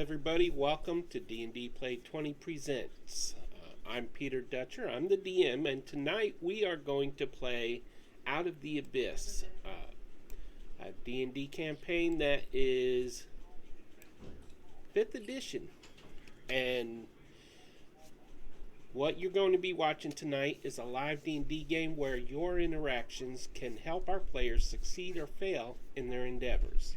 everybody. Welcome to D&D Play 20 Presents. I'm Peter Dutcher. I'm the DM, and tonight we are going to play Out of the Abyss, a D&D campaign that is 5th edition. And what you're going to be watching tonight is a live D&D game where your interactions can help our players succeed or fail in their endeavors.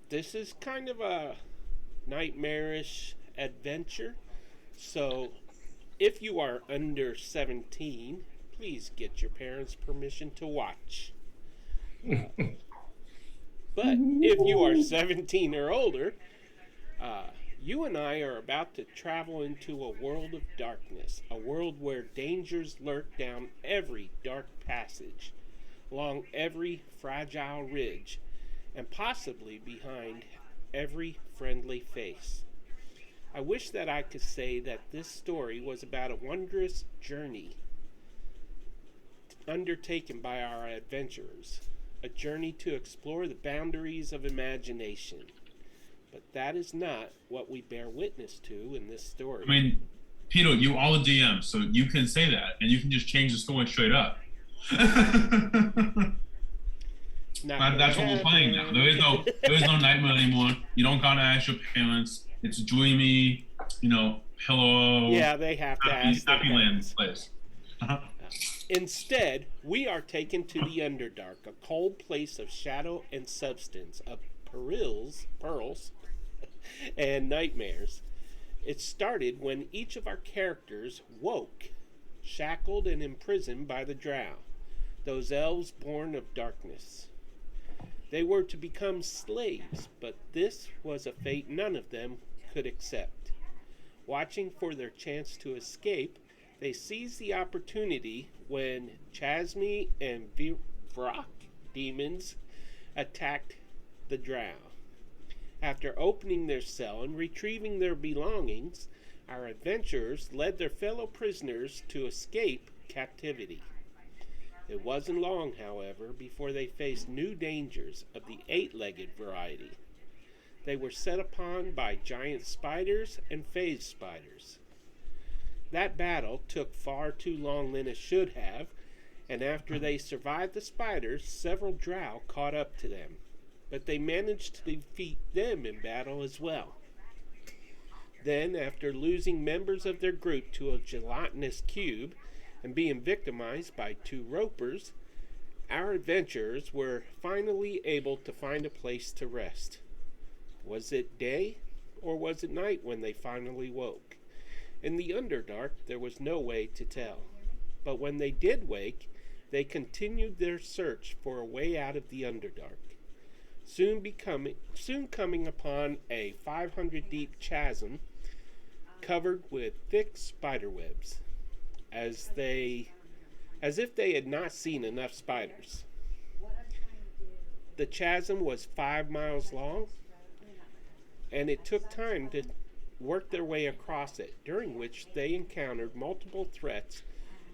This is kind of a nightmarish adventure, so if you are under 17, please get your parents' permission to watch. But if you are 17 or older, you and I are about to travel into a world of darkness, a world where dangers lurk down every dark passage, along every fragile ridge, and possibly behind every friendly face. I wish that I could say that this story was about a wondrous journey undertaken by our adventurers, a journey to explore the boundaries of imagination. But that is not what we bear witness to in this story. I mean, Peter, you are the DM, so you can say that, and you can just change the story straight up. That's what we're playing now. There is no nightmare anymore. You don't gotta ask your parents. It's dreamy, pillow. Yeah, they have to ask their happy land place. Instead, we are taken to the Underdark, a cold place of shadow and substance, of pearls, and nightmares. It started when each of our characters woke, shackled and imprisoned by the Drow, those elves born of darkness. They were to become slaves, but this was a fate none of them could accept. Watching for their chance to escape, they seized the opportunity when Chasme and Vrock demons attacked the Drow. After opening their cell and retrieving their belongings, our adventurers led their fellow prisoners to escape captivity. It wasn't long, however, before they faced new dangers of the 8-legged variety. They were set upon by giant spiders and phase spiders. That battle took far too long than it should have, and after they survived the spiders, several drow caught up to them, but they managed to defeat them in battle as well. Then, after losing members of their group to a gelatinous cube, and being victimized by 2 ropers, our adventurers were finally able to find a place to rest. Was it day or was it night when they finally woke? In the Underdark, there was no way to tell. But when they did wake, they continued their search for a way out of the Underdark, soon coming upon a 500-deep chasm covered with thick spider webs. As if they had not seen enough spiders. The chasm was 5 miles long, and it took time to work their way across it, during which they encountered multiple threats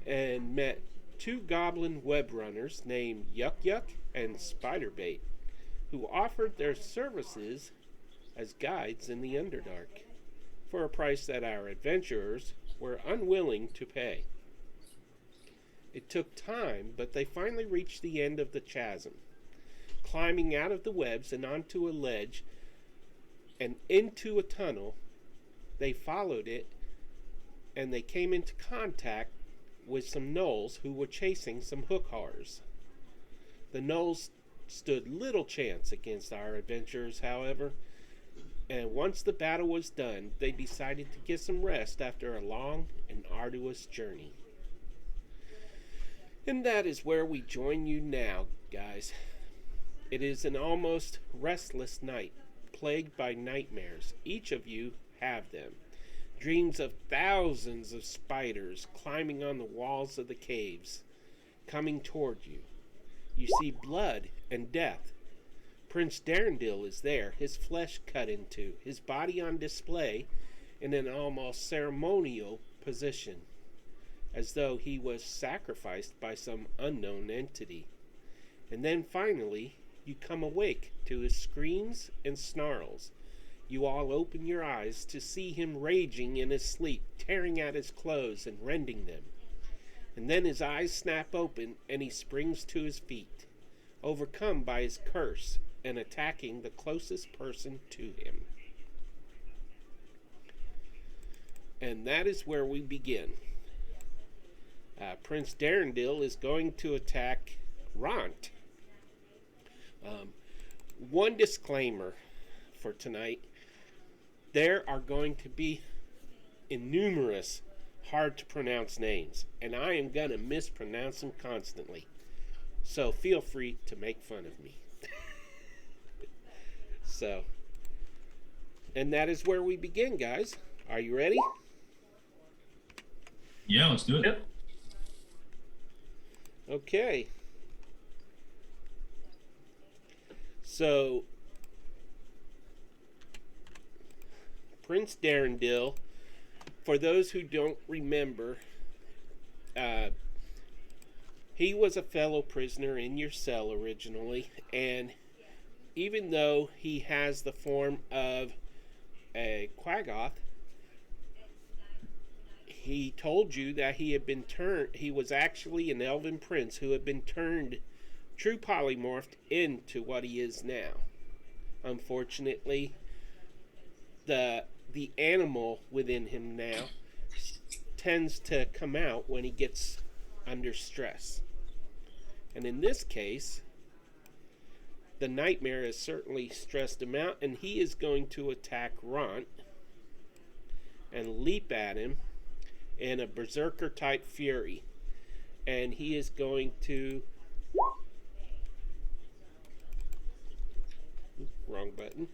and met 2 goblin web runners named Yuck Yuck and Spiderbait, who offered their services as guides in the Underdark, for a price that our adventurers were unwilling to pay. It took time, but they finally reached the end of the chasm. Climbing out of the webs and onto a ledge and into a tunnel, they followed it, and they came into contact with some gnolls who were chasing some hook horrors. The gnolls stood little chance against our adventurers, however, and once the battle was done, they decided to get some rest after a long and arduous journey. And that is where we join you now, guys. It is an almost restless night, plagued by nightmares. Each of you have them. Dreams of thousands of spiders climbing on the walls of the caves, coming toward you. You see blood and death. Prince Darendil is there, his flesh cut into, his body on display in an almost ceremonial position, as though he was sacrificed by some unknown entity. And then finally, you come awake to his screams and snarls. You all open your eyes to see him raging in his sleep, tearing at his clothes and rending them. And then his eyes snap open and he springs to his feet, overcome by his curse and attacking the closest person to him. And that is where we begin. Prince Darendil is going to attack Ront. One disclaimer for tonight. There are going to be innumerous hard to pronounce names, and I am going to mispronounce them constantly. So feel free to make fun of me. And that is where we begin, guys. Are you ready? Yeah, let's do it. Yep. Okay. So, Prince Darendil, for those who don't remember, he was a fellow prisoner in your cell originally, and even though he has the form of a Quaggoth, he told you that he was actually an elven prince who had been turned true polymorphed into what he is now. Unfortunately, the animal within him now tends to come out when he gets under stress. And in this case, the nightmare has certainly stressed him out, and he is going to attack Ront and leap at him in a berserker type fury. And he is going to... Wrong button.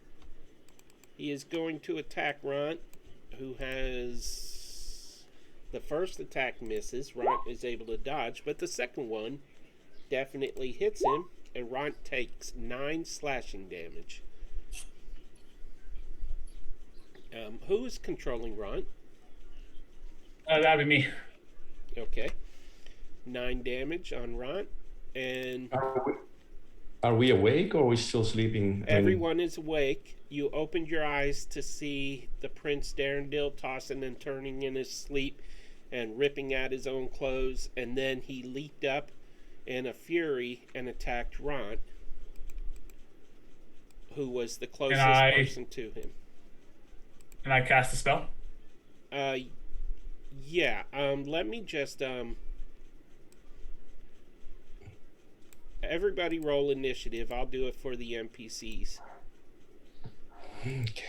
He is going to attack Ront, who has... The first attack misses. Ront is able to dodge, but the second one definitely hits him, and Ront takes 9 slashing damage. Who is controlling Ront? That'd be me. Okay. 9 damage on Ront, and... Are we awake or are we still sleeping? Everyone is awake. You opened your eyes to see the Prince Darendil tossing and turning in his sleep and ripping at his own clothes, and then he leaped up in a fury and attacked Ront, who was the closest person to him. Can I cast a spell? Yeah. Let me just everybody roll initiative. I'll do it for the NPCs. Okay.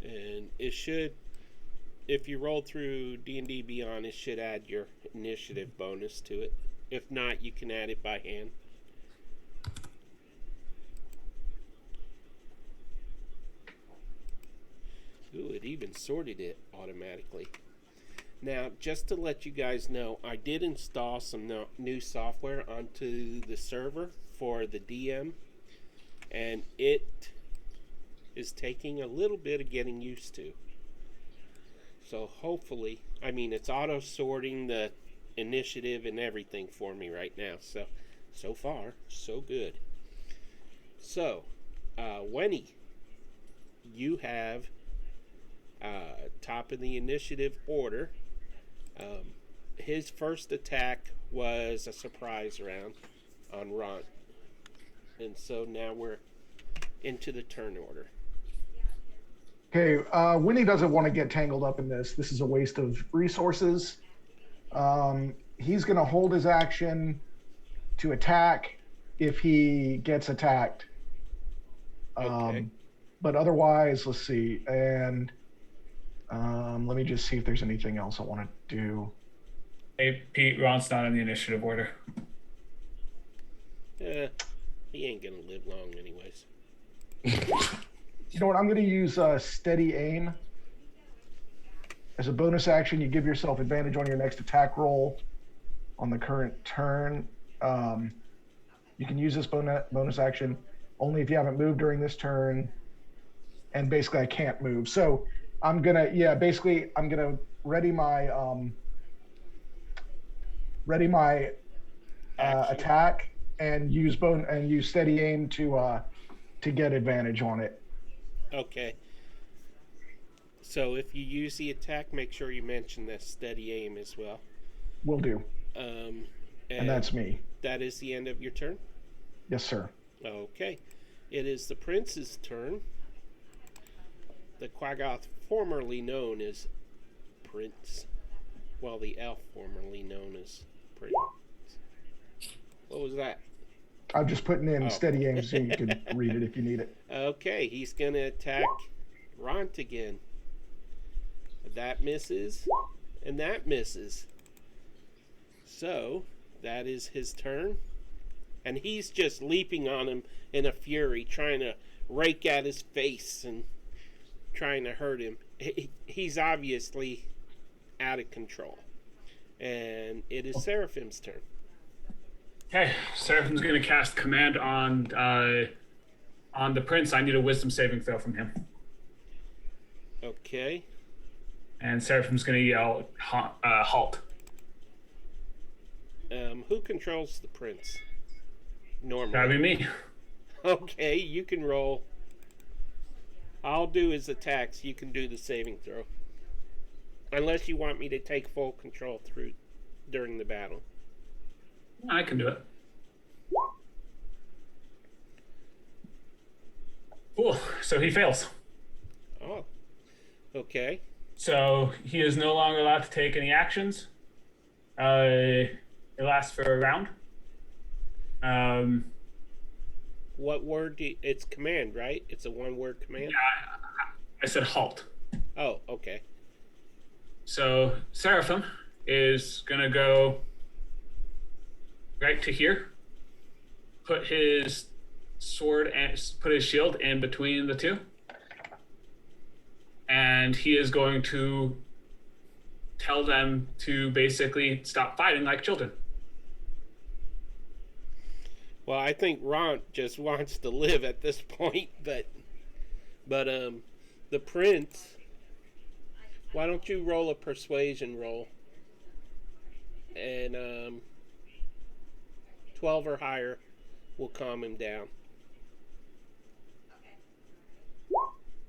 And it should, if you roll through D&D Beyond, it should add your initiative bonus to it. If not, you can add it by hand. Ooh, it even sorted it automatically. Now, just to let you guys know, I did install some new software onto the server for the DM, and it is taking a little bit of getting used to. So hopefully, it's auto-sorting the initiative and everything for me right now. So far, so good. So, Wenny, you have top of the initiative order. His first attack was a surprise round on Ront. And so now we're into the turn order. Okay, Winnie doesn't want to get tangled up in this. This is a waste of resources. He's going to hold his action to attack if he gets attacked. Okay. But otherwise, let's see. And let me just see if there's anything else I want to do. Hey, Pete, Ron's not in the initiative order. He ain't going to live long anyways. You know what? I'm going to use steady aim. As a bonus action, you give yourself advantage on your next attack roll on the current turn. You can use this bonus action only if you haven't moved during this turn. And basically, I can't move. So I'm gonna, I'm gonna ready my Action. attack and use steady aim to get advantage on it. Okay. So if you use the attack, make sure you mention that steady aim as well. Will do. And that's me. That is the end of your turn? Yes, sir. Okay. It is the prince's turn. The Quaggoth, formerly known as Prince. Well, the elf formerly known as Prince. What was that? I'm just putting in steady aim so you can read it if you need it. Okay, he's going to attack Ront again. That misses, and that misses. So, that is his turn. And he's just leaping on him in a fury, trying to rake at his face and trying to hurt him. He's obviously out of control. And it is Seraphim's turn. Okay, Seraphim's going to cast command on the prince. I need a wisdom saving throw from him. Okay. And Seraphim's going to yell, halt. Who controls the prince? Normally. That'd be me. Okay, you can roll. I'll do his attacks. You can do the saving throw. Unless you want me to take full control during the battle. I can do it. Cool. So he fails. Oh. Okay. So he is no longer allowed to take any actions. It lasts for a round. What word it's command, right? It's a one-word command? Yeah, I said halt. Oh, okay. So Seraphim is going to go right to here, put his sword and put his shield in between the two, and he is going to tell them to basically stop fighting like children. Well, I think Ront just wants to live at this point, but the prince, why don't you roll a persuasion roll? And 12 or higher will calm him down.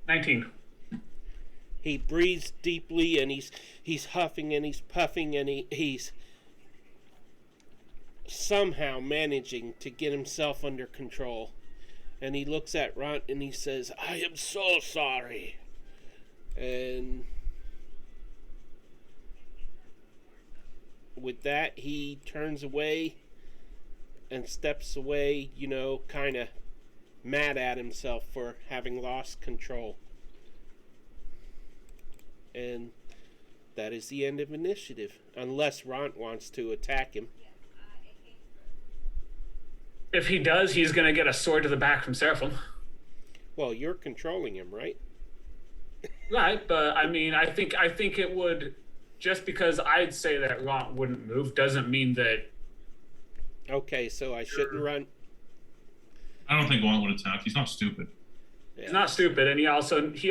19. He breathes deeply, and he's huffing and he's puffing, and he's somehow managing to get himself under control. And he looks at Ront and he says, "I am so sorry." And with that, he turns away and steps away, kind of mad at himself for having lost control. And that is the end of initiative, unless Ront wants to attack him. If he does, he's going to get a sword to the back from Seraphim. Well, you're controlling him, right? Right, but I mean, I think it would, just because I'd say that Ront wouldn't move doesn't mean that. Okay, so I shouldn't run. I don't think Ront would attack. He's not stupid. Yeah. He's not stupid, and he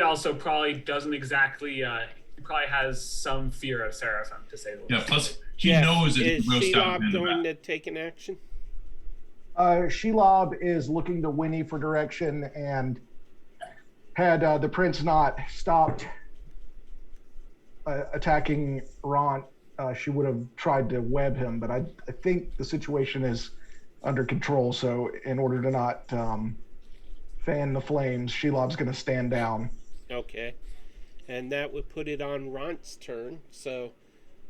also probably doesn't exactly. He probably has some fear of Seraphim, to say the least. Yeah. Plus, he knows that Is he will stab him Shelob in the going back. to take an action? Shelob is looking to Winnie for direction, and had the prince not stopped attacking Ront, she would have tried to web him. But I think the situation is under control. So in order to not fan the flames, Shelob's going to stand down. Okay. And that would put it on Ront's turn. So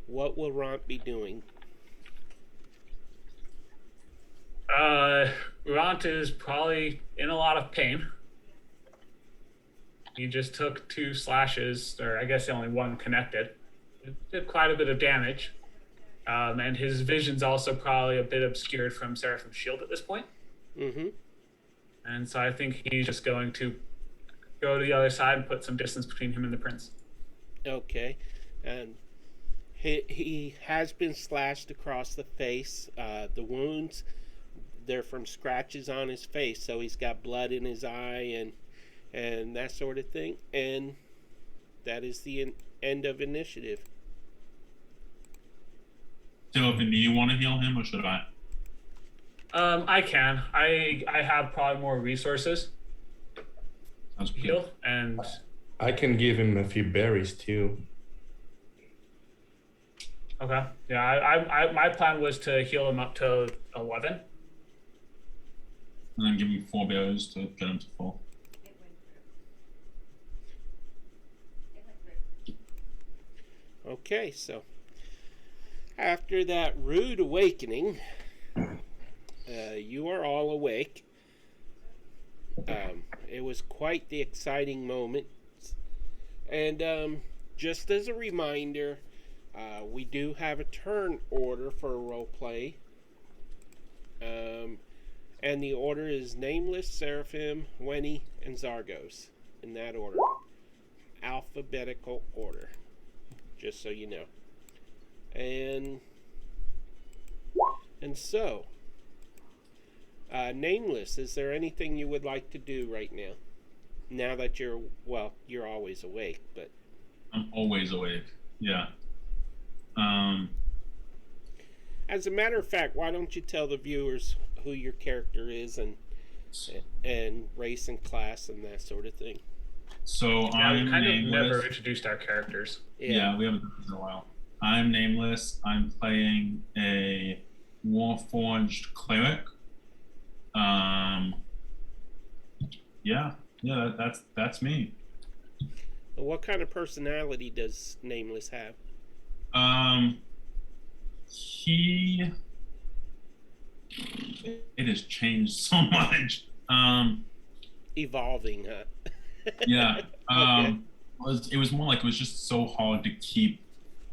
what will Ront be doing? Ront is probably in a lot of pain. He just took 2 slashes, or I guess only one connected. It did quite a bit of damage. And his vision's also probably a bit obscured from Seraphim's shield at this point. Mm-hmm. And so I think he's just going to go to the other side and put some distance between him and the prince. Okay. And he has been slashed across the face. The wounds, they're from scratches on his face, so he's got blood in his eye and that sort of thing. And that is the end of initiative. Sylvan, do you want to heal him or should I? I can. I have probably more resources Sounds to good. heal, and I can give him a few berries too. okay. Yeah, I my plan was to heal him up to 11. And then give him 4 berries to get him to full. Okay, so after that rude awakening, you are all awake. It was quite the exciting moment. And just as a reminder, we do have a turn order for a role play. And the order is Nameless, Seraphim, Wenny, and Zargos. In that order. Alphabetical order. Just so you know. And so, Nameless, is there anything you would like to do right now? Now that you're always awake, but... I'm always awake, yeah. As a matter of fact, why don't you tell the viewers who your character is and race and class and that sort of thing? So Yeah, we I'm kind of nameless. never introduced our characters. Yeah, we haven't done this in a while. I'm nameless. I'm playing a Warforged cleric. That's me. What kind of personality does Nameless have? It has changed so much. Evolving, huh? Yeah. Okay. It was more like it was just so hard to keep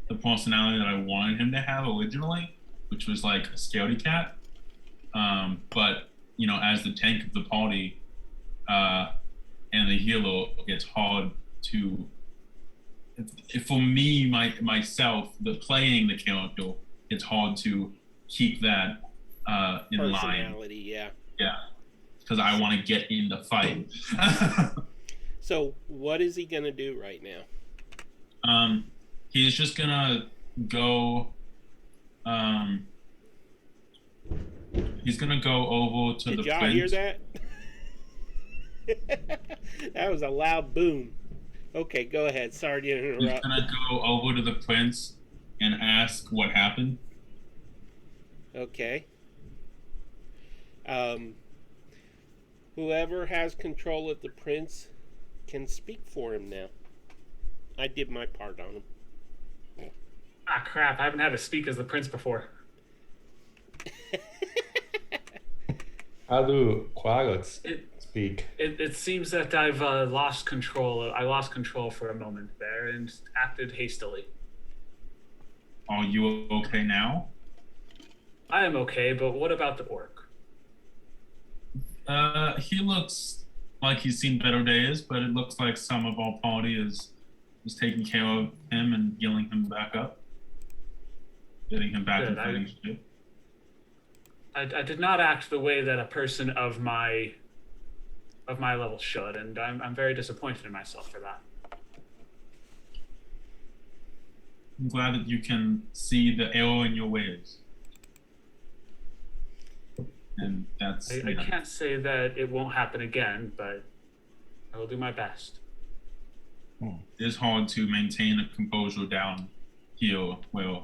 the personality that I wanted him to have originally, which was like a scaredy cat. But you know, as the tank of the party and the healer, it's hard to. For me, myself, playing the character, it's hard to keep that in line. Personality, yeah. Yeah, because I want to get in the fight. So, what is he gonna do right now? He's just gonna go. He's gonna go over to the Did y'all prince. hear that? That was a loud boom. Okay, go ahead. Sorry to He's interrupt. gonna go over to the prince and ask what happened. Okay. Whoever has control of the prince can speak for him now. I did my part on him. Ah, crap! I haven't had to speak as the prince before. How do quaggots It speak? it seems that I've lost control. I lost control for a moment there and acted hastily. Are you okay now? I am okay, but what about the orc? He looks like he's seen better days, but it looks like some of our party is taking care of him and healing him back up, getting him back in Good, fighting shape. I did not act the way that a person of my level should, and I'm very disappointed in myself for that. I'm glad that you can see the error in your ways. And that's I can't say that it won't happen again, but I will do my best. It is hard to maintain a composure down here where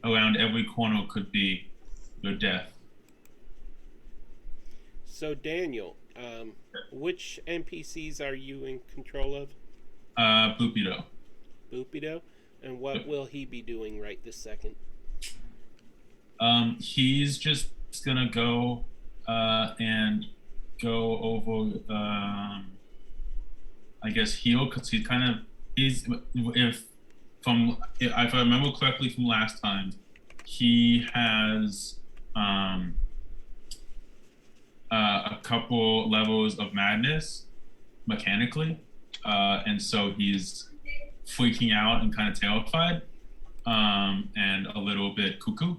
around every corner could be your death. So, Daniel, which NPCs are you in control of? Boopido. Boopido? And what will he be doing right this second? He's just gonna go and go over I guess heal, because if I remember correctly from last time, he has a couple levels of madness mechanically, and so he's freaking out and kind of terrified, and a little bit cuckoo.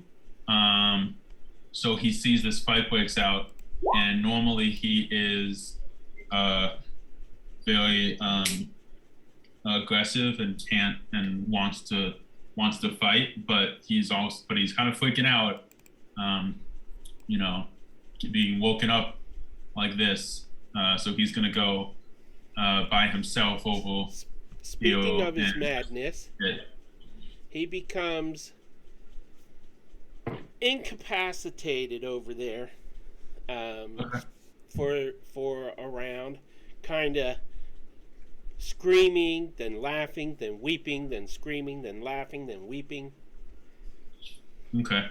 so he sees this fight breaks out, and normally he is very aggressive and wants to fight, but he's kind of freaking out, you know, being woken up like this. So he's gonna go by himself over. Speaking of his madness, he becomes incapacitated over there for a round, kind of screaming, then laughing, then weeping, then screaming, then laughing, then weeping. Okay.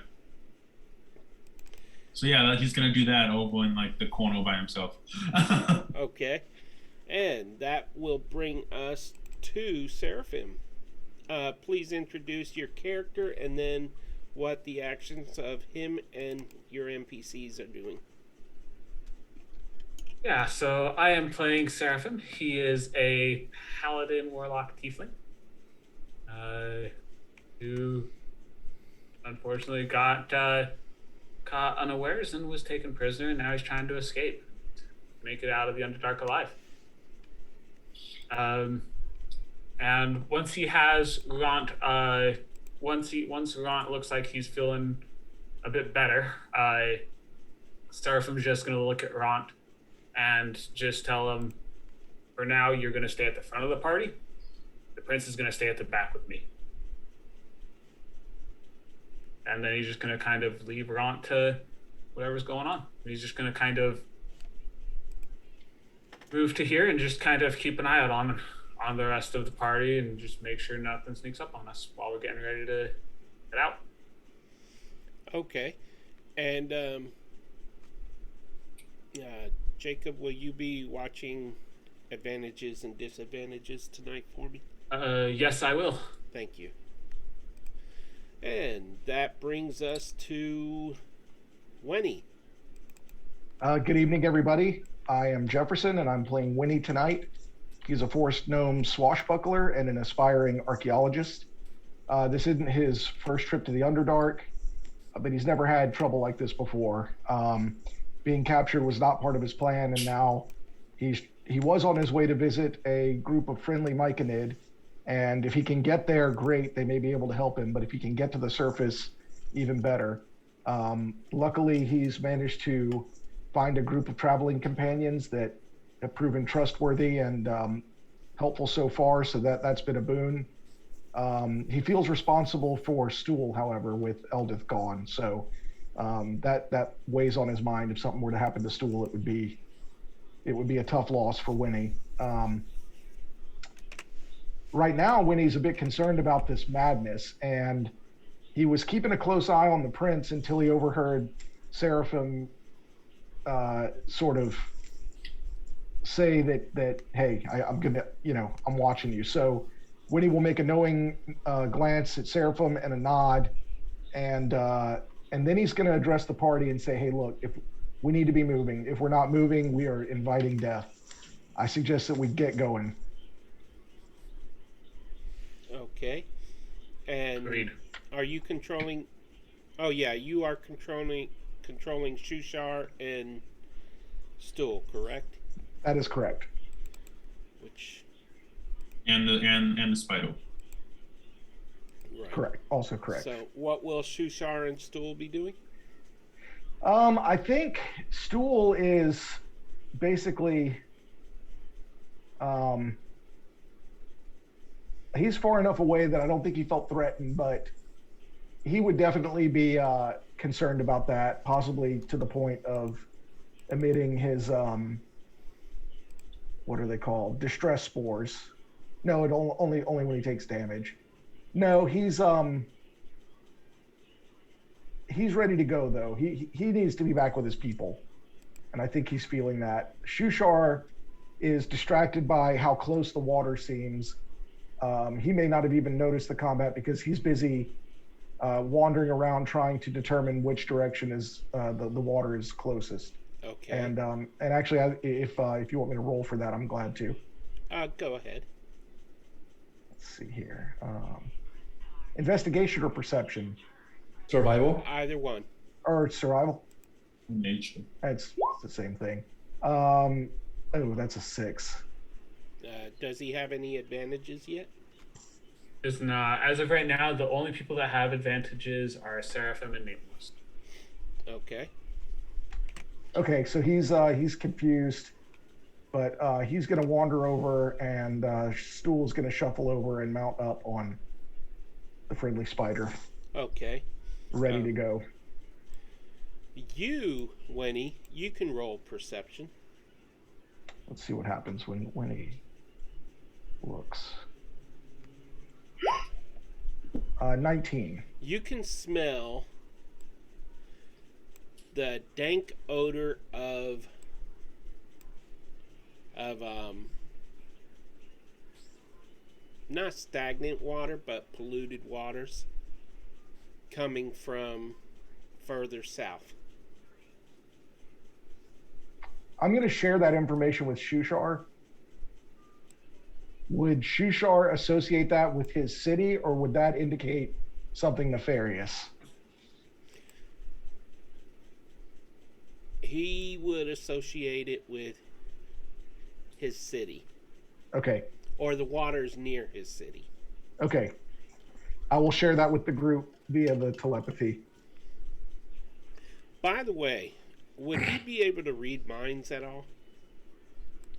So yeah, he's gonna do that over in like the corner by himself. Okay. And that will bring us to Seraphim. Please introduce your character and then what the actions of him and your NPCs are doing. Yeah, so I am playing Seraphim. He is a paladin warlock tiefling who unfortunately got caught unawares and was taken prisoner, and now he's trying to escape, make it out of the Underdark alive. And once he has Ront, once Ront looks like he's feeling a bit better, Seraphim's just gonna look at Ront and just tell him, for now, you're gonna stay at the front of the party. The prince is gonna stay at the back with me. And then he's just gonna kind of leave Ront to whatever's going on. He's just gonna kind of move to here and just kind of keep an eye out on the rest of the party and just make sure nothing sneaks up on us while we're getting ready to get out. Okay. And Jacob, will you be watching advantages and disadvantages tonight for me? Yes, I will. Thank you. And that brings us to Winnie. Good evening, everybody. I am Jefferson, and I'm playing Winnie tonight. He's a forest gnome swashbuckler and an aspiring archaeologist. This isn't his first trip to the Underdark, but he's never had trouble like this before. Being captured was not part of his plan, and now he was on his way to visit a group of friendly Myconid, and if he can get there, great, they may be able to help him, but if he can get to the surface, even better. Luckily, he's managed to find a group of traveling companions that have proven trustworthy and helpful so far, so that's been a boon. He feels responsible for Stool, however, with Eldith gone, so that weighs on his mind. If something were to happen to Stool, it would be a tough loss for Winnie. Right now, Winnie's a bit concerned about this madness, and he was keeping a close eye on the prince until he overheard Seraphim sort of say that hey, I'm gonna, I'm watching you. So Winnie will make a knowing glance at Seraphim and a nod, and then he's going to address the party and say, hey, look, if we need to be moving. If we're not moving, we are inviting death. I suggest that we get going. Okay. And Agreed. are you controlling? Oh yeah, you are controlling Shushar and Stool, correct? That is correct. Which and the spider. right. Correct. Also correct. So what will Shushar and Stool be doing? I think Stool is basically he's far enough away that I don't think he felt threatened, but he would definitely be concerned about that, possibly to the point of emitting his what are they called? Distress spores. No, it only when he takes damage. No, he's ready to go though. He needs to be back with his people, and I think he's feeling that. Shushar is distracted by how close the water seems. He may not have even noticed the combat because he's busy wandering around trying to determine which direction is the water is closest. Okay. And actually, if you want me to roll for that, I'm glad to. Go ahead. Let's see here. Investigation or perception? Survival? Either one. or survival. Nature. It's the same thing. Oh, that's a 6. Does he have any advantages yet? Is not as of right now. The only people that have advantages are Seraphim and Nameless. Okay. Okay, so he's confused, but he's going to wander over, and Stool's going to shuffle over and mount up on the friendly spider, Okay. ready to go. You, Winnie, you can roll perception. Let's see what happens when he looks. 19. You can smell the dank odor of not stagnant water, but polluted waters coming from further south. I'm going to share that information with Shushar. Would Shushar associate that with his city, or would that indicate something nefarious? He would associate it with his city, Okay. or the waters near his city. Okay. I will share that with the group via the telepathy. By the way, would he be able to read minds at all?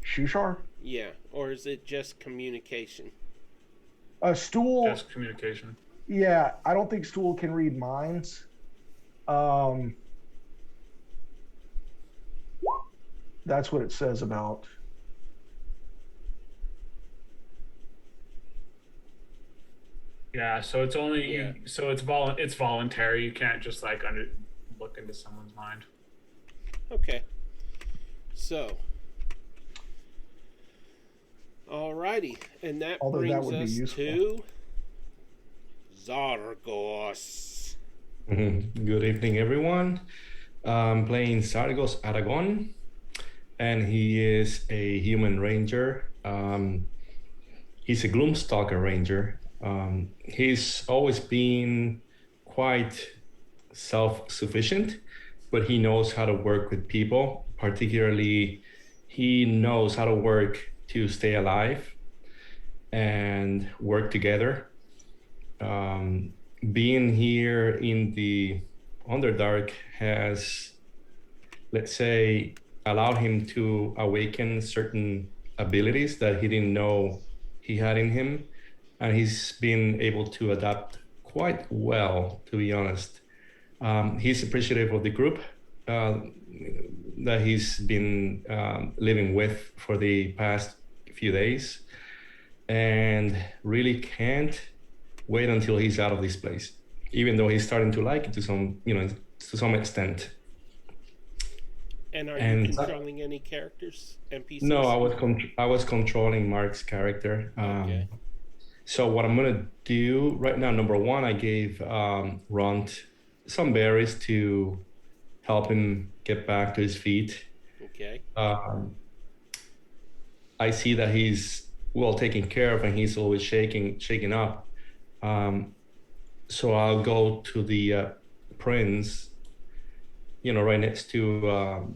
Shushar? Yeah, or is it just communication? Stool. Just communication. Yeah, I don't think Stool can read minds. That's what it says about. Yeah, so it's only Yeah. so it's voluntary. You can't just like look into someone's mind. Okay. So, alrighty, and that Although that brings would be us useful. to Zargos. Good evening, everyone. I'm playing Sargos Aragon, and he is a human ranger. He's a Gloomstalker ranger. He's always been quite self-sufficient, but he knows how to work with people. Particularly, he knows how to work to stay alive and work together. Being here in the Underdark has, let's say, allowed him to awaken certain abilities that he didn't know he had in him. And he's been able to adapt quite well, to be honest. He's appreciative of the group that he's been living with for the past few days, and really can't wait until he's out of this place, even though he's starting to like it to some extent. And are you controlling any characters, NPCs? No, I was controlling Mark's character. Okay. So what I'm gonna do right now, number one, I gave Ront some berries to help him get back to his feet. Okay. I see that he's well taken care of, and he's always shaking up. So I'll go to the prince, right next to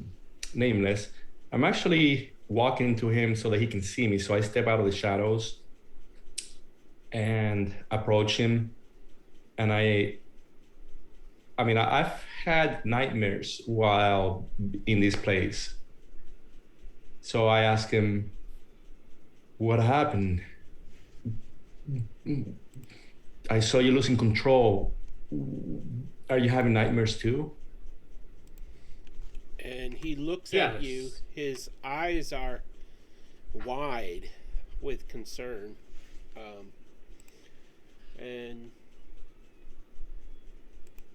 Nameless. I'm actually walking to him so that he can see me. So I step out of the shadows and approach him. And I've had nightmares while in this place. So I ask him, what happened? I saw you losing control. Are you having nightmares too? And he looks Yes. at you. His eyes are wide with concern.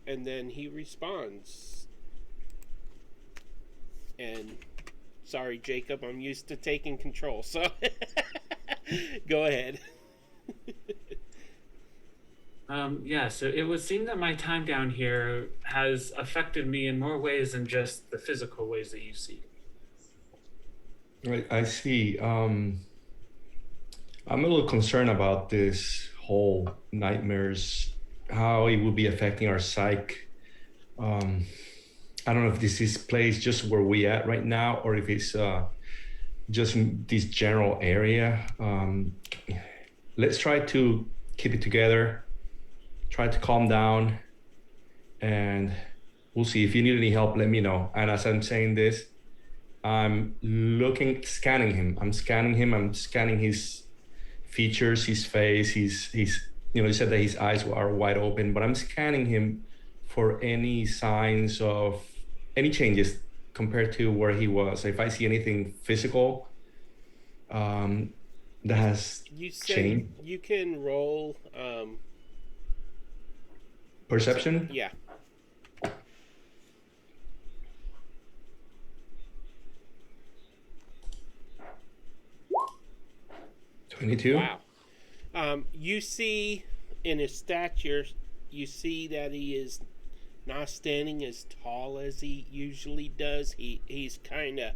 And then he responds. And sorry, Jacob, I'm used to taking control, so go ahead. So it would seem that my time down here has affected me in more ways than just the physical ways that you see. Right, I see. I'm a little concerned about this whole nightmares, how it would be affecting our psyche. I don't know if this is place just where we at right now, or if it's just this general area. Let's try to keep it together, try to calm down, and we'll see. If you need any help, let me know. And as I'm saying this, I'm scanning him. I'm scanning his features, his face, his. You said that his eyes are wide open, but I'm scanning him for any signs of any changes compared to where he was. If I see anything physical that has You said changed. you can roll. Perception? Yeah. $22. Wow. You see in his stature, you see that he is not standing as tall as he usually does. He's kind of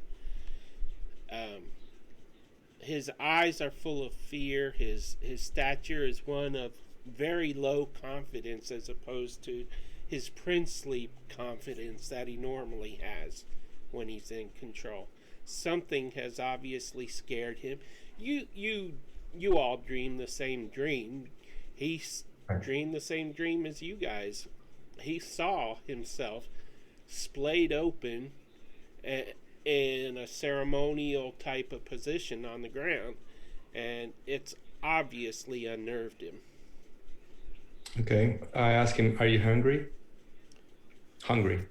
his eyes are full of fear. His stature is one of very low confidence as opposed to his princely confidence that he normally has when he's in control. Something has obviously scared him. You all dream the same dream. He dreamed the same dream as you guys. He saw himself splayed open in a ceremonial type of position on the ground, and it's obviously unnerved him. Okay. I ask him, are you hungry? Hungry.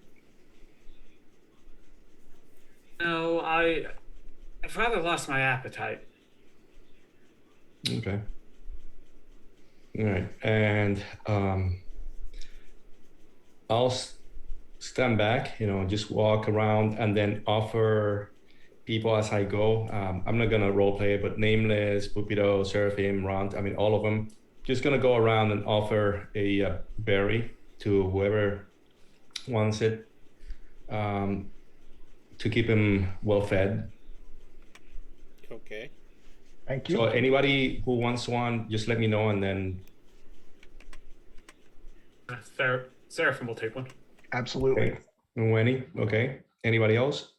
No, I've rather lost my appetite. Okay. All right. And I'll stand back, just walk around and then offer people as I go. I'm not going to role play, but Nameless, Pupito, Seraphim, Ront, all of them. Just going to go around and offer a berry to whoever wants it to keep him well fed. Okay. Thank you. So anybody who wants one, just let me know, and then Seraphim will take one. Absolutely. okay. Wenny, okay. Anybody else?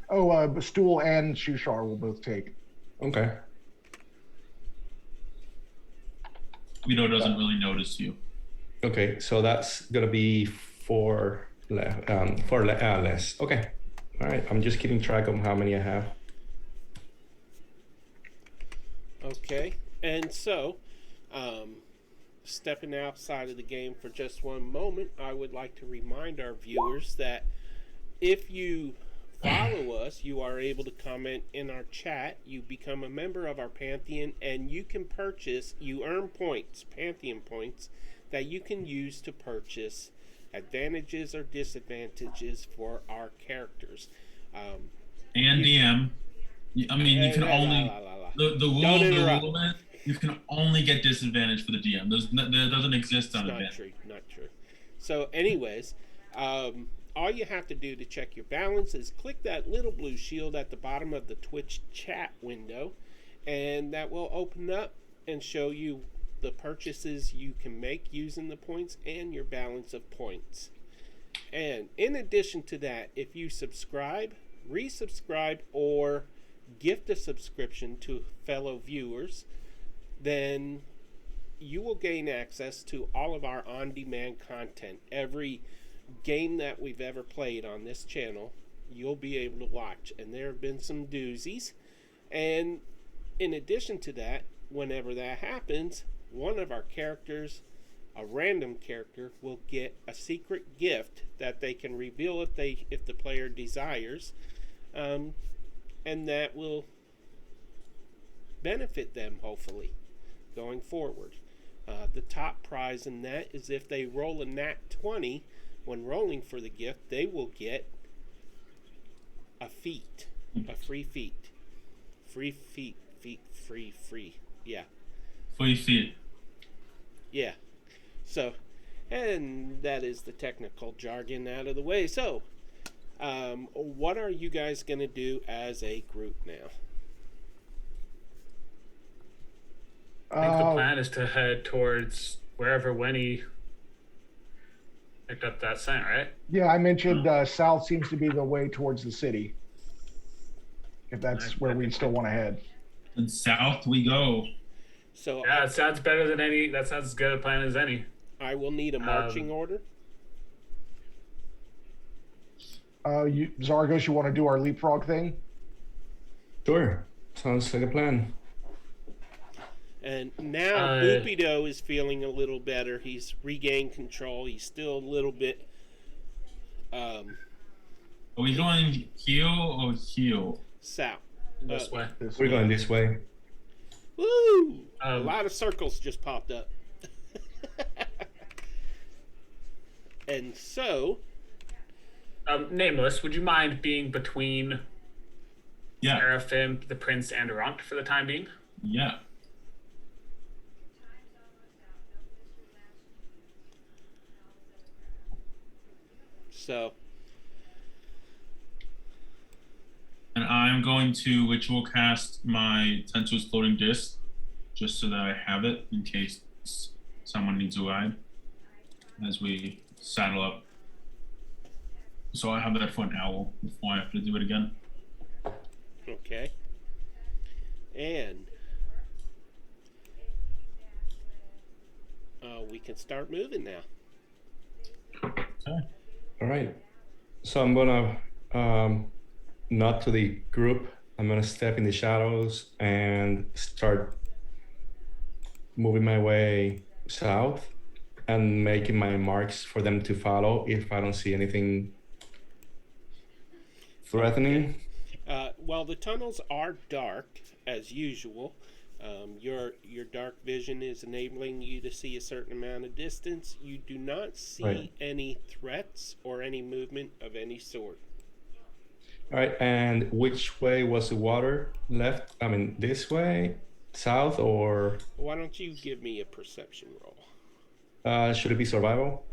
Oh, Stool and Shushar will both take. Okay. Guido doesn't really notice you. Okay, so that's gonna be four less. Okay. All right. I'm just keeping track of how many I have. Okay. And so, stepping outside of the game for just one moment, I would like to remind our viewers that if you follow us, you are able to comment in our chat. You become a member of our Pantheon, and you can you earn points, Pantheon points, that you can use to purchase advantages or disadvantages for our characters. And DM. You can only the rule is you can only get disadvantage for the DM. There doesn't exist on advantage. Not true. So, anyways, all you have to do to check your balance is click that little blue shield at the bottom of the Twitch chat window, and that will open up and show you the purchases you can make using the points and your balance of points. And in addition to that, if you subscribe, resubscribe, or gift a subscription to fellow viewers, then you will gain access to all of our on-demand content. Every game that we've ever played on this channel, you'll be able to watch. And there have been some doozies. And in addition to that, whenever that happens, one of our characters, a random character, will get a secret gift that they can reveal if the player desires. And that will benefit them, hopefully, going forward. The top prize in that is if they roll a nat 20 when rolling for the gift, they will get a free feat. Free. Yeah. Free feet. Yeah. So, and that is the technical jargon out of the way. So, what are you guys going to do as a group now? I think the plan is to head towards wherever Wenny Picked up that scent, right? Yeah, I mentioned south seems to be the way towards the city. If that's where we still want to head. And south we go. So Yeah, it sounds better than any. That sounds as good a plan as any. I will need a marching order. Zargos, you want to do our leapfrog thing? Sure. Sounds like a plan. And now Bupido is feeling a little better. He's regained control. He's still a little bit. Are we going heel or heel? South. This way. We're going this way. Woo! A lot of circles just popped up. And so. Nameless, would you mind being between Yeah. Seraphim, the Prince, and Arant for the time being? Yeah. So. And I'm going to ritual cast my Tensor's floating disc just so that I have it in case someone needs a ride as we saddle up. So I have that for an hour before I have to do it again. Okay. And we can start moving now. Okay. All right. So I'm gonna nod to the group. I'm gonna step in the shadows and start moving my way south and making my marks for them to follow if I don't see anything threatening. Well, the tunnels are dark as usual. Your dark vision is enabling you to see a certain amount of distance. You do not see any threats or any movement of any sort. All right, and which way was the water left? I mean, this way, south, or Why don't you give me a perception roll? should it be survival?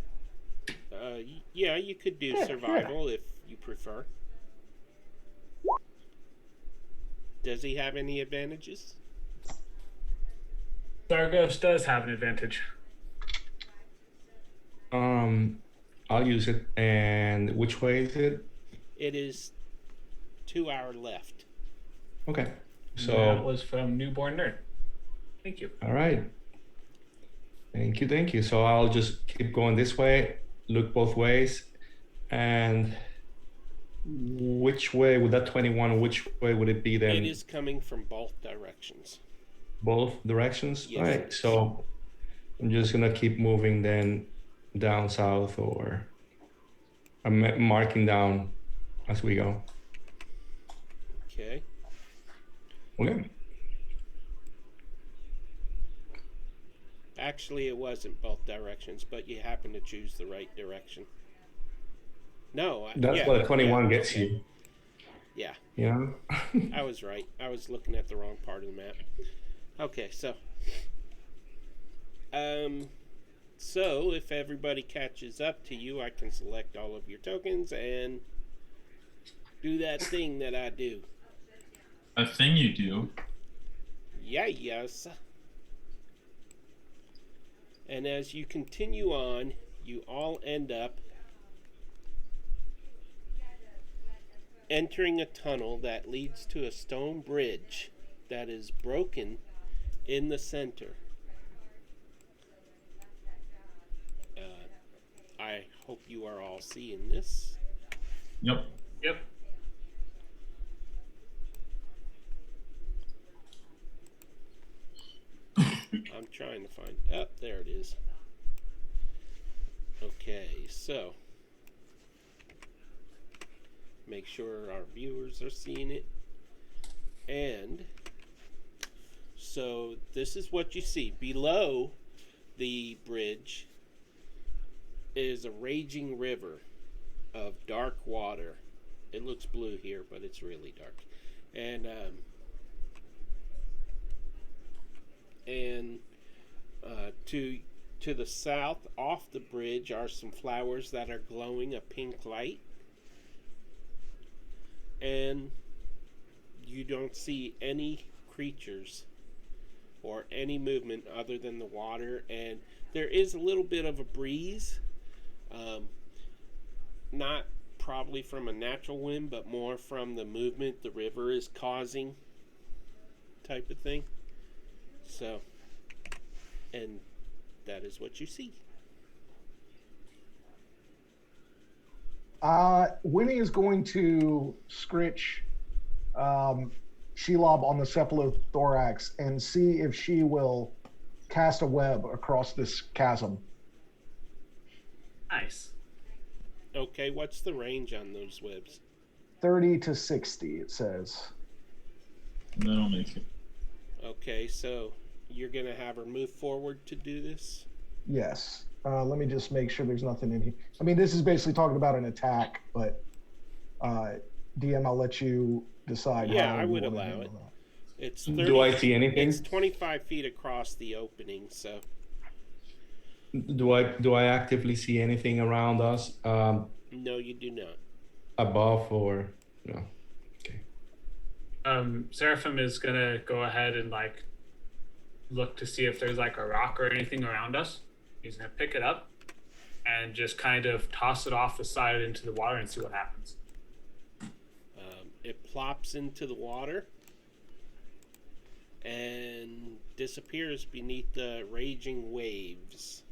Yeah, you could do survival if you prefer. Does he have any advantages? Zargos does have an advantage. I'll use it. And which way is it? It is 2 hour left. Okay. So That was from Newborn Nerd. Thank you. all right. Thank you. So I'll just keep going this way, look both ways, and which way would that 21? Which way would it be then? It is coming from both directions. Both directions. Yes. All right. So I'm just gonna keep moving then down south, or I'm marking down as we go. Okay. Okay. Actually, it wasn't both directions, but you happen to choose the right direction. No. That's what 21 gets okay. you. Yeah. You know? I was right. I was looking at the wrong part of the map. Okay, so if everybody catches up to you, I can select all of your tokens and do that thing that I do. A thing you do. Yeah, yes. And as you continue on, you all end up entering a tunnel that leads to a stone bridge that is broken in the center. I hope you are all seeing this. Yep. Yep. I'm trying to find. Oh, there it is. Okay, so make sure our viewers are seeing it. And so this is what you see. Below the bridge is a raging river of dark water. It looks blue here, but it's really dark. And to the south, off the bridge, are some flowers that are glowing a pink light. And you don't see any creatures or any movement other than the water. And there is a little bit of a breeze Not probably from a natural wind, but more from the movement the river is causing, type of thing. So, and that is what you see. Winnie is going to scritch Shelob on the cephalothorax and see if she will cast a web across this chasm. Nice. Okay, what's the range on those webs? 30 to 60, it says. That'll make it. Okay, so you're going to have her move forward to do this? Yes. Let me just make sure there's nothing in here. I mean, this is basically talking about an attack, but DM, I'll let you decide. Yeah, how I you would wanna allow handle it. that. It's 30, Do I see anything? It's 25 feet across the opening, so Do I actively see anything around us, no, you do not. above or no? Okay. Seraphim is gonna go ahead and like look to see if there's like a rock or anything around us. He's gonna pick it up and just kind of toss it off the side into the water and see what happens. It plops into the water and disappears beneath the raging waves.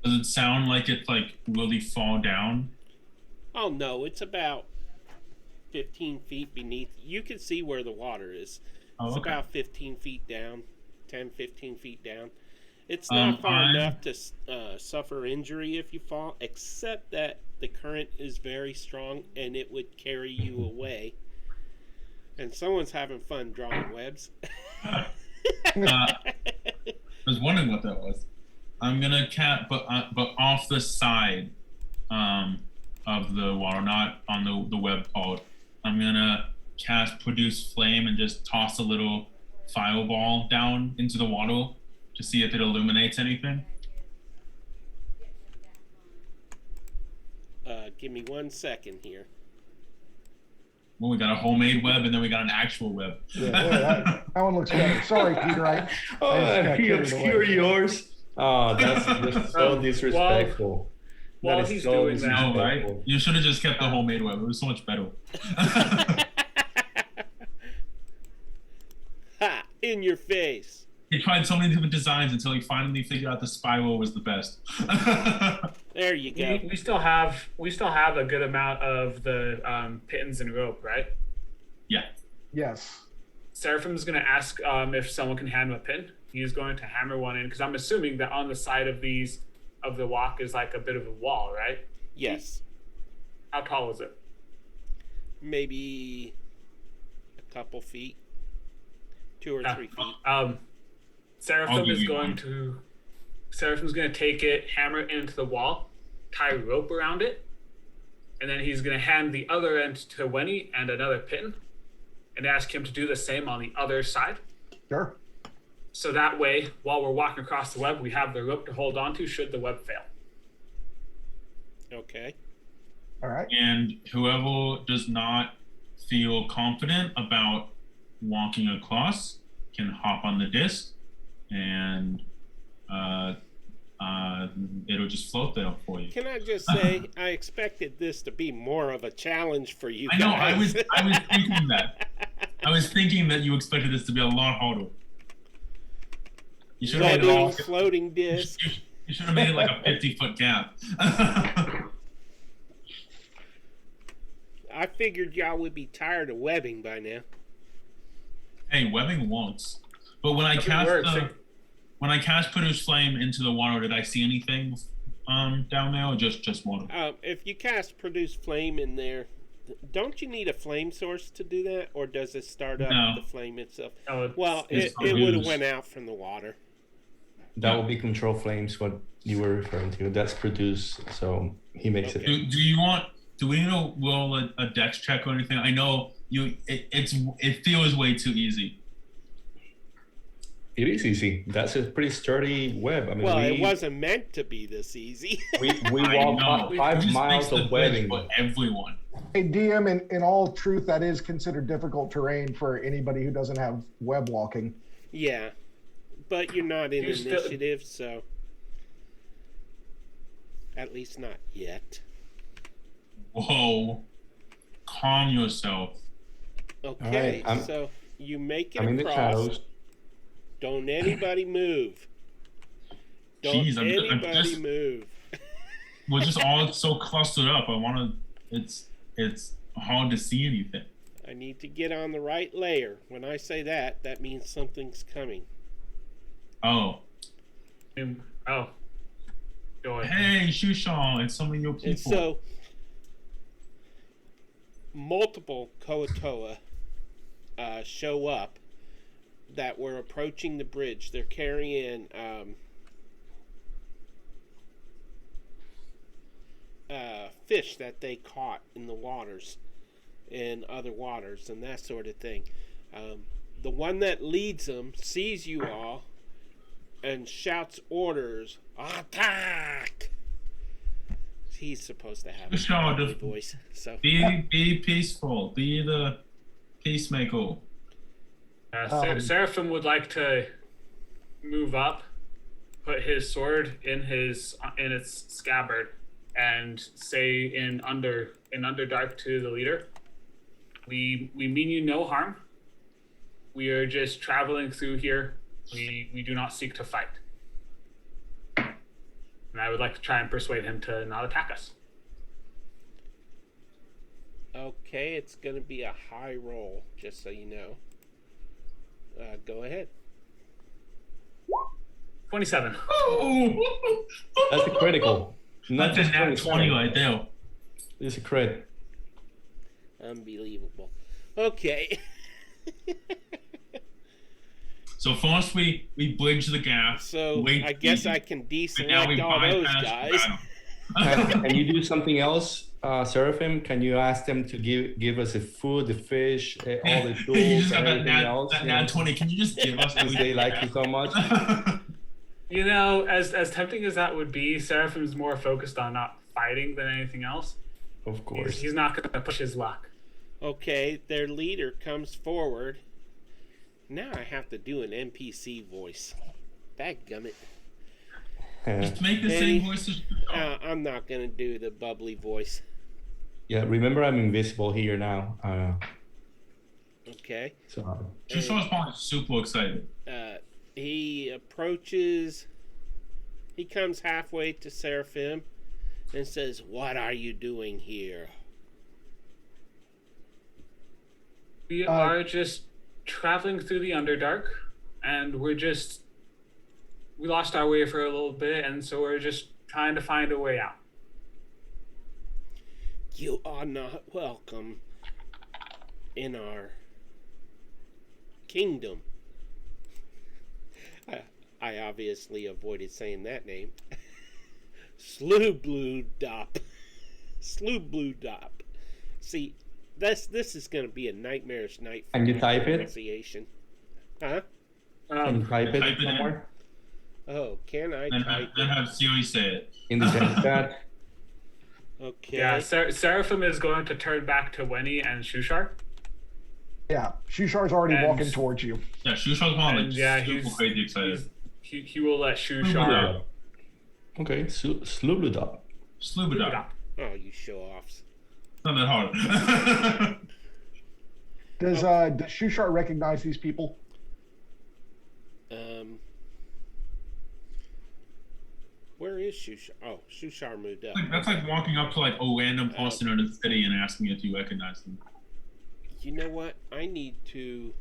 Does it sound like it's like, will he fall down? Oh no, it's about 15 feet beneath. You can see where the water is. Oh, It's okay. about 15 feet down, 10, 15 feet down. It's not far enough to suffer injury if you fall, except that the current is very strong and it would carry you away. And someone's having fun drawing webs. I was wondering what that was. I'm gonna but off the side of the water, not on the web pole. I'm gonna cast Produce Flame and just toss a little fireball down into the water to see if it illuminates anything. Give me 1 second here. Well, we got a homemade web and then we got an actual web. Yeah, that one looks better. Sorry, Peter. I just got He carried obscure away. yours. Oh, that's just so disrespectful. While That is he's so doing that- No, right? disrespectful. You should have just kept the homemade web. It was so much better. Ha! In your face. He tried so many different designs until he finally figured out the spiral was the best. There you go. We still have a good amount of the pittons and rope, right? Yeah. Yes. Seraphim's going to ask if someone can hand him a pin. He's going to hammer one in because I'm assuming that on the side of the walk is like a bit of a wall, right? Yes. How tall is it? Maybe a couple feet. 2 or 3 feet. I'll Seraphim give is you going one. to Seraphim's going to take it, hammer it into the wall, tie rope around it, and then he's going to hand the other end to Wenny and another pin and ask him to do the same on the other side. Sure. So that way, while we're walking across the web, we have the rope to hold on to should the web fail. Okay. All right. And whoever does not feel confident about walking across can hop on the disc and it'll just float there for you. Can I just say, I expected this to be more of a challenge for you I know, I was guys. thinking that. I was thinking that you expected this to be a lot harder. You should have made it like, floating disc. you should have made it like a 50-foot gap. I figured y'all would be tired of webbing by now. Hey, webbing won't. But when I Nothing cast works. when I cast Produce Flame into the water, did I see anything down there or just water? If you cast Produce Flame in there, don't you need a flame source to do that? Or does it start up No. the flame itself? Oh, Well, It's it would have produced. went out from the water. That would be control flames, what you were referring to. That's produced, so he makes Okay. it. Do we need to roll a dex check or anything? I know it feels way too easy. It is easy. That's a pretty sturdy web. I mean, Well, we, it wasn't meant to be this easy. we I walked know. 5 It just miles makes the of bridge webbing. for everyone. Hey, DM, in all truth, that is considered difficult terrain for anybody who doesn't have web walking. Yeah. But you're not in You still- initiative, so. At least not yet. Whoa. Calm yourself. Okay, right, so you make it I'm in the across. shadows. Don't anybody move. Don't Jeez, I'm anybody just move. we're just all so clustered up. I wanna it's hard to see anything. I need to get on the right layer. When I say that, that means something's coming. Oh. Oh. Go ahead. Hey, Shushan, it's some of your people. And so, multiple Koatoa show up that were approaching the bridge. They're carrying fish that they caught in the waters, in other waters, and that sort of thing. The one that leads them sees you all and shouts orders, attack! He's supposed to have a voice. So Be peaceful. Be the peacemaker. Seraphim would like to move up, put his sword in its scabbard, and say in Underdark to the leader, we mean you no harm. We are just traveling through here. We do not seek to fight. And I would like to try and persuade him to not attack us. okay, it's going to be a high roll, just so you know. Go ahead. 27. Oh, That's a critical. Not That's a just nat 20 27. right there. It's a crit. Unbelievable. Okay. So first we bridge the gap. So wait, I guess I can deselect all those guys. Can you do something else, Seraphim? Can you ask them to give us the food, the fish, all the tools, You just got that everything else? that you know, nat 20. Can you just give us Because they like you so much. You know, as tempting as that would be, Seraphim's more focused on not fighting than anything else. Of course. He's not going to push his luck. Okay, their leader comes forward. Now I have to do an NPC voice. Dadgummit. Just make the Danny, same voice as I'm not going to do the bubbly voice. Yeah, remember I'm invisible here now. Okay. So Shushan's probably super excited. He approaches. He comes halfway to Seraphim and says, "What are you doing here?" We are just traveling through the Underdark, and we lost our way for a little bit, and so we're just trying to find a way out. You are not welcome in our kingdom. I obviously avoided saying that name. Sloobludop. Sloobludop. See, this is going to be a nightmarish night for Can you my type it? pronunciation. Huh? can you type it Type it in. somewhere Oh, can I Then type have Siri say it. in the chat? Okay. Yeah, Seraphim is going to turn back to Wenny and Shushar. Yeah, Shushar's already And- walking towards you. Yeah, Shushan's probably And yeah, super he's- crazy excited. He will let Yeah. Shushar. Okay, Slubludup. Slubadop. Oh, you show-offs. Not that hard. Does Shushar recognize these people? Where is Shushar? Oh, Shushar moved up. That's like walking up to like a random person in the city and asking if you recognize them. You know what? I need to...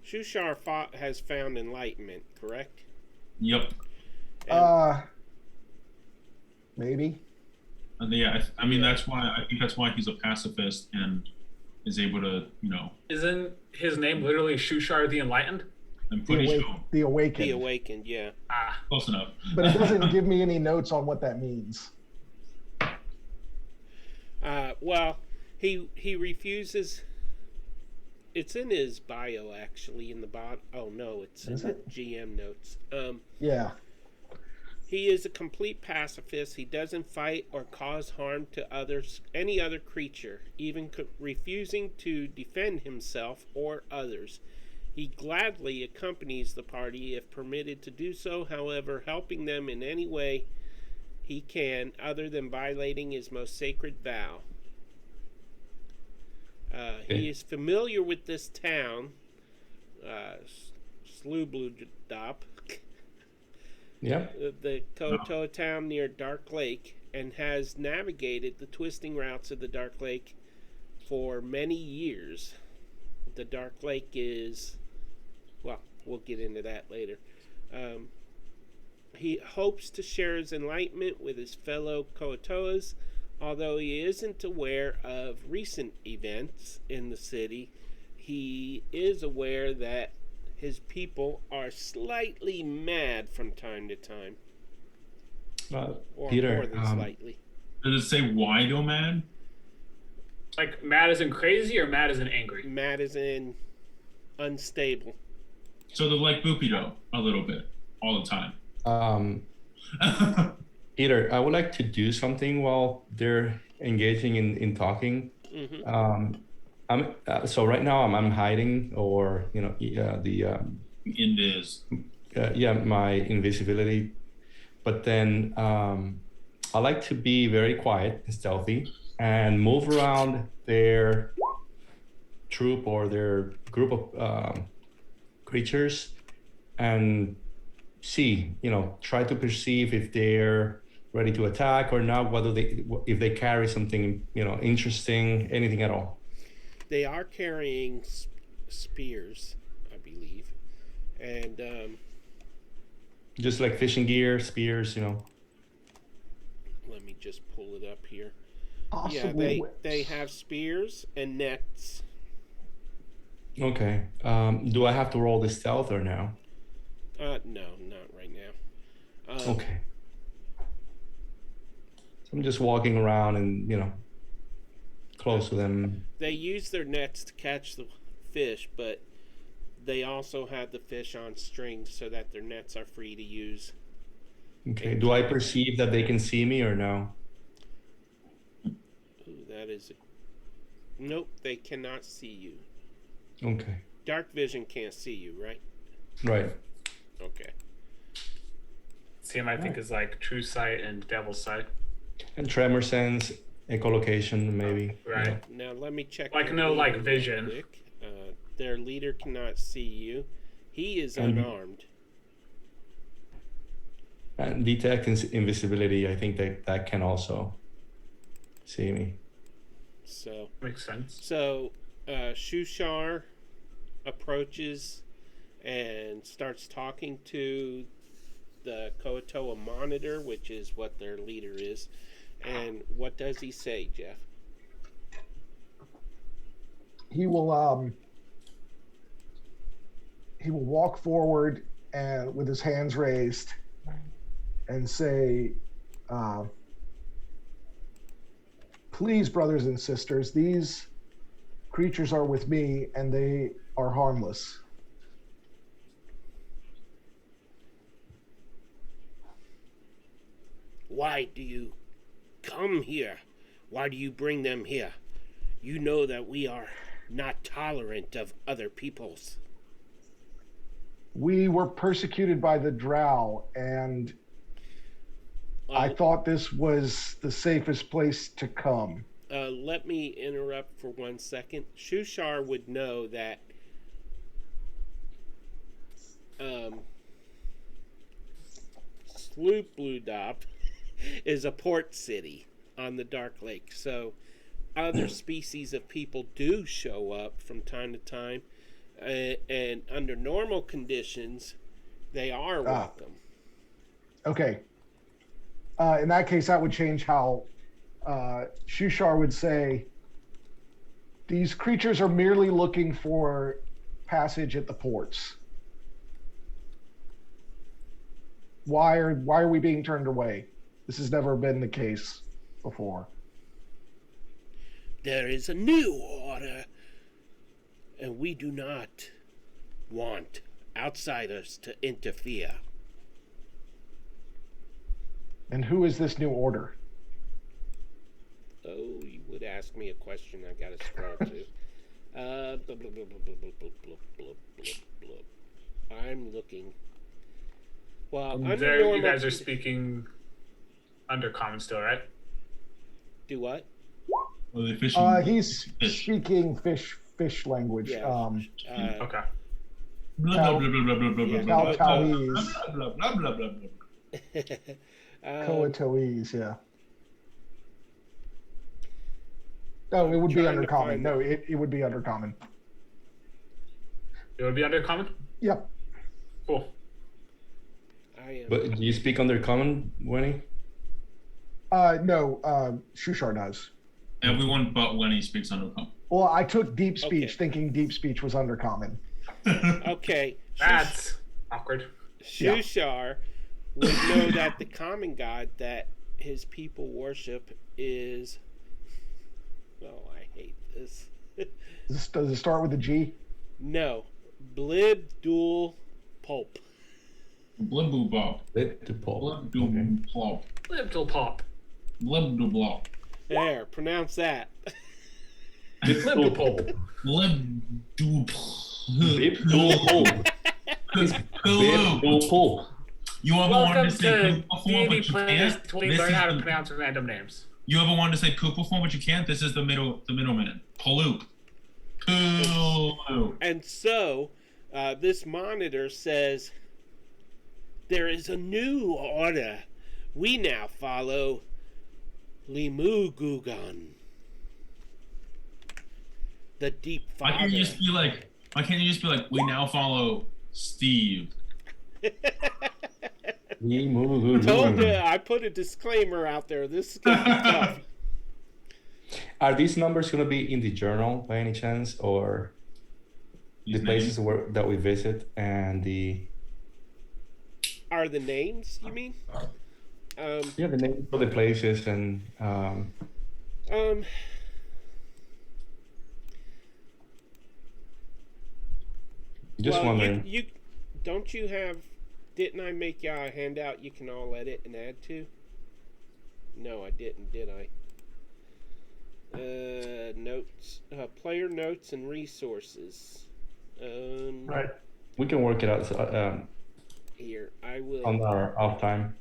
Shushar has found enlightenment, correct? Yep. And Maybe. And yeah, I mean I think that's why he's a pacifist and is able to, Isn't his name literally Shushar the Enlightened? I'm pretty sure. The Awakened. the awakened, yeah. Ah, Close enough. But it doesn't give me any notes on what that means. Well, he refuses. It's in his bio, actually, in the bot. Oh no, it's Is in the it? GM notes. Yeah. He is a complete pacifist. He doesn't fight or cause harm to any other creature, even refusing to defend himself or others. He gladly accompanies the party if permitted to do so. However, helping them in any way he can, other than violating his most sacred vow. He is familiar with this town, Slubludop, Yep. the Kotoa town near Dark Lake, and has navigated the twisting routes of the Dark Lake for many years. The Dark Lake is, well, we'll get into that later. He hopes to share his enlightenment with his fellow Kotoas, although he isn't aware of recent events in the city. He is aware that his people are slightly mad from time to time. Peter, more than slightly. Does it say why they're mad? Like mad as in crazy or mad as in angry? Mad as in unstable. So they're like Bukido a little bit all the time. Peter, I would like to do something while they're engaging in talking. Mm-hmm. So right now I'm hiding, or my invisibility. But then I like to be very quiet and stealthy and move around their troop or their group of creatures and see, try to perceive if they're ready to attack or not, if they carry something, interesting, anything at all. They are carrying spears, I believe, and just like fishing gear, spears, Let me just pull it up here. Possibly Yeah, they have spears and nets. Okay. Do I have to roll the stealth or no? No, not right now. Okay. So I'm just walking around and, close to them. They use their nets to catch the fish, but they also have the fish on strings so that their nets are free to use. Okay. Do I perceive that they can see me or no? Ooh, that is... Nope, they cannot see you. Okay. Dark vision can't see you, right? Right. Okay. CM, I think, is like true sight and devil's sight. And tremor sense, echolocation, maybe. Right. Now let me check. Like no, like vision. Quick. Their leader cannot see you. He is unarmed. And detect invisibility, I think that can also see me. So makes sense. So Shushar approaches and starts talking to the Koatoa monitor, which is what their leader is. And what does he say, Jeff? He will walk forward and with his hands raised and say, please, brothers and sisters, these creatures are with me and they are harmless. Why do you come here? Why do you bring them here? You know that we are not tolerant of other peoples. We were persecuted by the Drow, and I thought this was the safest place to come. Let me interrupt for 1 second. Shushar would know that Slubludop is a port city on the Dark Lake. So other species of people do show up from time to time. And under normal conditions, they are welcome. Okay. In that case, that would change how Shushar would say, these creatures are merely looking for passage at the ports. Why are we being turned away? This has never been the case before. There is a new order, and we do not want outsiders to interfere. And who is this new order? Oh, you would ask me a question I gotta scroll to. I'm looking. Well, There, you guys are speaking undercommon still, right? Do what? Are they fishing? He's Fish. speaking fish language. Yeah. Okay. Blah, blah, blah, blah, blah, blah, blah, Yeah. blah, blah, Towese. blah, blah, blah, blah, blah, blah. Coatoese, yeah. No, it would be trying to undercommon. find No, it would be undercommon. It would be undercommon? Yep. Cool. I am. But do you speak undercommon, Winnie? No, Shushar does. Everyone but when he speaks undercommon. Well, I took deep speech Okay. thinking deep speech was undercommon. Okay. That's awkward. Shushar would know that the common god that his people worship is. Oh, I hate this. Does it start with a G? No. Blib Dual Pulp. Blibble bop. Lit to Paul. Blibble plop. Little pop. Blibble blop. There, pronounce that. Little pop. Blibble. Bip dual pull. Bip dual pull. You ever wanted Welcome to say to poop before, D&D but you Players can't? 20 This learn is how to the- pronounce random names. You ever wanted to say poop before, but you can't? This is the middleman. Pollute. Pollute. And so, this monitor says, there is a new order. We now follow Limugugan, the Deep Why Father. can't you just be like, we now follow Steve? Told you, I put a disclaimer out there. This is gonna be tough. Are these numbers going to be in the journal by any chance, or the His places name? where that we visit and the Are the names, you mean? the names of the places and just well, wondering. you don't you have? Didn't I make you a handout you can all edit and add to? No, I didn't, did I? Notes, player notes and resources. Right. We can work it out Here, I will. on our off time.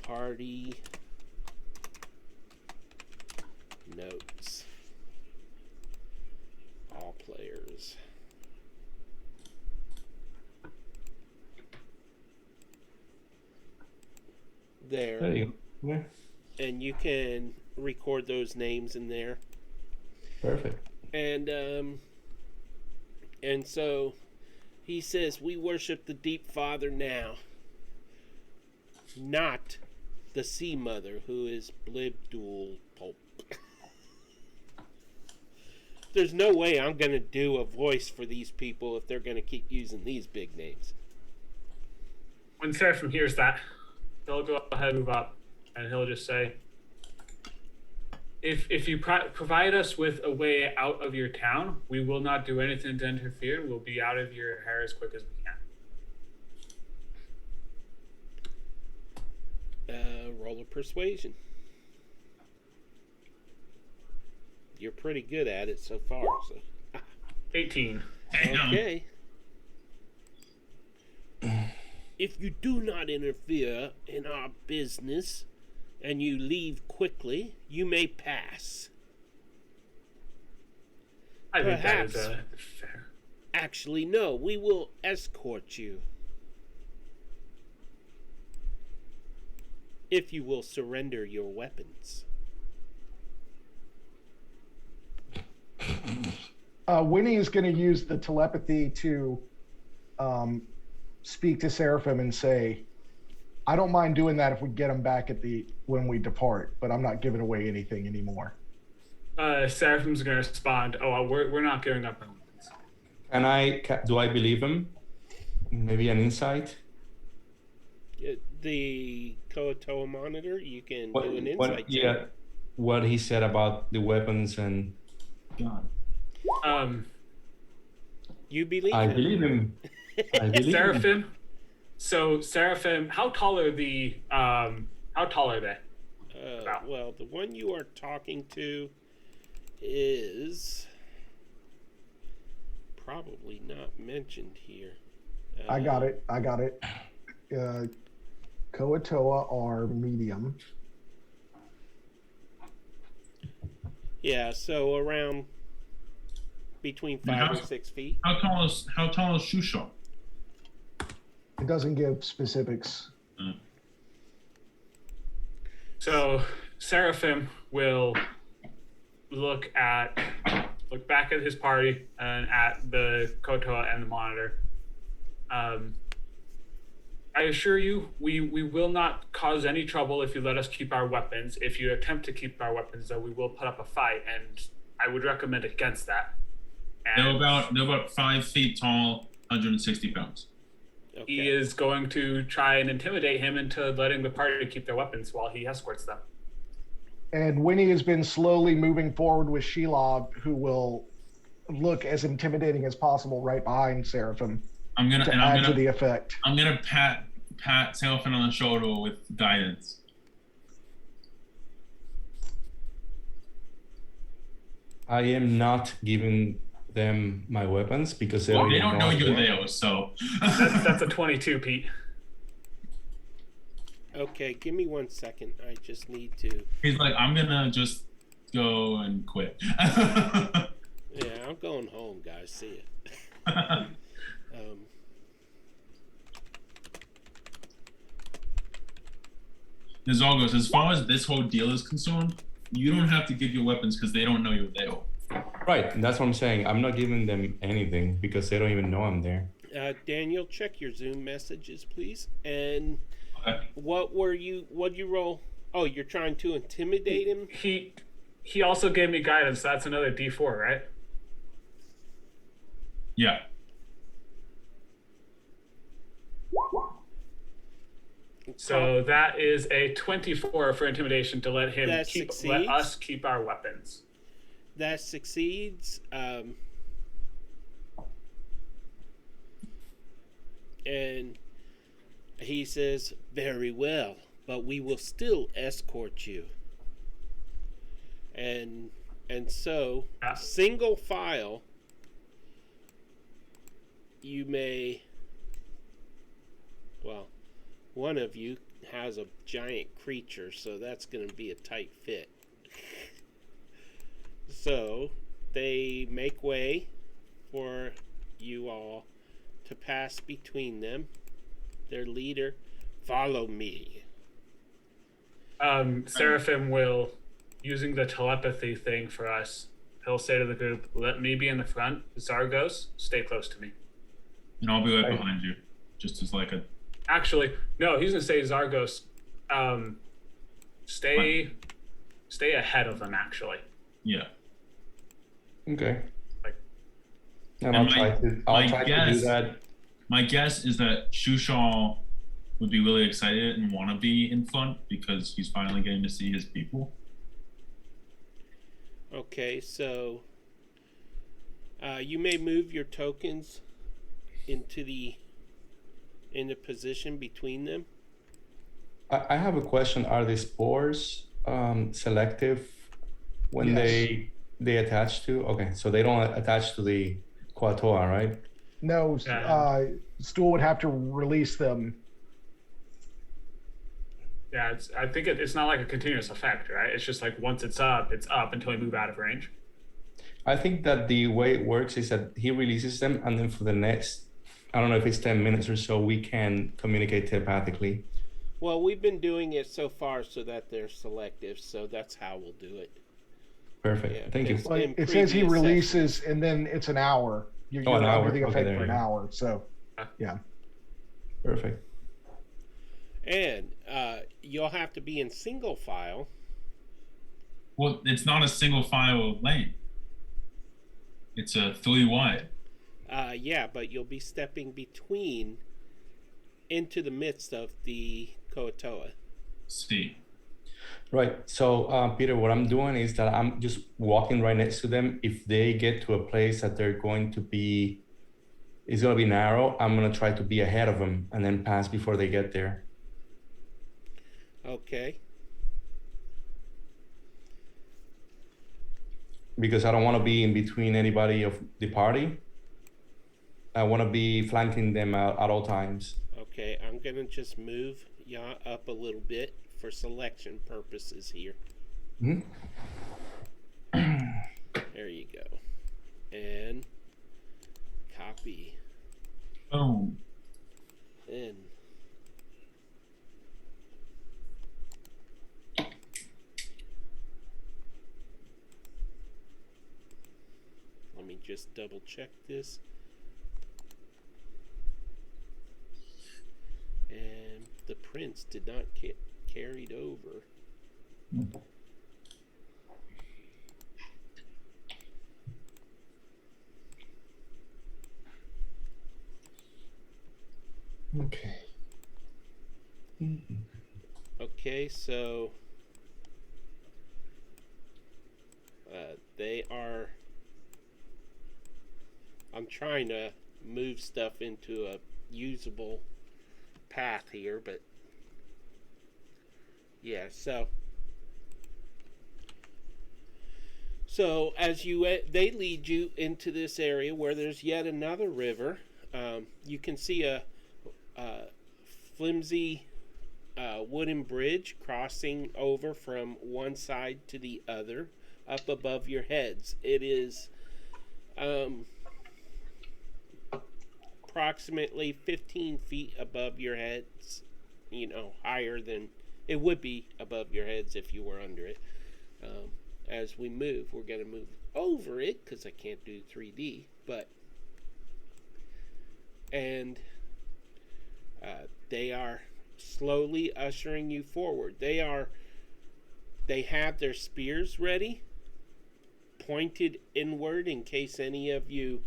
Party notes. All players. There There. you go. Yeah, And you can record those names in there. perfect. And so he says, we worship the Deep Father now, not the Sea Mother, who is Blibdul Pulp. There's no way I'm going to do a voice for these people if they're going to keep using these big names. When Seraphim hears that, he'll go ahead and move up, and he'll just say, If you provide us with a way out of your town, we will not do anything to interfere. We'll be out of your hair as quick as we can. Roll a persuasion. You're pretty good at it so far. So 18. okay. If you do not interfere in our business and you leave quickly, you may pass. I think that is Perhaps. fair. Actually, no, we will escort you. If you will surrender your weapons. Winnie is going to use the telepathy to speak to Seraphim and say, I don't mind doing that if we get him back when we depart, but I'm not giving away anything anymore. Seraphim's going to respond, we're not giving up on weapons. And do I believe him? Maybe an insight? The Koatoa monitor, you can do an insight What, yeah, what he said about the weapons and God. You believe I him? believe him. I believe him. Seraphim. So Seraphim, how tall are they? Well, the one you are talking to is probably not mentioned here. I got it. Koatoa are medium. Yeah, so around between 5 and 6 feet. How tall is Shusha? It doesn't give specifics. So Seraphim will look back at his party and at the Kotoa and the monitor. I assure you, we will not cause any trouble if you let us keep our weapons. If you attempt to keep our weapons, though, we will put up a fight, and I would recommend against that. And They're about 5 feet tall, 160 pounds. Okay. he is going to try and intimidate him into letting the party keep their weapons while he escorts them. And Winnie has been slowly moving forward with Sheila, who will look as intimidating as possible right behind Seraphim I'm gonna to the effect. I'm gonna pat Seraphim on the shoulder with guidance. I am not giving them my weapons because they Well, they don't know I'm you're there. there, so That's a 22, Pete. Okay, give me 1 second. I just need to. he's like, I'm gonna just go and quit. Yeah, I'm going home, guys. See ya. Nizargos, as far as this whole deal is concerned, you don't have to give your weapons because they don't know you're there. Right, that's what I'm saying. I'm not giving them anything because they don't even know I'm there. Daniel, check your Zoom messages, please. And Okay. what'd you roll? Oh, you're trying to intimidate him? He also gave me guidance. That's another D4, right? Yeah. So that is a 24 for intimidation to let him That let succeeds. us keep our weapons. That succeeds. And he says, "Very well, but we will still escort you." And so, Ah. single file, you may. Well, one of you has a giant creature, so that's going to be a tight fit. So they make way for you all to pass between them. Their leader, follow me. Seraphim will, using the telepathy thing for us, he'll say to the group, "Let me be in the front. Zargos, stay close to me." And I'll be right behind you. Just as like a Actually, no, he's gonna say Zargos, stay ahead of them. Actually, yeah. Okay. Like- And And I'll try to do that. My guess is that Shushal would be really excited and want to be in front because he's finally getting to see his people. Okay, so you may move your tokens into position between them. I have a question. Are the spores selective when Yes. they attach to? Okay, so they don't attach to the Quatoa, right? No, Stool would have to release them. yeah, I think it's not like a continuous effect, right? It's just like once it's up until we move out of range. I think that the way it works is that he releases them, and then for the next, I don't know if it's 10 minutes or so, we can communicate telepathically. Well, we've been doing it so far so that they're selective, so that's how we'll do it. Perfect. Yeah, Thank you. it's- Like, in it says he previous releases, and then it's an hour. You're Oh, an under hour. the Okay, effect there for you an go. hour. So, yeah. Perfect. And you'll have to be in single file. Well, it's not a single file lane. It's a 3 wide. Yeah, but you'll be stepping between into the midst of the Koatoa. See. Right. So, Peter, what I'm doing is that I'm just walking right next to them. If they get to a place that they're going to be, it's going to be narrow, I'm going to try to be ahead of them and then pass before they get there. Okay. Because I don't want to be in between anybody of the party. I want to be flanking them at all times. Okay, I'm gonna just move yaw up a little bit for selection purposes here. Mhm. There you go. And copy. Oh, In. Let me just double check this. And the prints did not get carried over. Okay. Okay, so they are. I'm trying to move stuff into a usable path here, but yeah, so as they lead you into this area where there's yet another river. You can see a flimsy wooden bridge crossing over from one side to the other up above your heads. It is approximately 15 feet above your heads, higher than it would be above your heads if you were under it. As we move, we're going to move over it because I can't do 3D, and they are slowly ushering you forward. They have their spears ready, pointed inward in case any of you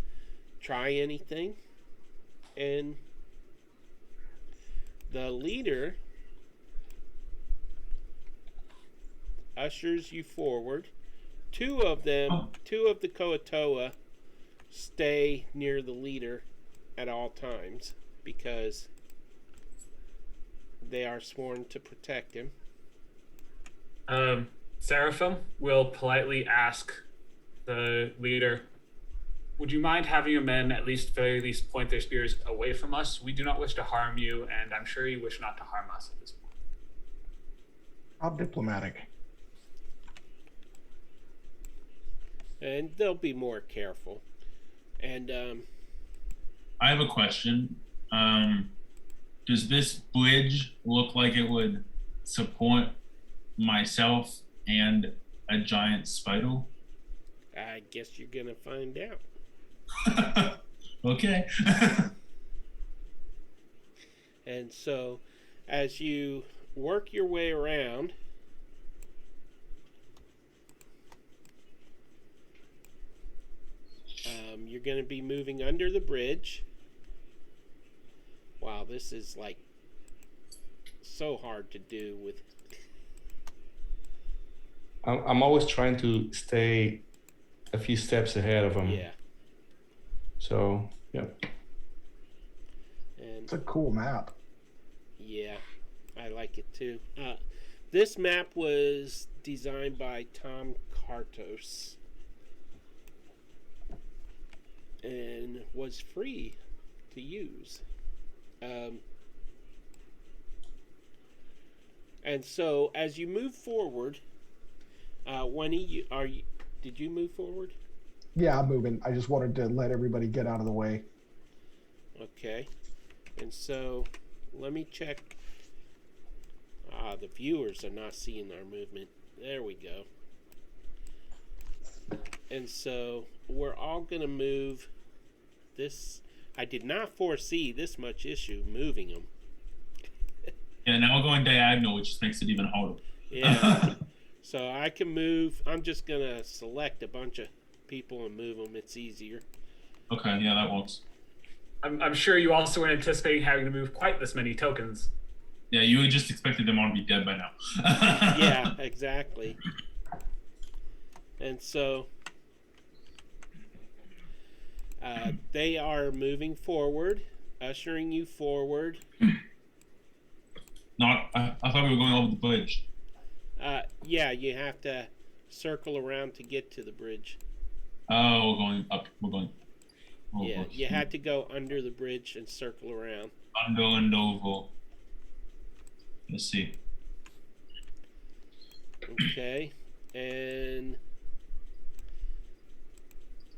try anything. And the leader ushers you forward. Two of the Koatoa stay near the leader at all times because they are sworn to protect him. Seraphim will politely ask the leader, would you mind having your men at very least point their spears away from us? We do not wish to harm you, and I'm sure you wish not to harm us at this point. How diplomatic. And they'll be more careful. And I have a question. Does this bridge look like it would support myself and a giant spider? I guess you're gonna find out. Okay. And so, as you work your way around, you're going to be moving under the bridge. Wow, this is like so hard to do with. I'm always trying to stay a few steps ahead of them. Yeah. So, yeah. And It's a cool map. yeah, I like it too. This map was designed by Tom Kartos and was free to use. And so, as you move forward, did you move forward? Yeah, I'm moving. I just wanted to let everybody get out of the way. Okay. And so, let me check. The viewers are not seeing our movement. There we go. And so, we're all going to move this. I did not foresee this much issue moving them. Yeah, now we're going diagonal, which just makes it even harder. Yeah. So I can move. I'm just going to select a bunch of people and move them. It's easier. Okay, yeah, that works. I'm sure you also weren't anticipating having to move quite this many tokens. Yeah, you would just expected them all to be dead by now. Yeah, exactly. And so they are moving forward, ushering you forward. I thought we were going over the bridge. Yeah, you have to circle around to get to the bridge. Oh, we're going up. We're going. Yeah, you had to go under the bridge and circle around. Under and over. Let's see. Okay, and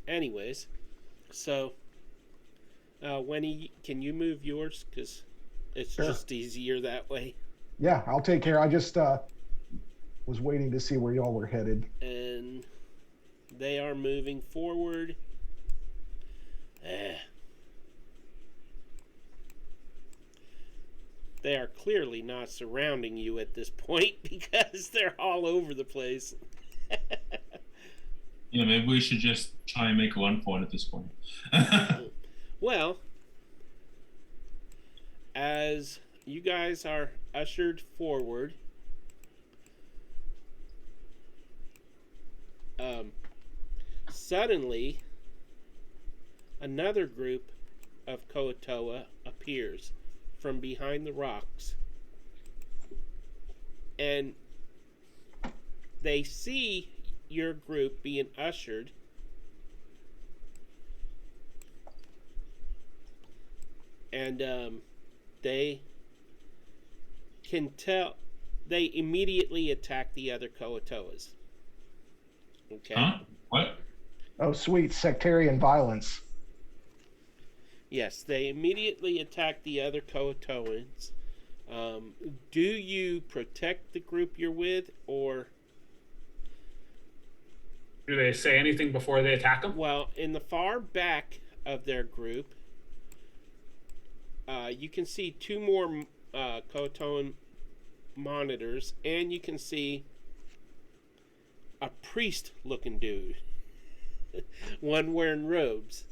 anyways, so Winnie, can you move yours? Because it's Sure. just easier that way. Yeah, I'll take care. I just was waiting to see where y'all were headed. And they are moving forward. They are clearly not surrounding you at this point because they're all over the place. Yeah, maybe we should just try and make a run for it at this point. Well, as you guys are ushered forward, suddenly another group of Koatoa appears from behind the rocks, and they see your group being ushered, and they can tell. They immediately attack the other Koatoas. Okay. Huh? What? Oh, sweet. Sectarian violence. Yes, they immediately attack the other Koatoans. Do you protect the group you're with, or... Do they say anything before they attack them? Well, in the far back of their group, you can see two more Koatoan monitors, and you can see a priest-looking dude. One wearing robes.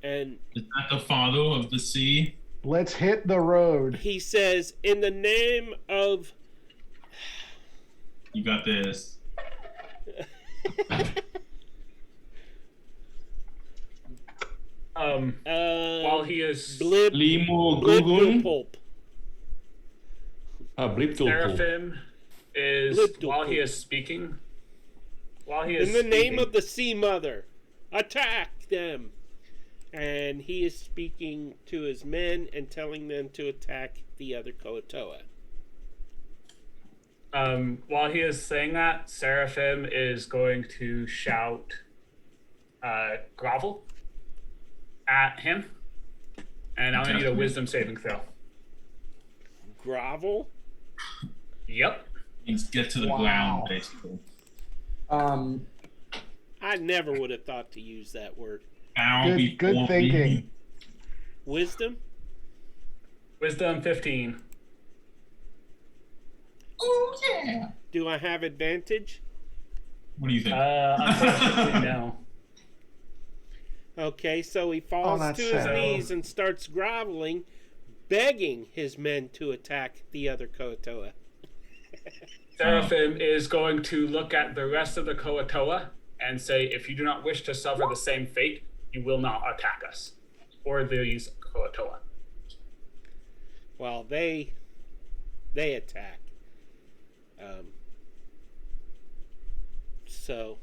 And Is that the father of the sea? Let's hit the road. he says, in the name of... You got this. While he is Limo Gugun. Blibdupulp. Bliptulpul. Seraphim is Blibdupulp. while he is speaking. While he is In the name speaking, of the Sea Mother, attack them! And he is speaking to his men and telling them to attack the other Koatoa. while he is saying that, Seraphim is going to shout grovel at him. And I'm going to need a wisdom saving throw. Grovel? Yep. Means get to the Wow. ground, basically. I never would have thought to use that word. Bow Good before thinking. me. Wisdom? Wisdom 15. Oh yeah. Do I have advantage? What do you think? Unfortunately, no. Okay, so he falls that's to his sad. knees and starts groveling, begging his men to attack the other Koatoa. Seraphim is going to look at the rest of the Koatoa and say, if you do not wish to suffer the same fate, you will not attack us. Or these Koatoa. Well, they attack. So,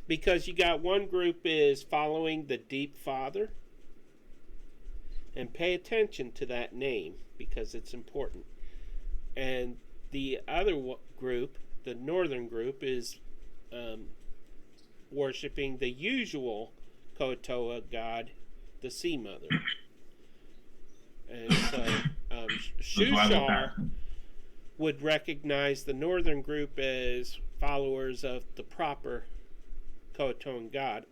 because you got one group is following the Deep Father, and pay attention to that name because it's important. And the other group, the northern group, is worshiping the usual Koatoa god, the Sea Mother. And so Shushar would recognize the northern group as followers of the proper Koatoan god,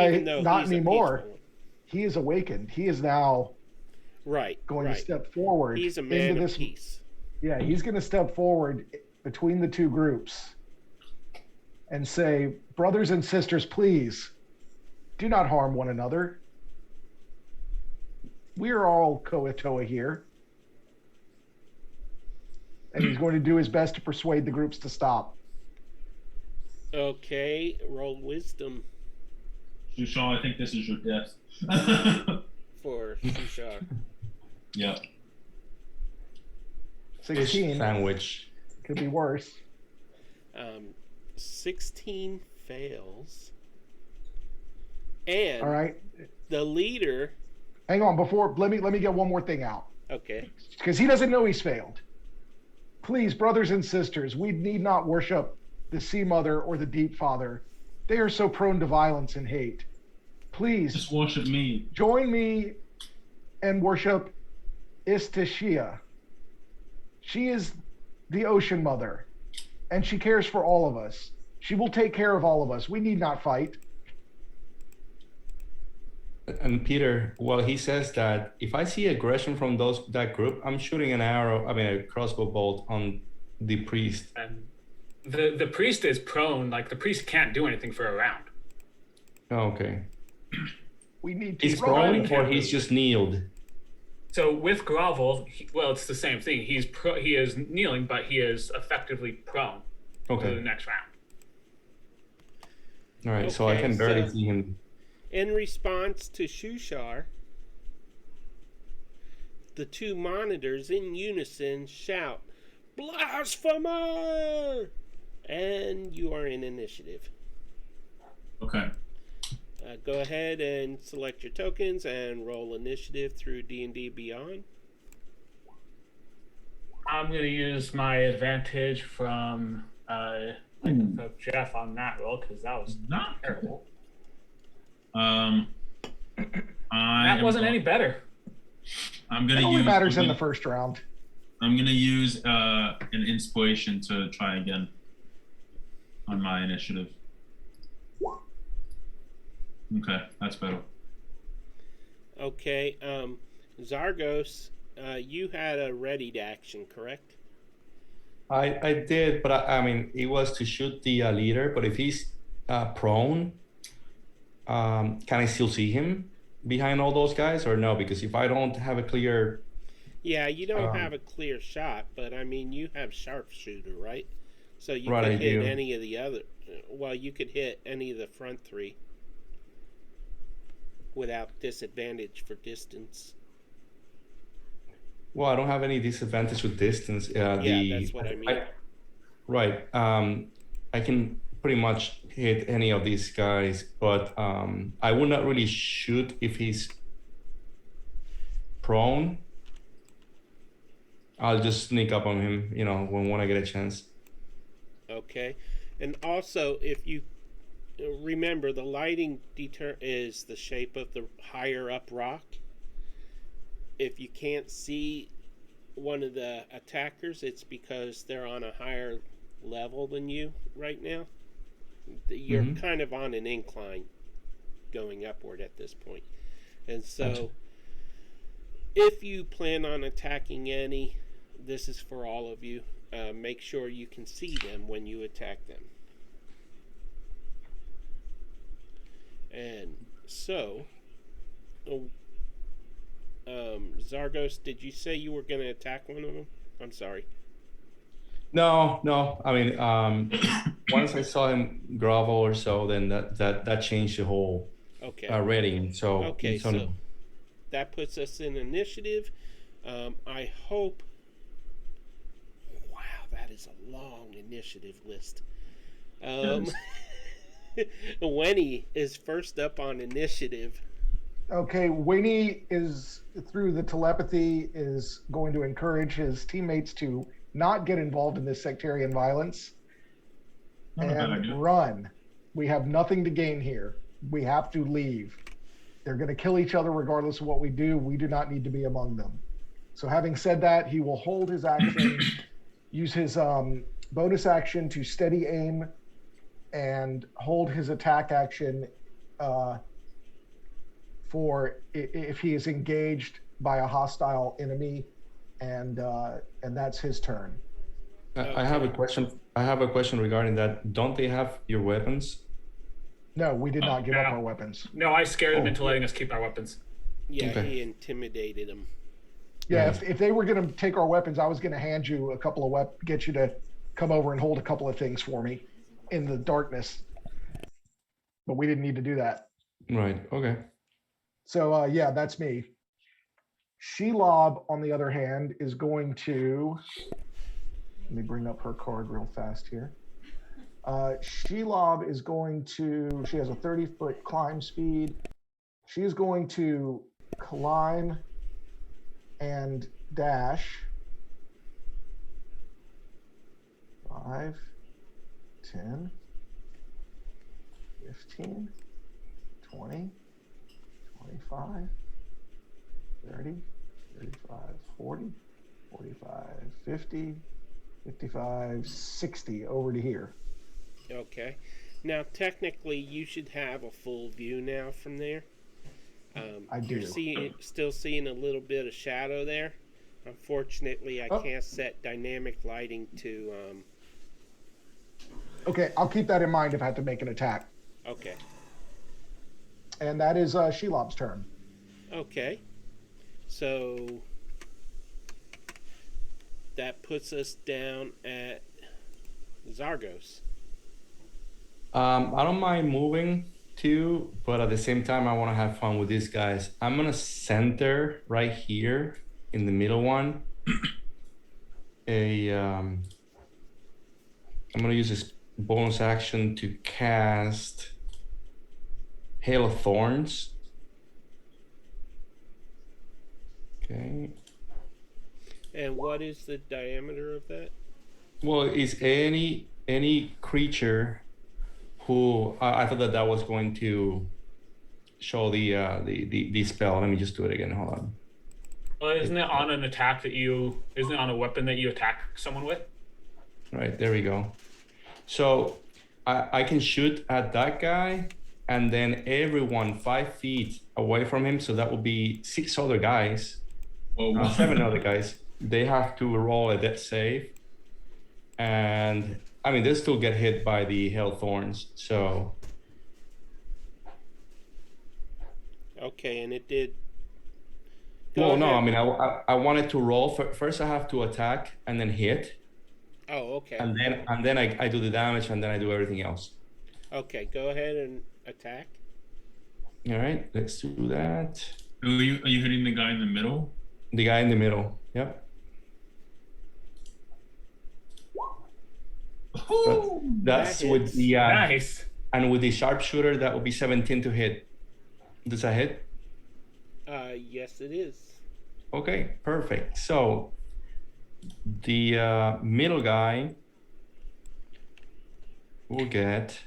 even though Not he's a anymore. peaceful one. He is awakened. He is now Right. going right. to step forward. He's a man into of this. peace. Yeah, he's going to step forward between the two groups and say, brothers and sisters, please do not harm one another. We are all Koatoa here. And he's going to do his best to persuade the groups to stop. Okay, roll wisdom Shushan, I think this is your death. for Shushar. Yep. 16 Sandwich. could be worse. 16 fails. And All right. the leader. Hang on, before let me get one more thing out. Okay. Because he doesn't know he's failed. Please, brothers and sisters, we need not worship the Sea Mother or the Deep Father. They are so prone to violence and hate. Please Just worship me. join me and worship Istishia. She is the Ocean Mother, and she cares for all of us. She will take care of all of us. We need not fight. And Peter, well, he says that if I see aggression from that group, I'm shooting a crossbow bolt on the priest. And the priest is prone. Like the priest can't do anything for a round. Oh, okay. We need to He's run. prone or he's just kneeled? So with grovel, it's the same thing. He is kneeling, but he is effectively prone for the Okay. next round. All right. So I Okay, can barely so- see him. In response to Shushar, the two monitors in unison shout, "Blasphemer!" And you are in initiative. Okay. Go ahead and select your tokens and roll initiative through D&D Beyond. I'm going to use my advantage from Jeff on that roll because that was Not terrible. I That wasn't any better. I'm It gonna only use. matters in the first round. I'm gonna use an inspiration to try again on my initiative. Okay, that's better. Okay, Zargos, you had a readied action, correct? I did, but I mean, it was to shoot the leader. But if he's prone, can I still see him behind all those guys, or no? Because if I don't have a clear, Yeah, you don't have a clear shot, but I mean, you have sharpshooter, right? So you Right, could I hit do. any of the other. Well, you could hit any of the front three without disadvantage for distance. well, I don't have any disadvantage with distance. Yeah, that's what I mean. Right. I can pretty much hit any of these guys, but I will not really shoot if he's prone. I'll just sneak up on him, when I get a chance. Okay, and also if you remember, the lighting is the shape of the higher up rock. If you can't see one of the attackers, it's because they're on a higher level than you right now. You're kind of on an incline going upward at this point. And so Gotcha. if you plan on attacking any, this is for all of you. Make sure you can see them when you attack them. And so, Zargos, did you say you were going to attack one of them? I'm sorry. No. I mean, once I saw him grovel or so, then that changed the whole Okay. rating. So Okay, so so that puts us in initiative. I hope. Wow, that is a long initiative list. Winnie is first up on initiative. Okay, Winnie is, through the telepathy, is going to encourage his teammates to not get involved in this sectarian violence Not a bad and idea. run. We have nothing to gain here. We have to leave. They're going to kill each other regardless of what we do. We do not need to be among them. So having said that, he will hold his action, use his bonus action to steady aim, and hold his attack action for if he is engaged by a hostile enemy, and that's his turn. I have a question. I have a question regarding that. Don't they have your weapons? No, we did not give up no. our weapons. No, I scared him Oh, into letting us keep our weapons. Yeah, Okay. he intimidated him. Yeah, Yeah. if they were going to take our weapons, I was going to hand you a couple of get you to come over and hold a couple of things for me in the darkness. But we didn't need to do that. Right. Okay. So yeah, that's me. Shelob, on the other hand, is going to, let me bring up her card real fast here. Shelob is going to, she has a 30-foot climb speed. She is going to climb and dash 5, 10, 15, 20, 25, 30, 35, 40, 45, 50, 55, 60 over to here. Okay. Now, technically, you should have a full view now from there. I You're do. still seeing a little bit of shadow there. Unfortunately, I Oh. can't set dynamic lighting to. Okay, I'll keep that in mind if I have to make an attack. Okay. And that is Shelob's turn. Okay. So that puts us down at Zargos. I don't mind moving too, but at the same time, I want to have fun with these guys. I'm gonna center right here in the middle one. I'm gonna use this bonus action to cast Hail of Thorns. Okay. And what is the diameter of that? Well, is any creature who I thought that was going to show the spell. Let me just do it again. Hold on. Well, isn't it on an attack that you? Isn't it on a weapon that you attack someone with? Right, there we go. So I can shoot at that guy, and then everyone 5 feet away from him. So that would be 6 other guys, Whoa. 7 other guys. They have to roll a death save, and I mean they still get hit by the hail thorns. So Okay, and it did. well, no, ahead. I mean I wanted to roll. First, I have to attack and then hit, Oh, okay. and then I do the damage, and then I do everything else. Okay, go ahead and attack. All right, let's do that. Are you hitting the guy in the middle? The guy in the middle. Yep. That's That with hits. the Nice. and with the sharpshooter that would be 17 to hit. Does that hit? Yes, it is. Okay, perfect. So the middle guy will get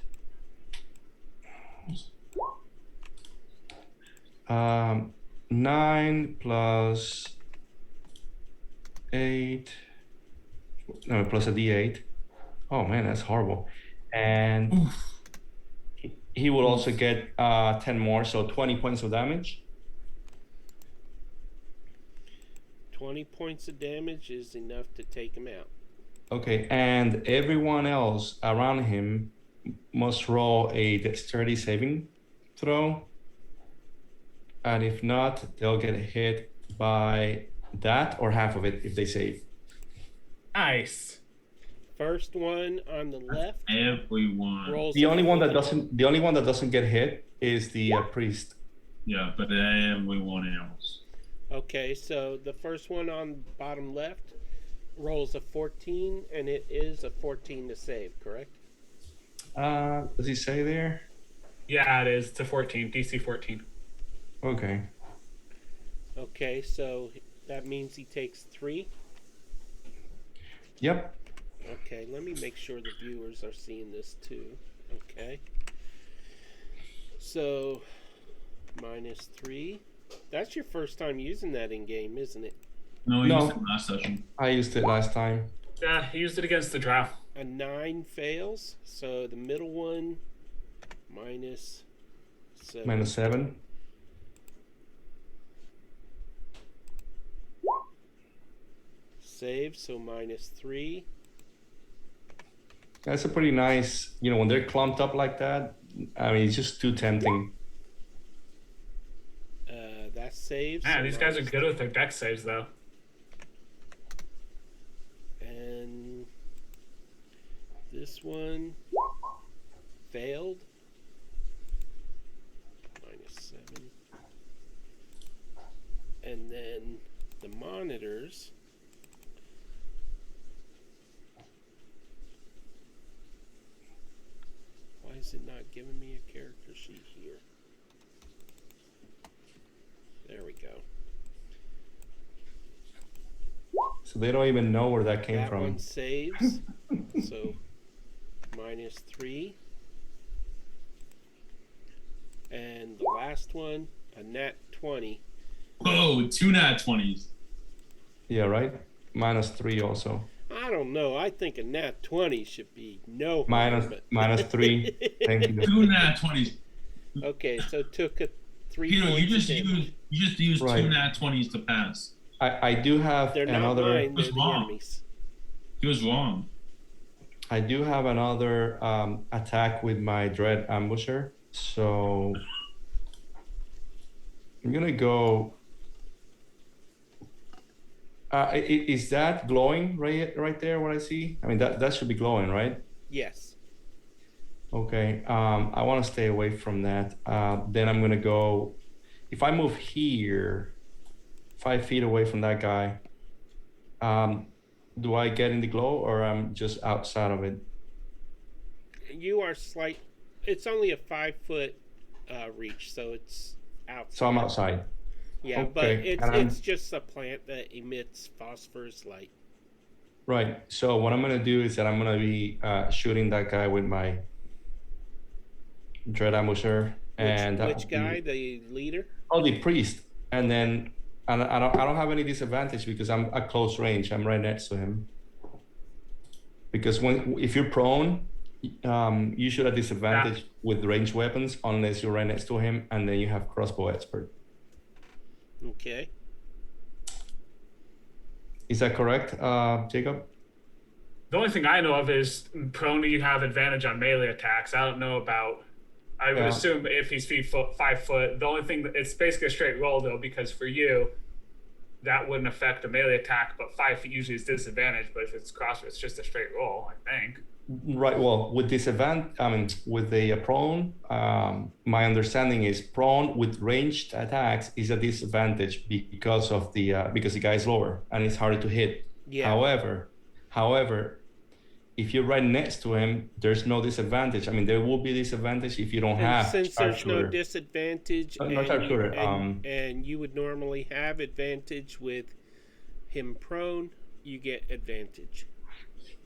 9 plus 8. No, plus a D8. Oh man, that's horrible. And he will also get 10 more, so 20 points of damage. 20 points of damage is enough to take him out. Okay, and everyone else around him must roll a dexterity saving throw. And if not, they'll get hit by that or half of it if they save. Nice. First one on the left Everyone. rolls. The only one that doesn't get hit is the priest. Yeah, but everyone else. Okay, so the first one on bottom left rolls a 14, and it is a 14 to save, correct? Does he say there? Yeah, it is. It's a 14. DC 14. Okay. Okay, so that means he takes 3. Yep. Okay, let me make sure the viewers are seeing this too. Okay. So, -3. That's your first time using that in game, isn't it? No, we No. used it last session. I used it last time. Yeah, he used it against the drow. A 9 fails, so the middle one -7. -7. Save, so -3. That's a pretty nice, when they're clumped up like that, I mean, it's just too tempting. That saves. Man, so these guys are minus- good with their deck saves, though. And this one failed. -7. And then the monitors. Why is it not giving me a character sheet here? There we go. So they don't even know where that came That from. one saves. So -3. And the last one, a nat 20. Whoa, 2 nat 20s. Yeah, right? -3 also. I don't know. I think a nat 20 should be no harm, Minus but... -3. Thank you. 2 nat 20s. Okay, so took a 3 Peter, points you just of damage. used Right. 2 nat 20s to pass. I do have They're not another. mine, they're What's the wrong? enemies. He was wrong. I do have another attack with my Dread Ambusher. So I'm gonna go. Is that glowing right there? What I see? I mean that should be glowing, right? Yes. Okay. I want to stay away from that. Then I'm gonna go. If I move here, 5 feet away from that guy, do I get in the glow or I'm just outside of it? You are slight. It's only a 5-foot reach, so it's outside. So I'm outside. Yeah, okay. but And it's just a plant that emits phosphorus light. Right. So what I'm gonna do is that I'm gonna be shooting that guy with my Dread Ambusher. And Which guy? The leader? Oh, the priest. And then I don't have any disadvantage because I'm at close range. I'm right next to him. Because if you're prone, you should have disadvantage with ranged weapons unless you're right next to him, and then you have crossbow expert. Okay. Is that correct, Jacob? The only thing I know of is prone, you have advantage on melee attacks. I don't know about. I would assume if he's 5 foot, the only thing it's basically a straight roll though, because for you, that wouldn't affect a melee attack. But 5 feet usually is disadvantage. But if it's crossbow, it's just a straight roll, I think. Right. Well, with with the prone, my understanding is prone with ranged attacks is a disadvantage because of because the guy is lower and it's harder to hit. Yeah. However, if you're right next to him, there's no disadvantage. I mean, there will be disadvantage if you don't have. Since there's no disadvantage, and you would normally have advantage with him prone, you get advantage.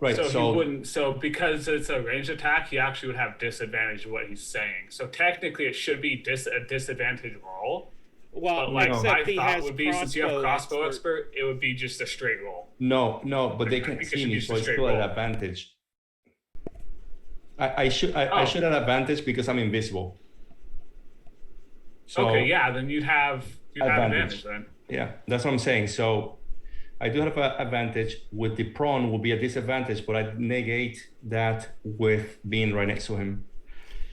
Right. So he wouldn't. So because it's a ranged attack, he actually would have disadvantage of what he's saying. So technically, it should be a disadvantage roll. Well, but except he has would be since you have crossbow expert, it would be just a straight roll. No, but they can't see me, so it's still an advantage. I should have advantage because I'm invisible. So, okay, yeah, then you'd have advantage then. Yeah, that's what I'm saying. So I do have an advantage. With the prone will be a disadvantage, but I negate that with being right next to him.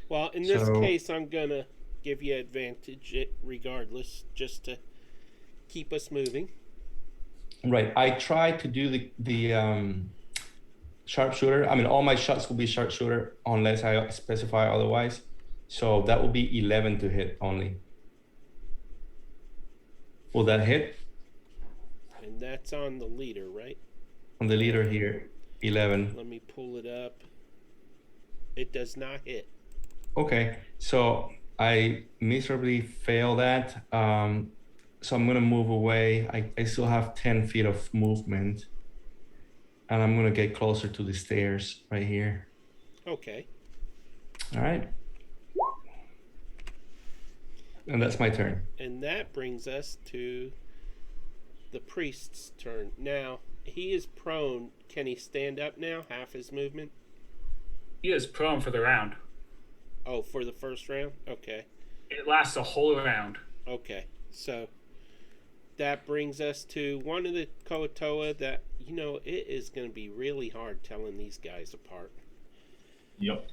Well, in this case, I'm gonna give you advantage regardless, just to keep us moving. Right. I try to do the sharpshooter. I mean, all my shots will be sharpshooter unless I specify otherwise. So that will be 11 to hit only. Will that hit? And that's on the leader, right? On the leader here, 11. Let me pull it up. It does not hit. Okay, so I miserably fail that. So I'm gonna move away. I still have 10 feet of movement. And I'm gonna get closer to the stairs right here. Okay. All right. And that's my turn. And that brings us to the priest's turn. Now, he is prone. Can he stand up now? Half his movement? He is prone for the round. Oh, for the first round? Okay. It lasts a whole round. Okay. So that brings us to one of the Koatoa that, it is going to be really hard telling these guys apart. Yep.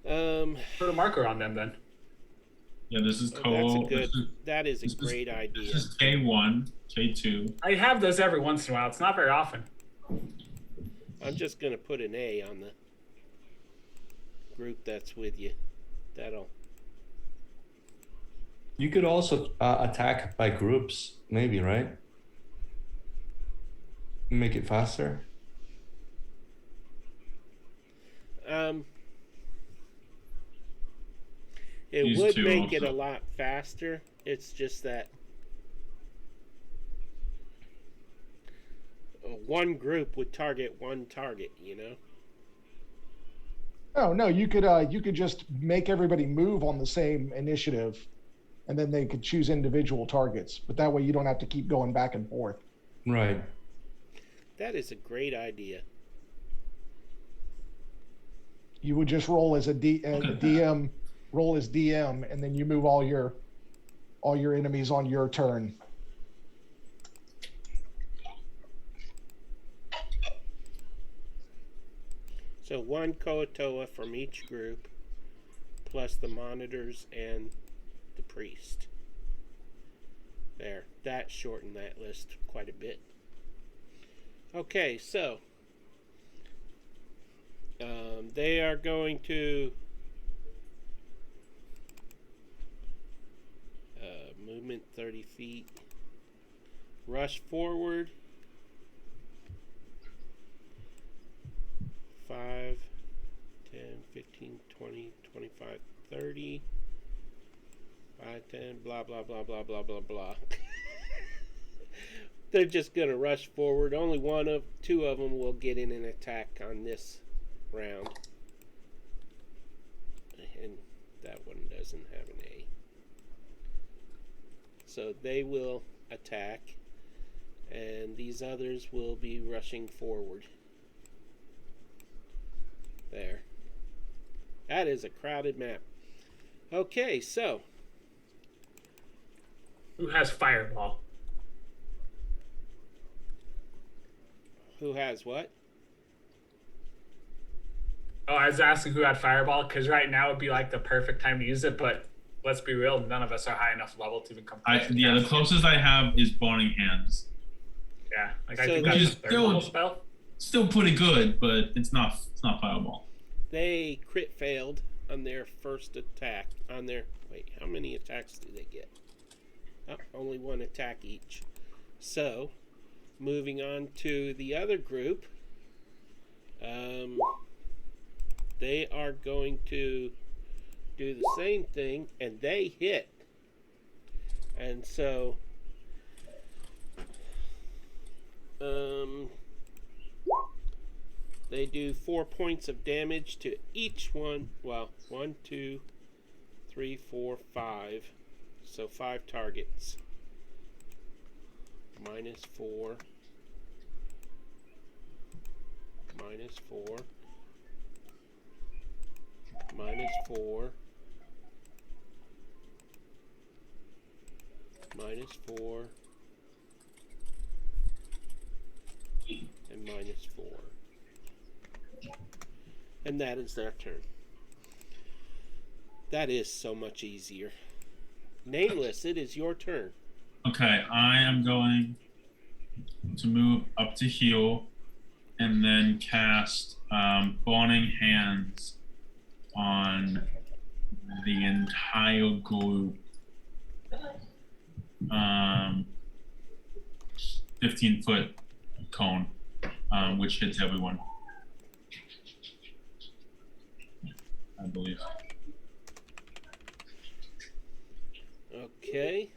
Put a marker on them then. Yeah, this is That is a great idea. This is K1, K2. I have those every once in a while. It's not very often. I'm just going to put an A on the group that's with you. You could also attack by groups, maybe, right? Make it faster. It would make it a lot faster. It's just that one group would target one target, Oh no, you could just make everybody move on the same initiative, and then they could choose individual targets. But that way, you don't have to keep going back and forth. Right. That is a great idea. You would just roll as a DM, roll as DM, and then you move all your enemies on your turn. So 1 Koatoa from each group, plus the monitors and the priest. There, that shortened that list quite a bit. Okay, so they are going to movement 30 feet, rush forward 5, 10, 15, 20, 25, 30, 5, 10, blah, blah, blah, blah, blah, blah, blah. They're just going to rush forward. Only two of them will get in an attack on this round. And that one doesn't have an A. So they will attack, and these others will be rushing forward. There. That is a crowded map. Okay, so. Who has Fireball? Who has what? Oh, I was asking who had Fireball, because right now would be like the perfect time to use it, but let's be real, none of us are high enough level to even come close to The closest I have is Burning Hands. Yeah, like So I think which that's is a third level spell. Still pretty good, but it's not Fireball. They crit failed on their first attack. Wait, how many attacks do they get? Oh, only 1 attack each. So, moving on to the other group. They are going to do the same thing, and they hit. And so, they do 4 points of damage to each one. Well, 1, 2, 3, 4, 5. So 5 targets. Minus 4. Minus 4. Minus 4. Minus 4. And minus 4. And that is their turn. That is so much easier. Nameless, it is your turn. Okay, I am going to move up to heal and then cast Burning Hands on the entire group. 15-foot cone, which hits everyone, I believe. Okay.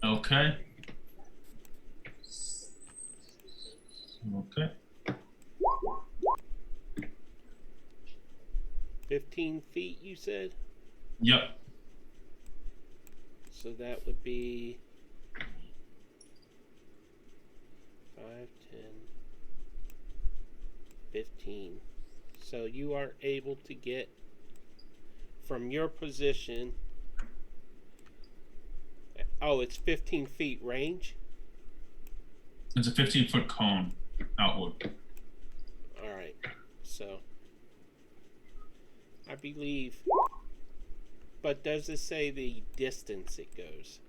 Okay. Okay. 15 feet, you said? Yep. So that would be 5, 10, 15. So you are able to get from your position. Oh, it's 15 feet range? It's a 15-foot cone outward. Alright. So I believe. But does it say the distance it goes?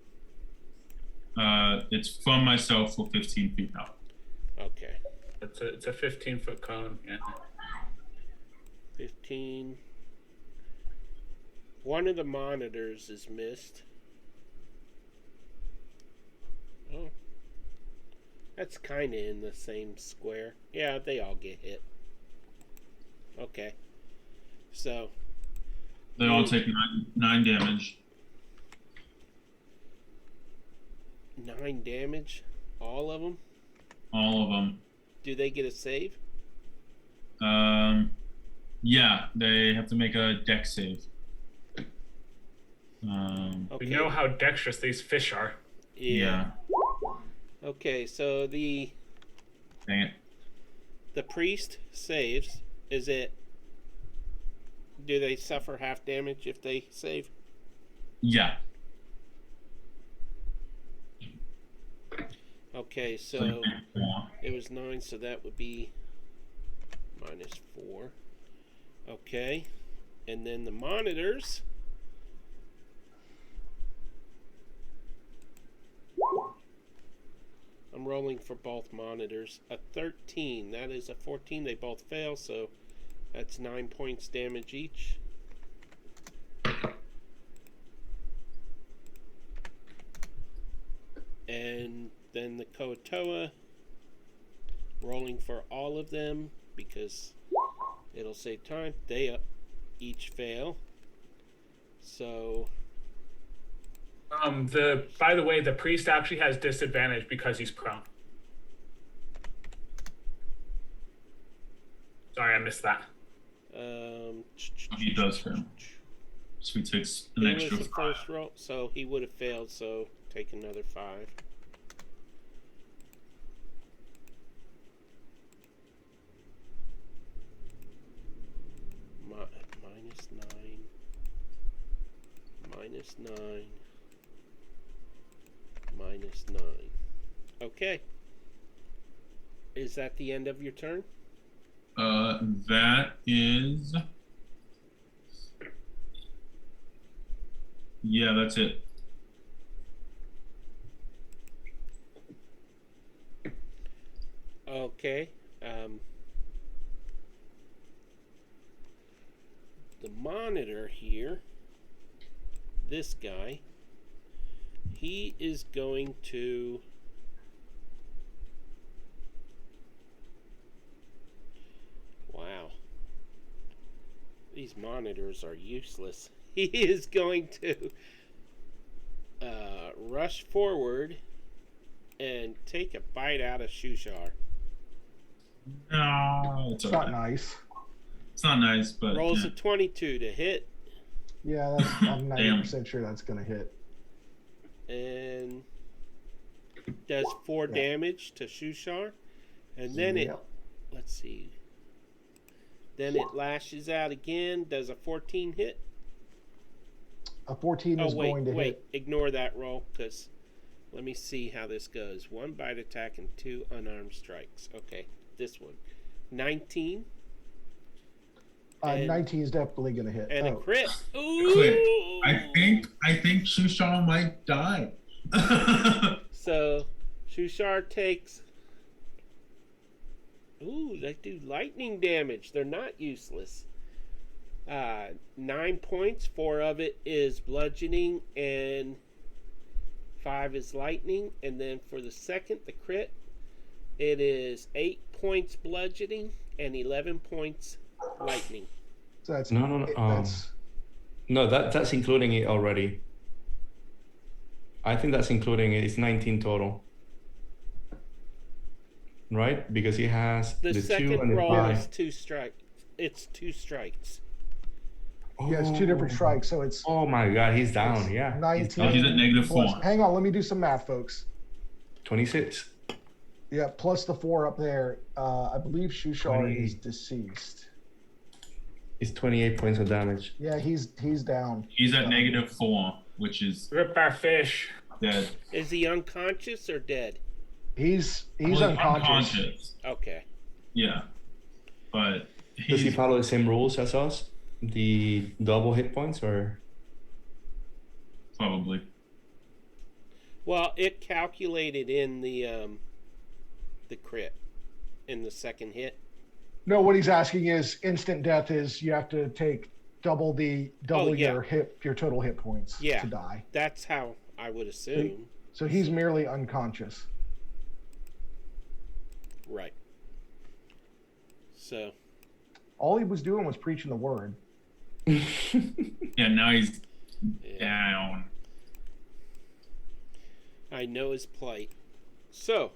It's from myself for 15 feet out. Okay. It's a 15-foot cone, yeah. 15. One of the monitors is missed. Oh. That's kind of in the same square. Yeah, they all get hit. Okay. So. They all take 9 damage. 9 damage? All of them? All of them. Do they get a save? Yeah, they have to make a dex save. Okay. We know how dexterous these fish are. Yeah. Okay, so the Dang it. priest saves. Is it? Do they suffer half damage if they save? Yeah. Okay, So so yeah. it was 9, so that would be -4. Okay, and then the monitors. I'm rolling for both monitors. A 13, that is a 14. They both fail, so that's 9 points damage each. And then the Koatoa, rolling for all of them because it'll save time. They each fail. So By the way, the priest actually has disadvantage because he's prone. Sorry, I missed that. He does fail. So he takes an he extra was the 5. first roll, so he would have failed. So take another 5. -9. -9. -9. Okay. Is that the end of your turn? That is. Yeah, that's it. Okay. The monitor here, this guy, he is going to wow, these monitors are useless. He is going to rush forward and take a bite out of Shushar. No, It's not nice. It's not nice, but Rolls yeah. a 22 to hit Yeah, I'm 90% sure that's going to hit. and does 4 damage to Shushar, and then it, let's see, then it lashes out again. Does a 14 hit? A 14 is going to hit. Ignore that roll because let me see how this goes. 1 bite attack and 2 unarmed strikes. Okay, this one, 19. 19 is definitely going to hit. And a crit. Ooh! Crit. I think Shushar might die. So Shushar takes. Ooh, they do lightning damage. They're not useless. 9 points. 4 of it is bludgeoning, and 5 is lightning. And then for the second, the crit, it is 8 points bludgeoning and 11 points lightning. So that's No, that's including it already. I think that's including it. It's 19 total. Right? Because he has the 2 second and the roll 5. is 2 strikes. It's 2 strikes. Yeah, it's 2 different strikes, so it's. Oh my God, he's down. Yeah. 19. He's at -4. Plus, hang on, let me do some math, folks. 26. Yeah, plus the 4 up there. I believe Shushar 20. is deceased. It's 28 points of damage. Yeah, he's down. He's at -4, which is Rip our fish. dead. Is he unconscious or dead? He's Well, unconscious. Okay. Yeah, but Does he follow the same rules as us? The double hit points, or? probably. Well, it calculated in the crit in the second hit. No, what he's asking is instant death is you have to take double yeah. your total hit points Yeah. to die. That's how I would assume. So he's merely unconscious. Right. So. All he was doing was preaching the word. Yeah, now he's down. I know his plight. So,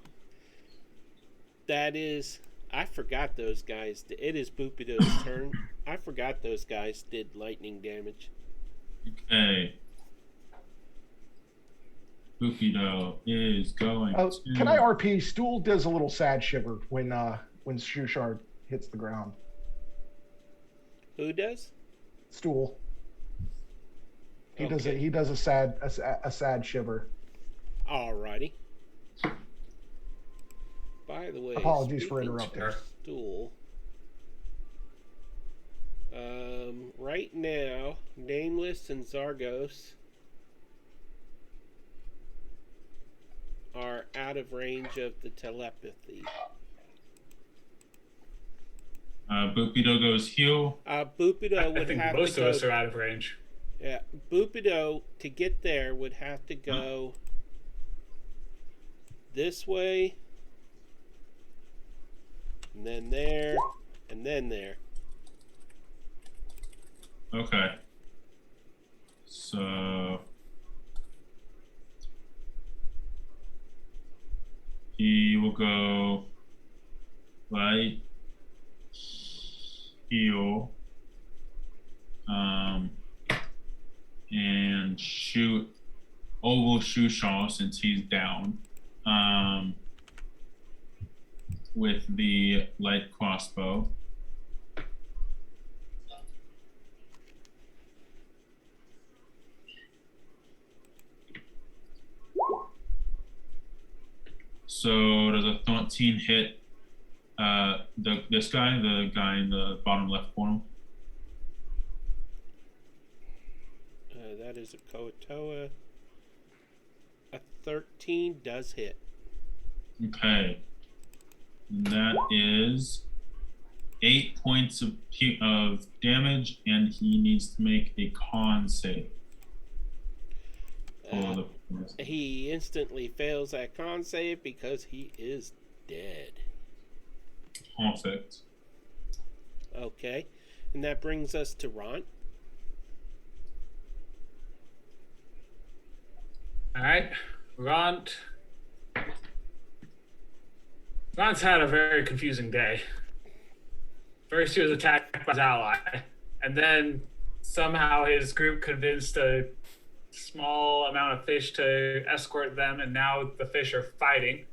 That is, I forgot those guys. It is Boopido's turn. I forgot those guys did lightning damage. Okay. Boopido is going to... Can I RP? Stool does a little sad shiver when Shushard hits the ground. Who does? Stool. He Okay. does a sad shiver. Alrighty. By the way, Apologies for speaking interrupting. of Stool. Right now, Nameless and Zargos are out of range of the telepathy. Boopido goes heal. Boopido I would think have most to of go. us are out of range. Yeah, Boopido to get there would have to go this way, and then there, and then there. Okay. So he will go light, heal, and shoot oval Shushaw since he's down, with the light crossbow. So does a 13 hit this guy, the guy in the bottom left corner? That is a Koatoa. A 13 does hit. Okay. And that is 8 points of damage, and he needs to make a con save. He instantly fails that con save because he is dead. Perfect. Okay. And that brings us to Ron. Alright. Ron's had a very confusing day. First he was attacked by his ally, and then somehow his group convinced a small amount of fish to escort them, and now the fish are fighting.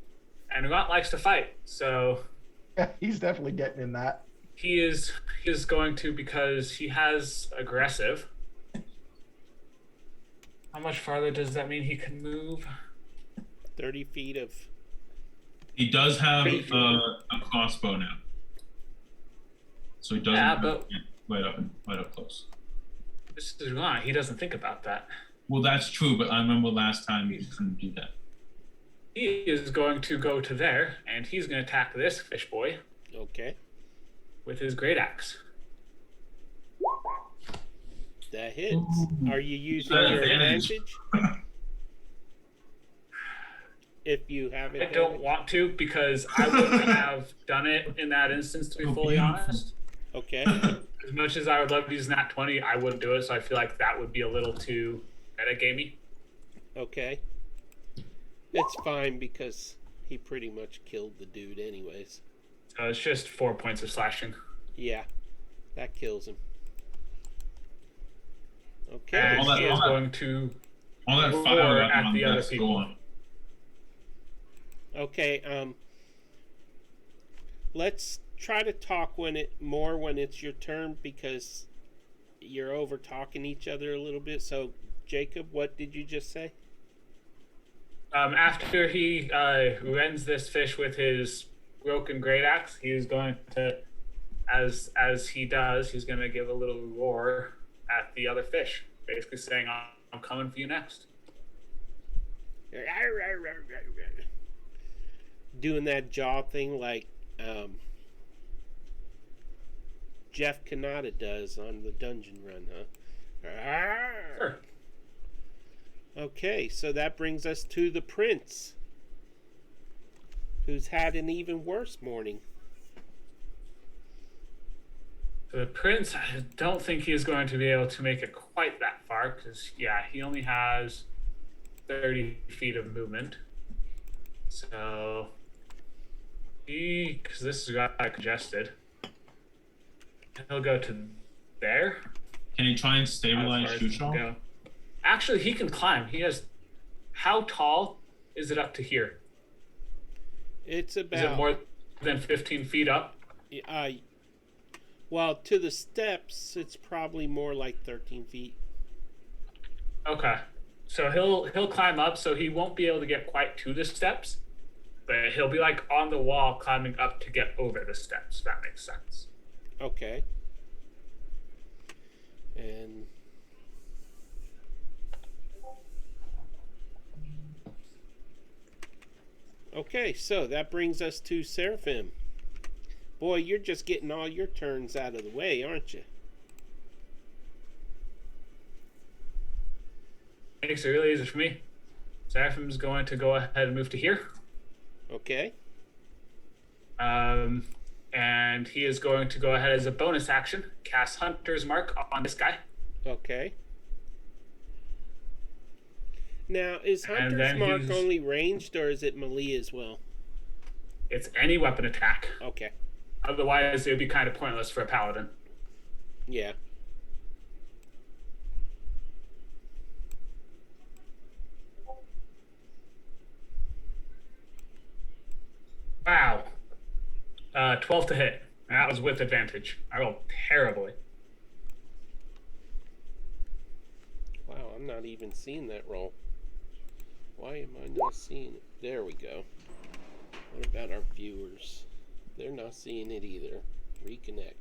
And Ron likes to fight, so Yeah, he's definitely getting in that. he is going to, because he has aggressive. How much farther does that mean he can move? 30 feet of... He does have a crossbow now, so he doesn't have but right up close. this is Ron. He doesn't think about that. Well, that's true, but I remember last time he couldn't do that. He is going to go to there, and he's going to attack this fish boy Okay. with his great axe. That hits. Ooh. Are you using That your advantage. advantage? If you have it. I don't want to, because I wouldn't have done it in that instance, to be Oh, fully beautiful. honest. Okay. As much as I would love to use Nat 20, I wouldn't do it, so I feel like that would be a little too metagamey. Okay. It's fine because he pretty much killed the dude anyways. So it's just 4 points of slashing. Yeah. That kills him. Okay. And All that- he is all that- going to All that roar fire at the other that's people. going. Okay, let's try to talk when it's your turn, because you're over talking each other a little bit. So, Jacob, what did you just say? After he rends this fish with his broken great axe, he's going to, as he does, he's going to give a little roar at the other fish, basically saying, "I'm coming for you next." Doing that jaw thing like Jeff Kanata does on the dungeon run, huh? Sure. Okay, so that brings us to the prince, who's had an even worse morning. The prince, I don't think he's going to be able to make it quite that far, because, yeah, he only has 30 feet of movement. So he me because this got congested. He'll go to there. Can you try and As stabilize far as shoot he can shot? go. Actually, he can climb. He has. How tall is it up to here? It's Is it about more than 15 feet up? well, to the steps, it's probably more like 13 feet. Okay. So he'll climb up, so he won't be able to get quite to the steps, but he'll be like on the wall climbing up to get over the steps. If that makes sense. Okay. And okay, so that brings us to Seraphim. Boy, you're just getting all your turns out of the way, aren't you? Makes it really easy for me. Seraphim's going to go ahead and move to here. Okay. And he is going to go ahead as a bonus action, cast Hunter's Mark on this guy. Okay. Now, is And Hunter's then Mark he's- only ranged, or is it melee as well? It's any weapon attack. Okay. Otherwise, it would be kind of pointless for a paladin. Yeah. Wow. 12 to hit. That was with advantage. I rolled terribly. Wow, I'm not even seeing that roll. Why am I not seeing it? There we go. What about our viewers? They're not seeing it either. Reconnect.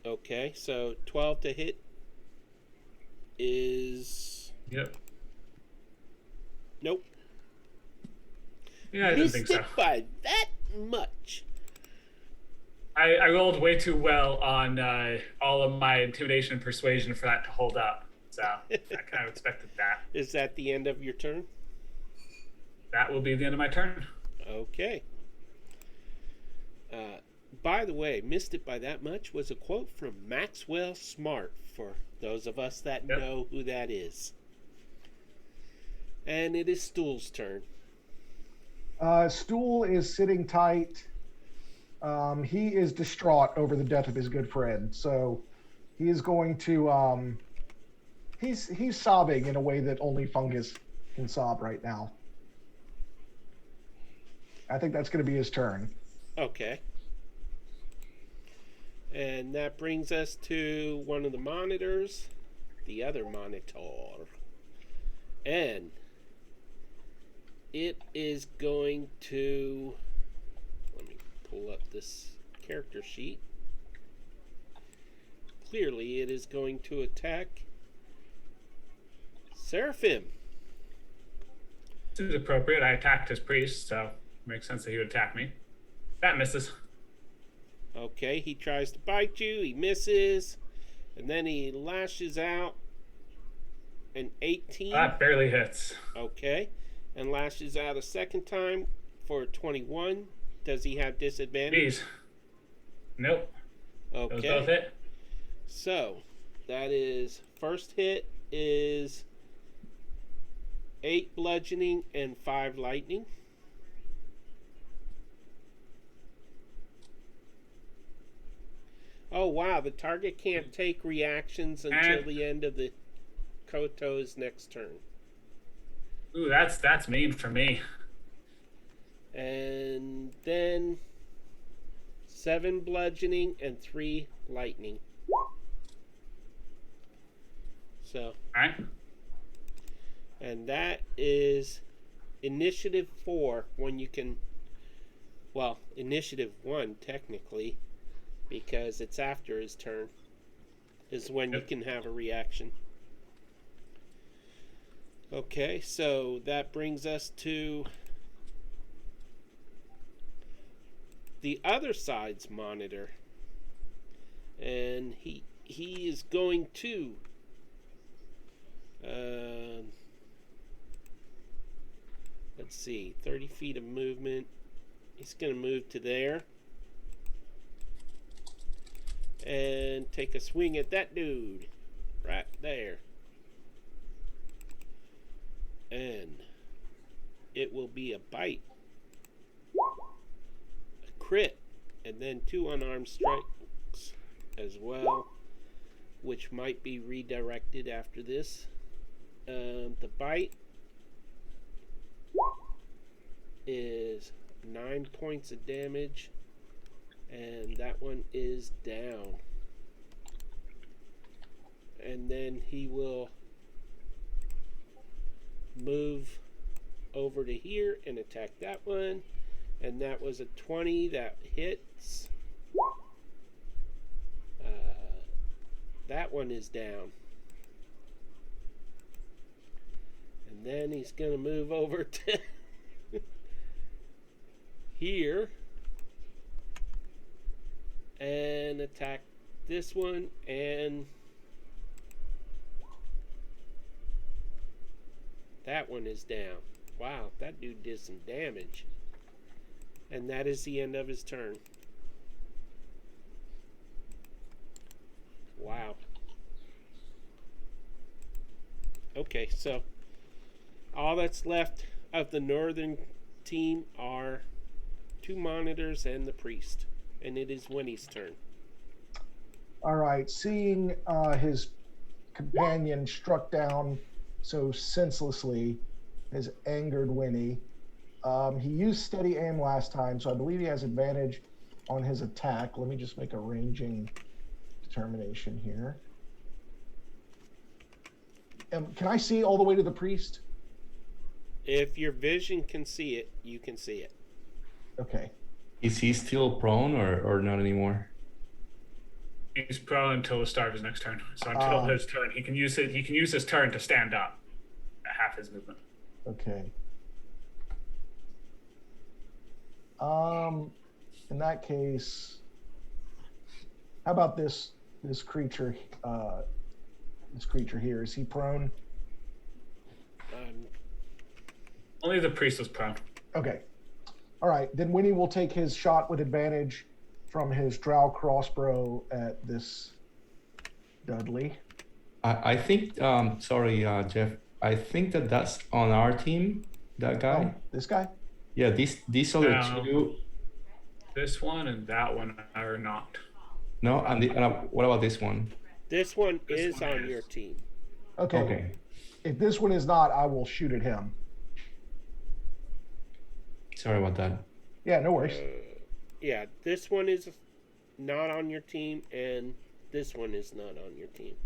Okay, so 12 to hit is... Yep. Nope. Yeah, I didn't Missed think so. it by that much. I rolled way too well on all of my intimidation and persuasion for that to hold up. So I kind of expected that. Is that the end of your turn? That will be the end of my turn. Okay. By the way, missed it by that much was a quote from Maxwell Smart, for those of us that Yep. know who that is. And it is Stool's turn. Stool is sitting tight. He is distraught over the death of his good friend, so he is going to. He's sobbing in a way that only Fungus can sob right now. I think that's going to be his turn. Okay. And that brings us to one of the monitors, the other monitor. And it is going to... Let me pull up this character sheet. Clearly, it is going to attack Seraphim. This is appropriate. I attacked his priest, so it makes sense that he would attack me. That misses. Okay, he tries to bite you, he misses, and then he lashes out an 18. That barely hits. Okay, and lashes out a second time for 21. Does he have disadvantage? Jeez. Nope. Those both Okay, hit. so that is first hit is 8 bludgeoning and 5 lightning. Oh wow, the target can't take reactions until the end of the Koto's next turn. Ooh, that's mean for me. And then 7 bludgeoning and 3 lightning. So, Alright. and that is initiative 4 when you can, well, initiative 1 technically, because it's after his turn, is when you Yep. can have a reaction. Okay, so that brings us to the other side's monitor, and he is going to let's see, 30 feet of movement. He's going to move to there and take a swing at that dude right there. And it will be a bite, a crit, and then 2 unarmed strikes as well, which might be redirected after this. The bite is 9 points of damage, and that one is down. And then he will move over to here and attack that one, and that was a 20 that hits. That one is down. And then he's going to move over to here and attack this one, and that one is down. Wow, that dude did some damage. And that is the end of his turn. Wow. Okay, so all that's left of the northern team are 2 monitors and the priest. And it is Winnie's turn. All right, seeing his companion struck down so senselessly has angered Winnie. He used steady aim last time, so I believe he has advantage on his attack. Let me just make a ranging determination here. Can I see all the way to the priest? If your vision can see it, you can see it. Okay. Is he still prone or not anymore? He's prone until the start of his next turn. So until his turn, he can use it. He can use his turn to stand up at half his movement. Okay. In that case, how about this creature? This creature here, is he prone? Only the priest was prone. Okay. All right. Then Winnie will take his shot with advantage from his drow crossbow at this Dudley. I think, sorry, Jeff, I think that's on our team, that guy. Oh, this guy? Yeah, these other No. two. This one and that one are not. No, and what about this one? This one This is one on is. your team. Okay. Okay. If this one is not, I will shoot at him. Sorry about that. Yeah, no worries. Yeah, this one is not on your team, and this one is not on your team.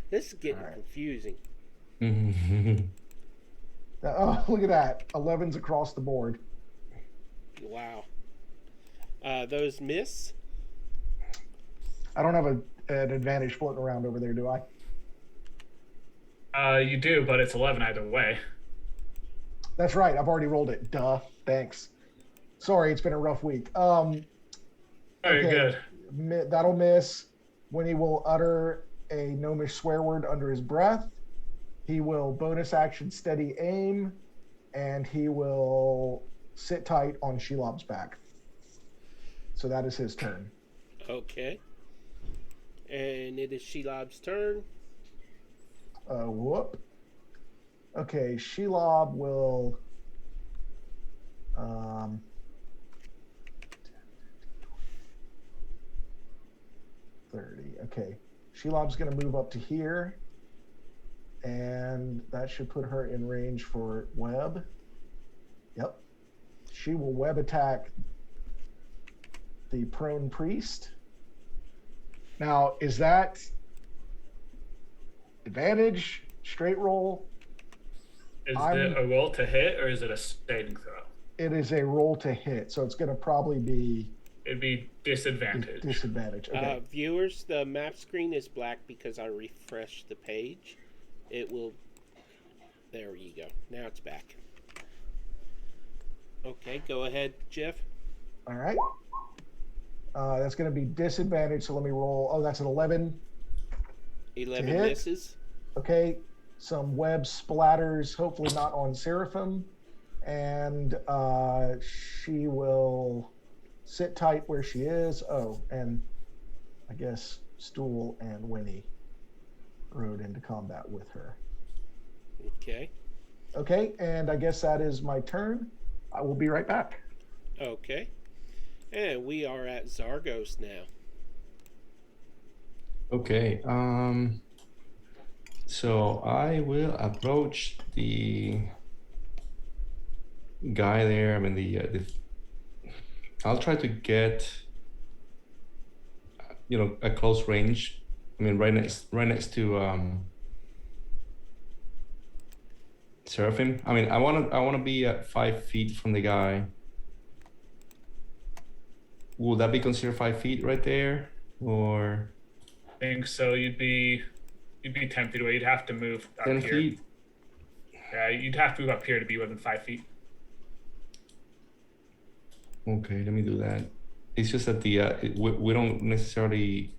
This is getting Alright. confusing. Oh, look at that. 11s across the board. Wow. Those miss. I don't have an advantage floating around over there, do I? You do, but it's 11 either way. That's right. I've already rolled it. Duh. Thanks. Sorry, it's been a rough week. Very Okay. good. That'll miss. When he will utter a gnomish swear word under his breath, he will bonus action steady aim, and he will sit tight on Shelob's back. So that is his turn. Okay. And it is Shelob's turn. Whoop. Okay, Shelob will 30. Okay. Shelob's going to move up to here, and that should put her in range for web. Yep. She will web attack the prone priest. Now, is that advantage, straight roll? Is it a roll to hit or is it a saving throw? It is a roll to hit, so it's going to probably be It'd be disadvantage. disadvantage. Okay. Viewers, the map screen is black because I refreshed the page. It will... There you go. Now it's back. Okay, go ahead, Jeff. All right. That's going to be disadvantage, so let me roll. Oh, that's an 11. 11 hit. misses. Okay. Some web splatters, hopefully not on Seraphim. And she will sit tight where she is. Oh, and I guess Stool and Winnie rode into combat with her. Okay. Okay, and I guess that is my turn. I will be right back. Okay. And we are at Zargos now. Okay. So I will approach the guy there. I mean, I'll try to get, a close range. I mean, right next to Seraphim. I mean, I want to be at 5 feet from the guy. Would that be considered 5 feet right there, or I think so. You'd be 10 feet away. You'd have to move up 10 here. feet? Yeah, you'd have to move up here to be within 5 feet. Okay, let me do that. It's just that we don't necessarily.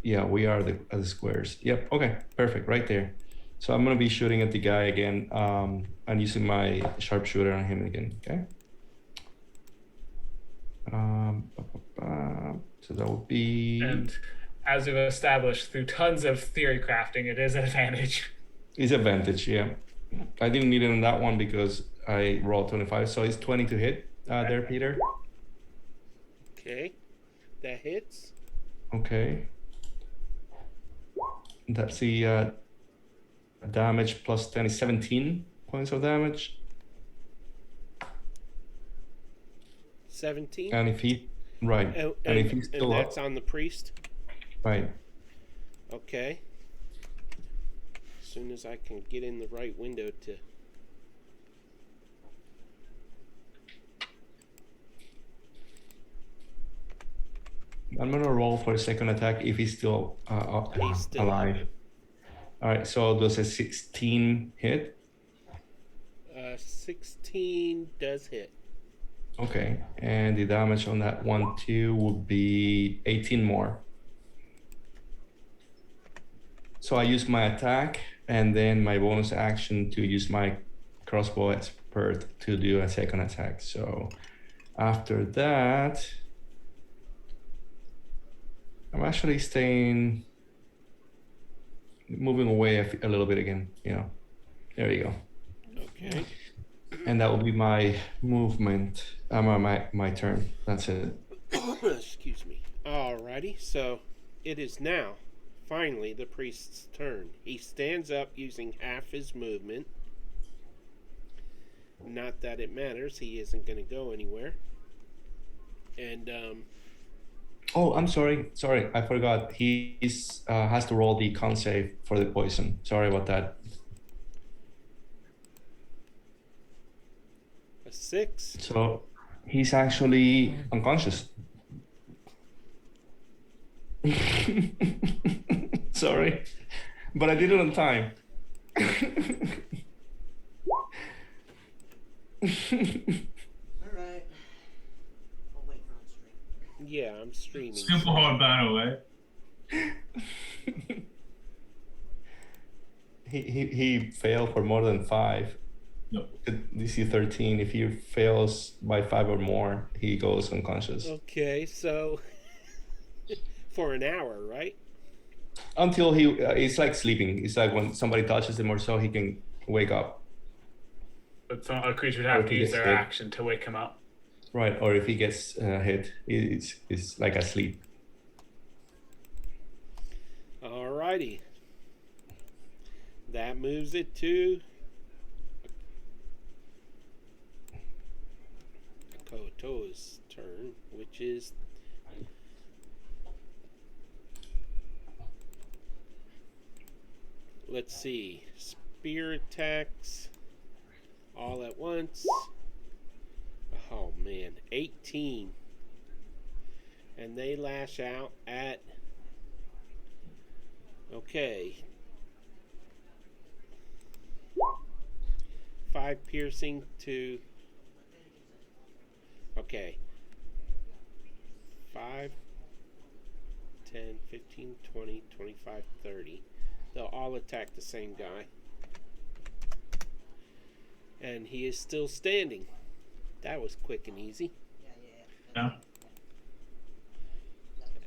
Yeah, we are the squares. Yep. Okay. Perfect. Right there. So I'm gonna be shooting at the guy again. And using my sharpshooter on him again. Okay. So that would be. And as we've established through tons of theory crafting, it is an advantage. It's advantage. Yeah. I didn't need it on that one because I rolled 25. So it's 20 to hit. There, Peter. Okay. That hits. Okay. That's the damage plus 10 is 17 points of damage. 17. And if he, right. And if he's still and that's up, on the priest. right. Okay. As soon as I can get in the right window to. I'm gonna roll for a second attack if he's still, He's still alive. All right, so does a 16 hit? 16 does hit. Okay, and the damage on that one too would be 18 more. So I use my attack and then my bonus action to use my crossbow expert to do a second attack. So after that, I'm actually moving away a little bit again, There you go. Okay. And that will be my movement, my turn. That's it. Excuse me. Alrighty, so it is now finally the priest's turn. He stands up using half his movement. Not that it matters, he isn't going to go anywhere. And, Oh, I'm sorry. Sorry, I forgot. He has to roll the con save for the poison. Sorry about that. a 6. So he's actually unconscious. Sorry, but I did it on time. All right. I'll wait for on stream. Yeah, I'm streaming. Super hard battle, right? He failed for more than 5. Yep. DC 13. If he fails by 5 or more, he goes unconscious. Okay, so for an hour, right? Until it's like sleeping. It's like when somebody touches him or so, he can wake up. But a creature would have Or to he use gets their hit. action to wake him up. Right, or if he gets hit, it's like asleep. Alrighty. That moves it to Koto's turn, which is let's see. Spear attacks all at once. Oh man, 18. And they lash out at okay. 5 piercing to okay. 5, 10, 15, 20, 25, 30. They'll all attack the same guy. And he is still standing. That was quick and easy. Yeah.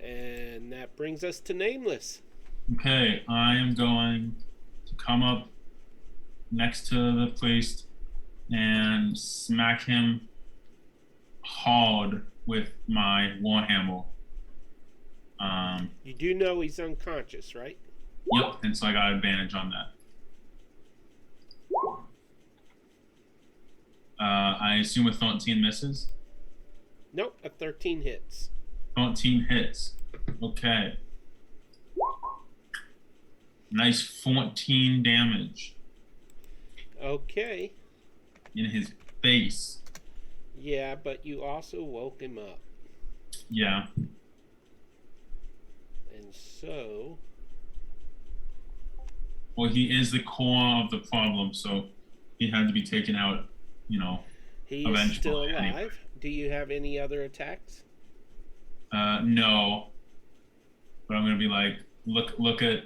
And that brings us to Nameless. Okay, I am going to come up next to the priest and smack him hard with my warhammer. You do know he's unconscious, right? Yep, and so I got advantage on that. I assume a 13 misses. Nope, a 13 hits. 13 hits. Okay. Nice 14 damage Okay. in his face. Yeah, but you also woke him up. Yeah. And so... Well, he is the core of the problem, so he had to be taken out, you know, He is eventually. still alive. Anyway. Do you have any other attacks? No. But I'm gonna be like, look at.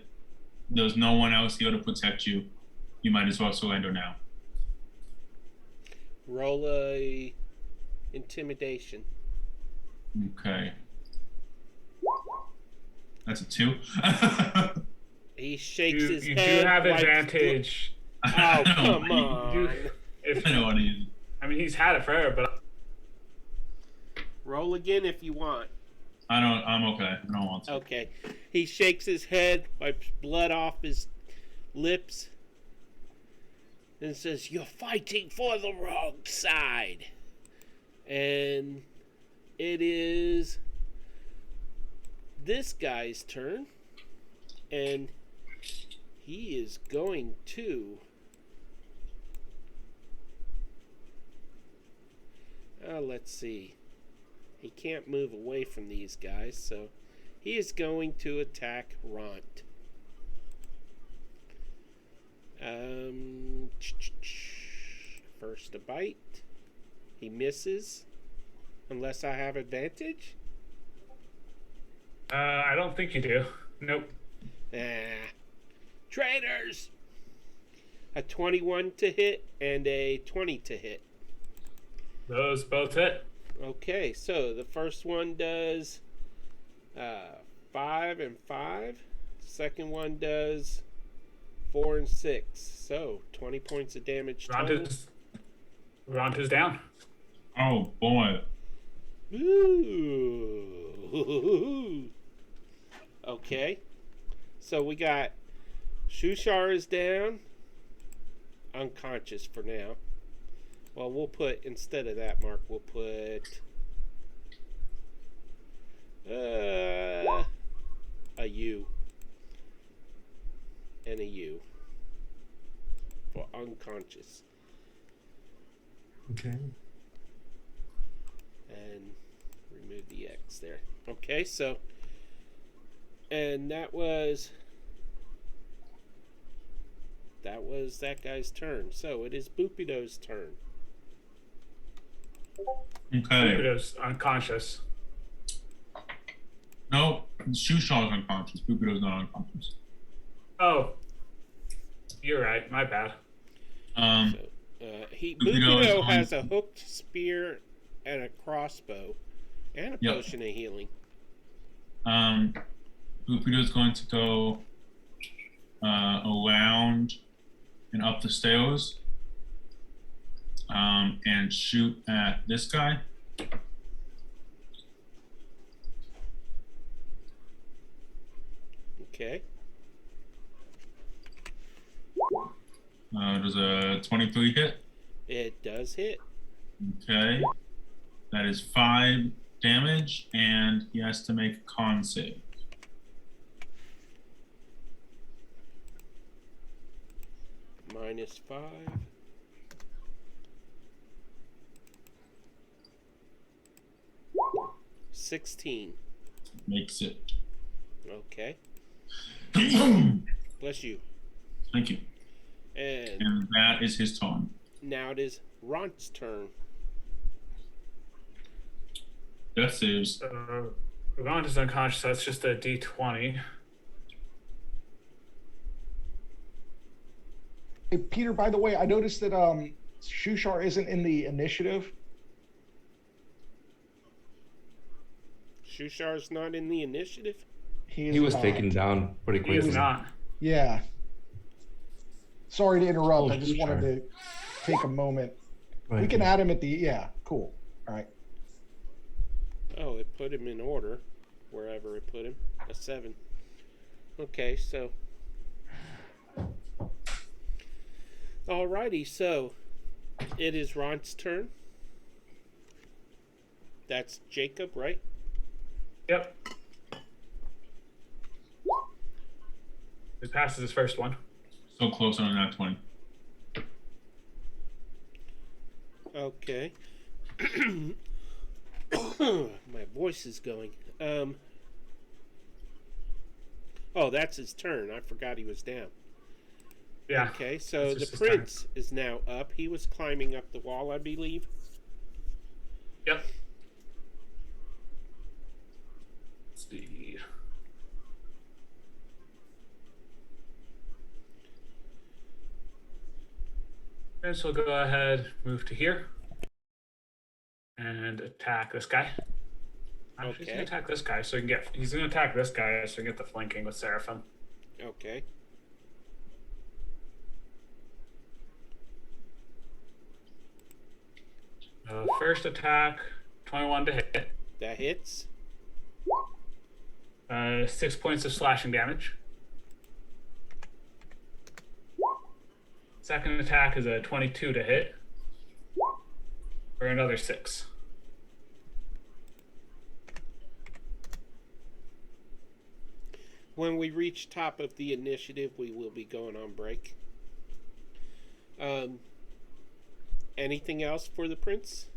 There's no one else here to protect you. You might as well surrender now. Roll a intimidation. Okay. That's a 2. He shakes his You head. do have wipes advantage. Oh, I know, come right? on. If I know what it is. I mean, he's had it forever, but Roll again if you want. I'm okay. I don't want to. Okay. He shakes his head, wipes blood off his lips, and says, "You're fighting for the wrong side." And it is this guy's turn. And he is going to... let's see. He can't move away from these guys, so he is going to attack Ront. First a bite. He misses. Unless I have advantage. I don't think you do. Nope. Traitors! A 21 to hit and a 20 to hit. Those both hit. Okay, so the first one does 5 and 5. The second one does 4 and 6. So 20 points of damage total. Ront is down. Oh boy. Ooh. Okay. So we got Shushar is down. Unconscious for now. Well, we'll put, instead of that, Mark, we'll put a U and a U for unconscious. Okay. And remove the X there. Okay, so, and that was that guy's turn. So it is Boopido's turn. Okay. Bupido's unconscious. No, Shushaw's unconscious. Bupido's not unconscious. Oh, you're right. My bad. So, Bupido is Bupido on- has a hooked spear and a crossbow and a Yep. potion of healing. Bupido's going to go around and up the stairs and shoot at this guy. Okay. Does a 23 hit? It does hit. Okay. That is 5 damage, and he has to make a con save. -5. -16. Makes it. Okay. Thank Bless you. you. And And that is his turn. now it is Ront's turn. That saves. Ront is unconscious. So that's just a D20. Hey, Peter, by the way, I noticed that Shushar isn't in the initiative. Shushar's not in the initiative? He He was not. taken down pretty He is quickly. not. Yeah. Sorry to interrupt. Oh, I just wanted sure. to take a moment. Right. We can add him at the, yeah, cool. All right. Oh, it put him in order, wherever it put him. A 7. Okay, so. Alrighty, so it is Ron's turn. That's Jacob, right? Yep. He passes his first one. So close on that 20. Okay. My voice is going. Oh, that's his turn. I forgot he was down. Yeah. Okay, so It's the just his turn. prince is now up. He was climbing up the wall, I believe. Yep. Let's see. And so we'll go ahead, move to here, and attack this guy. Actually, he's Okay. gonna attack this guy, so he can get. He's gonna attack this guy, so he can get the flanking with Seraphim. Okay. First attack, 21 to hit. That hits. 6 points of slashing damage. Second attack is a 22 to hit, for another 6. When we reach top of the initiative, we will be going on break. Anything else for the prince?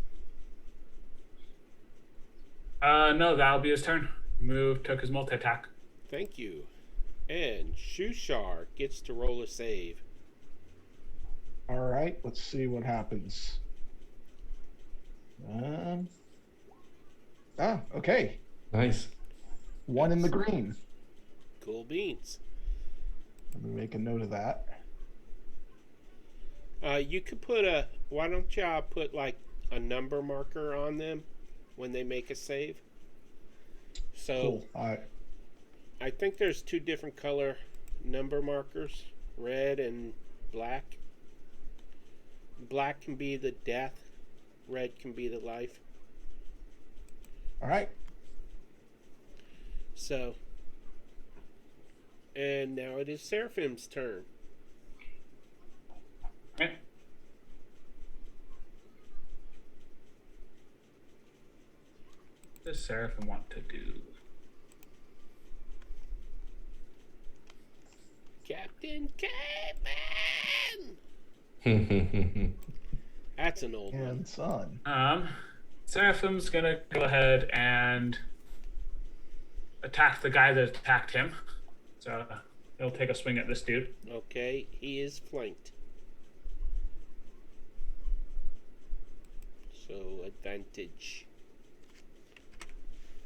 No, that'll be his turn. Move, took his multi attack. Thank you. And Shushar gets to roll a save. All right. Let's see what happens. Okay. Nice. 1 in the green. Cool beans. Let me make a note of that. You could put a. Why don't y'all put like a number marker on them when they make a save? So Cool. All right. I think there's 2 different color number markers, red and black. Black can be the death, red can be the life. All right. So, and now it is Seraphim's turn. Okay. What does Seraphim want to do? Captain Caveman! That's an old one. And son. Seraphim's gonna go ahead and attack the guy that attacked him. So he'll take a swing at this dude. Okay, he is flanked. So, advantage.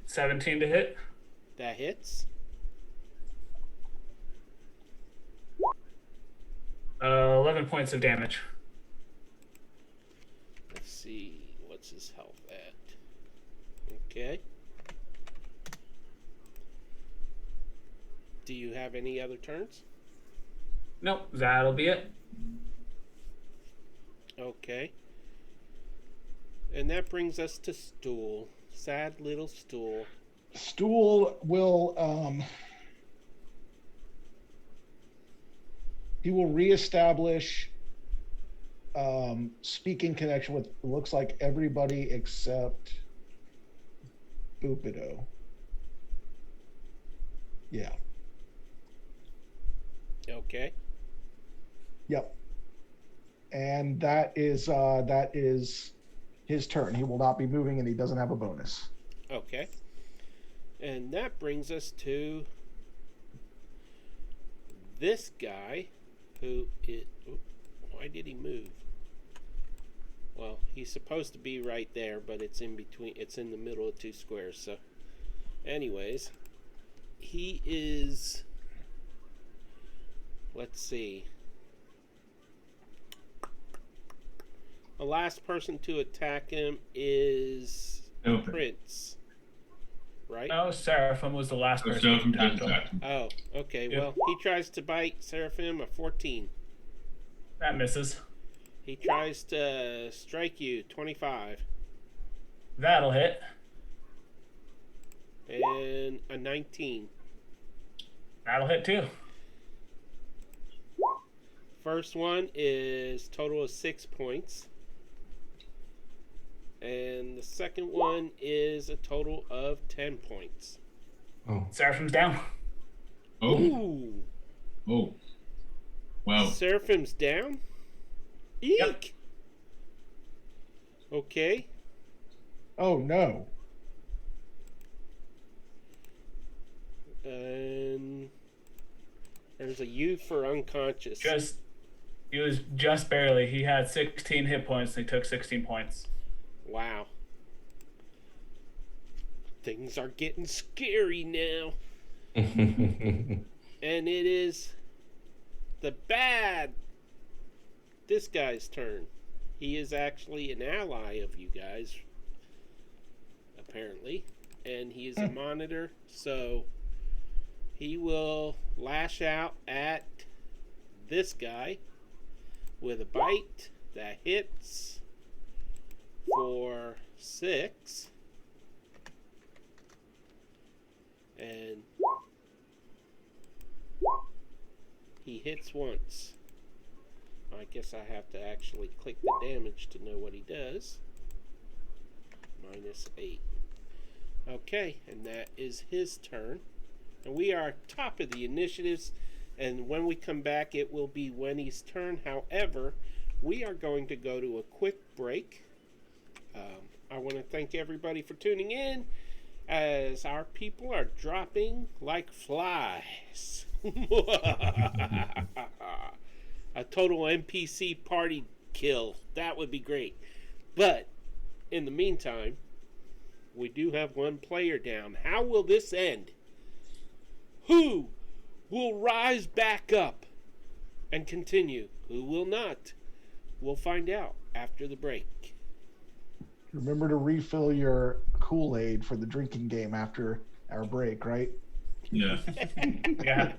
17 to hit. That hits. 11 points of damage. Let's see, what's his health at? Okay. Do you have any other turns? Nope, that'll be it. Okay. And that brings us to Stool. Sad little Stool. Stool will he will reestablish speaking connection with looks like everybody except Boopido. Yeah. Okay. Yep. And that is his turn. He will not be moving and he doesn't have a bonus. Okay. And that brings us to this guy who is. Why did he move? Well, he's supposed to be right there, but it's in between. It's in the middle of 2 squares. So, anyways, he is. Let's see. The last person to attack him is Okay. Prince. Right? No, Seraphim was the last So person. Seraphim to did attack him. attack him. Oh, okay. Yep. Well, he tries to bite Seraphim, a 14. That misses. He tries to strike you. 25. That'll hit. And a 19. That'll hit too. First one is total of 6 points. And the second one is a total of 10 points. Oh, Seraphim's down. Oh. Ooh. Oh. Wow. Seraphim's down? Eek! Yep. Okay. Oh no. And there's a U for unconscious. He was just barely. He had 16 hit points and he took 16 points. Wow. Things are getting scary now. And it is this guy's turn. He is actually an ally of you guys, apparently. And he is a monitor, so he will lash out at this guy with a bite that hits for 6. And he hits once. I guess I have to actually click the damage to know what he does. -8. Okay, and that is his turn. And we are top of the initiatives. And when we come back, it will be Winnie's turn. However, we are going to go to a quick break. I want to thank everybody for tuning in as our people are dropping like flies. A total NPC party kill. That would be great. But in the meantime, we do have one player down. How will this end? Who will rise back up and continue? Who will not? We'll find out after the break. Remember to refill your Kool-Aid for the drinking game after our break, right? Yeah. Yeah.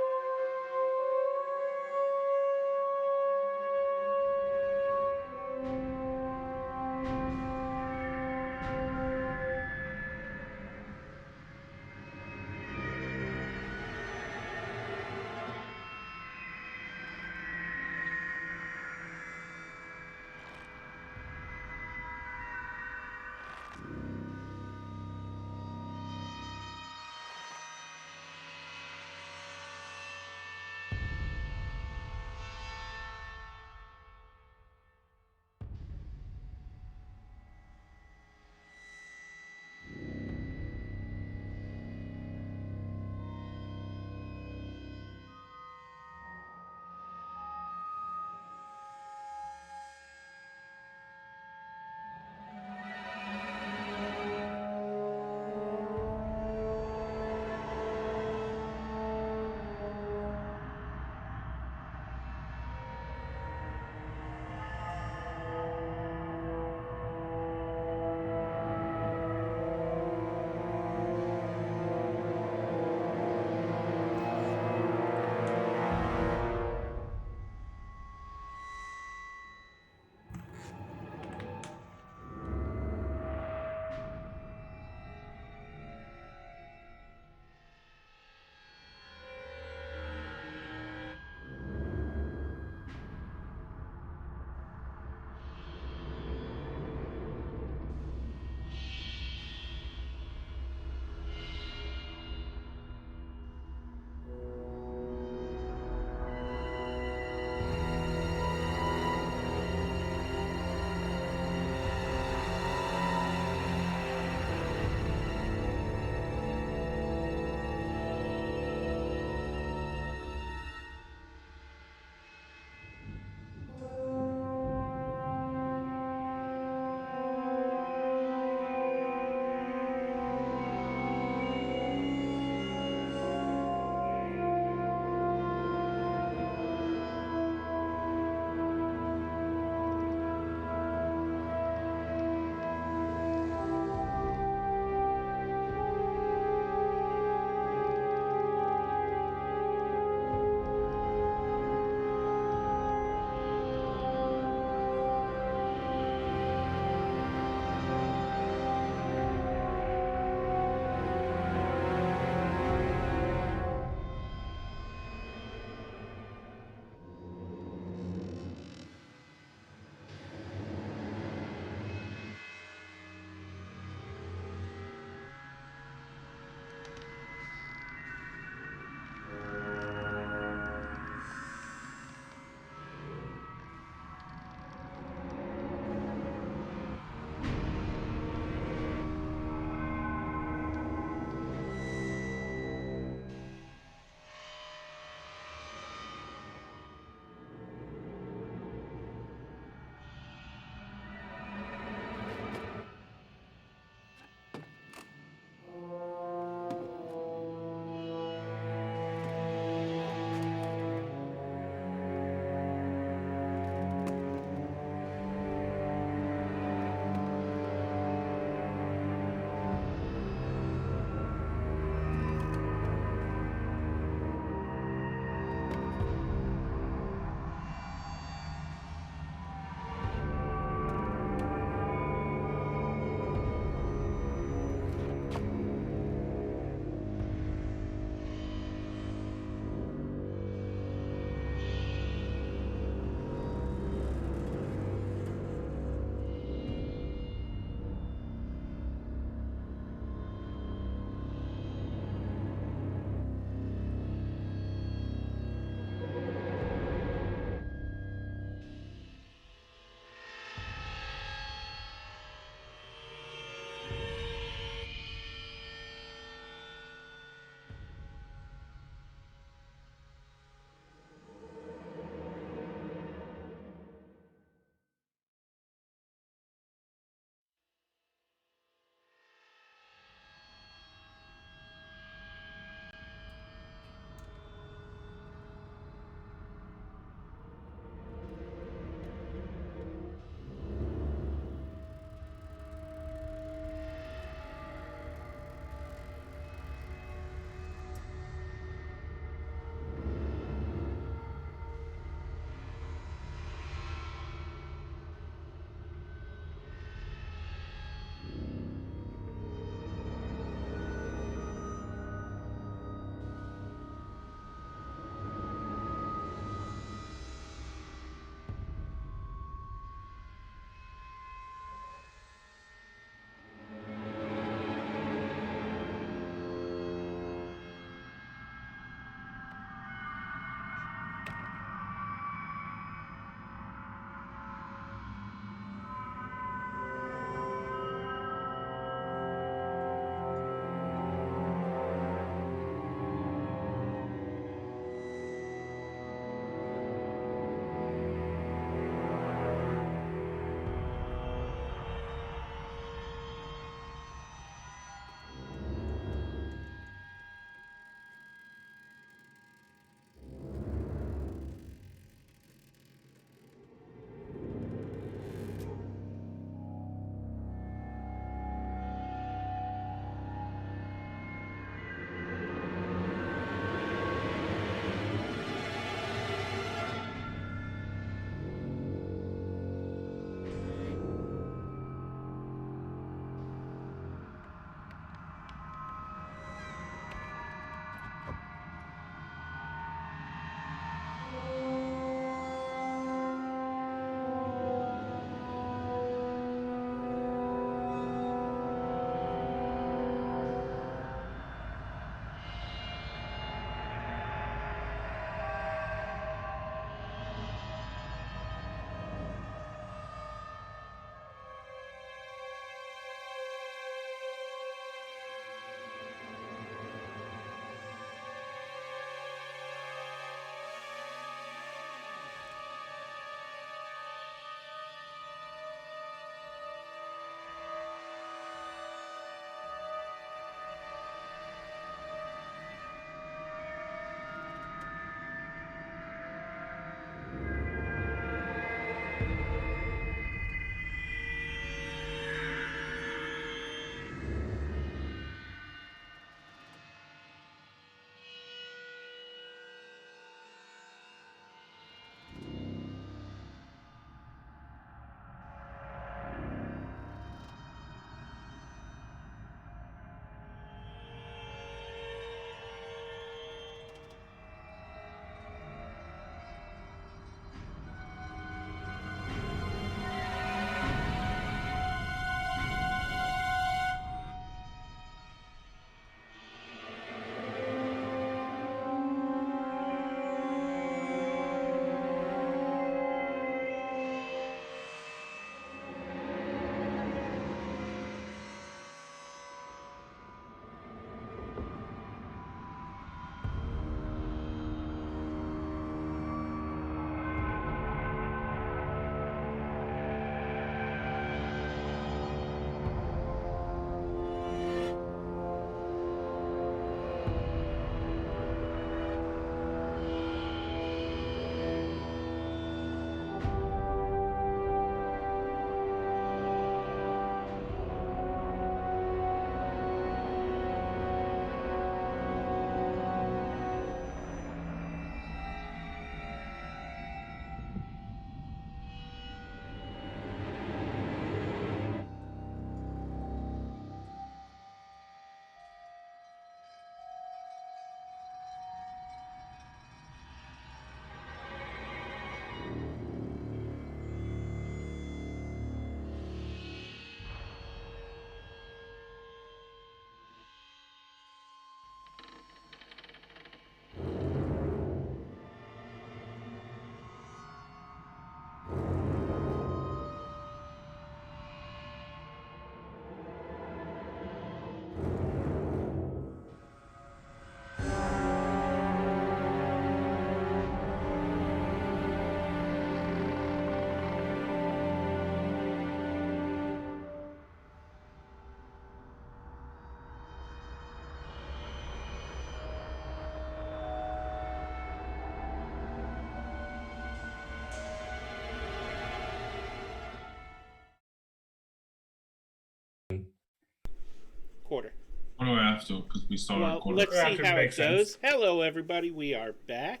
have to because we started Well, recording. let's see After how it makes sense. goes. Hello, everybody. We are back.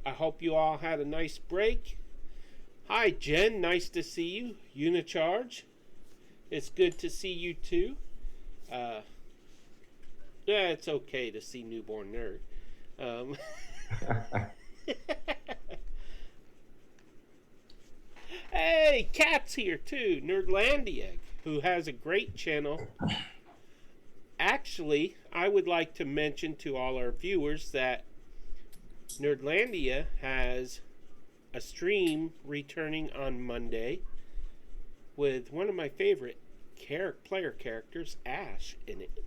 I hope you all had a nice break. Hi, Jen. Nice to see you. Unicharge. It's good to see you, too. Yeah, it's okay to see Newborn Nerd. Hey, Kat's here, too. Nerdlandia, who has a great channel. Actually, I would like to mention to all our viewers that Nerdlandia has a stream returning on Monday with one of my favorite player characters, Ash, in it.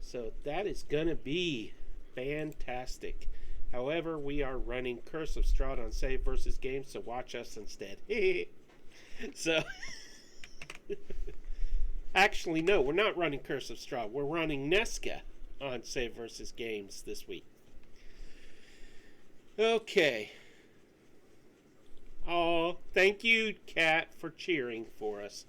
So that is going to be fantastic. However, we are running Curse of Strahd on Save versus Games, so watch us instead. So, actually, no, we're not running Curse of Strahd. We're running Nesca on Save versus Games this week. Okay. Oh, thank you, Kat, for cheering for us.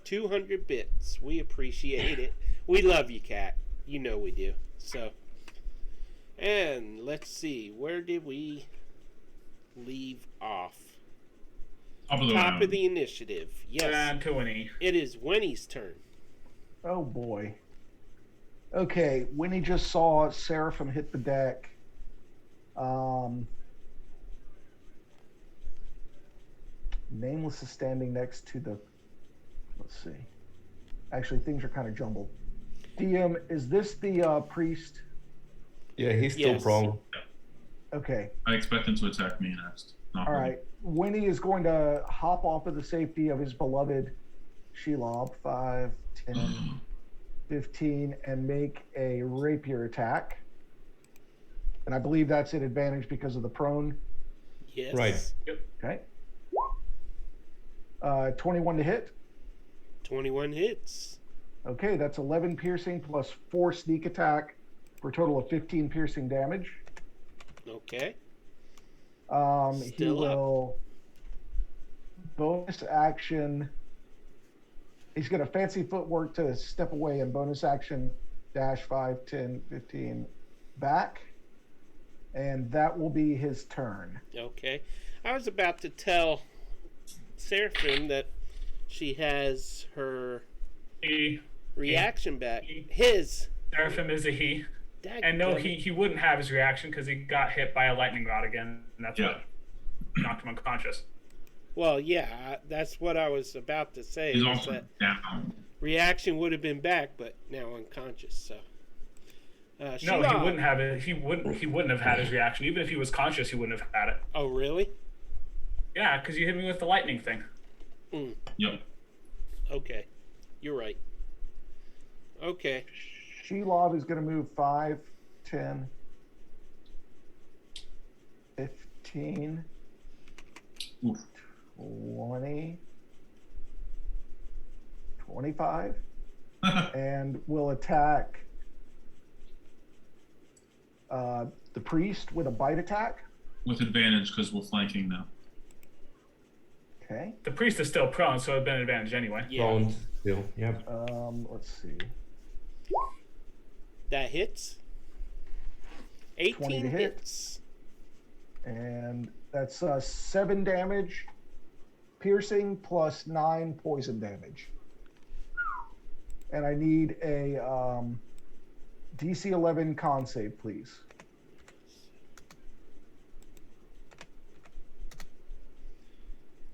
200 bits. We appreciate it. We love you, Kat. You know we do. So, and let's see. Where did we leave off? Top of the Top round. of the initiative. Yes. Down to Winnie. It is Winnie's turn. Oh boy. Okay, Winnie just saw Seraphim hit the deck. Nameless is standing next to the. Let's see. Actually, things are kind of jumbled. DM, is this the priest? Yeah, he's still Yes. prone. Okay. I expect him to attack me next. Not All really. right. Winnie is going to hop off of the safety of his beloved Shelob, 5, 10, 15, and make a rapier attack. And I believe that's an advantage because of the prone. Yes. Right. Okay. 21 to hit. 21 hits. Okay, that's 11 piercing plus 4 sneak attack for a total of 15 piercing damage. Okay. He Still up. will bonus action. He's going to fancy footwork to step away and bonus action dash 5, 10, 15 back. And that will be his turn. Okay. I was about to tell Seraphim that she has her He. reaction back. He. His. Seraphim is a he. And no, he wouldn't have his reaction because he got hit by a lightning rod again. And that's what knocked him unconscious. Well, yeah, that's what I was about to say. He's was also that down. reaction would have been back, but now unconscious. So. No, Shelob. he wouldn't have it. He wouldn't have had his reaction. Even if he was conscious, he wouldn't have had it. Oh, really? Yeah, because you hit me with the lightning thing. Yep. Okay. You're right. Okay. Shelob is going to move 5, 10, 15, Oof. 20, 25, and will attack the priest with a bite attack. With advantage because we're flanking now. Okay. The priest is still prone, so it'd been an advantage anyway. Yeah. Prone still. Yep. Let's see. That hits. 18 20 to hit. hits. And that's 7 damage, piercing plus 9 poison damage. And I need a DC 11 con save, please.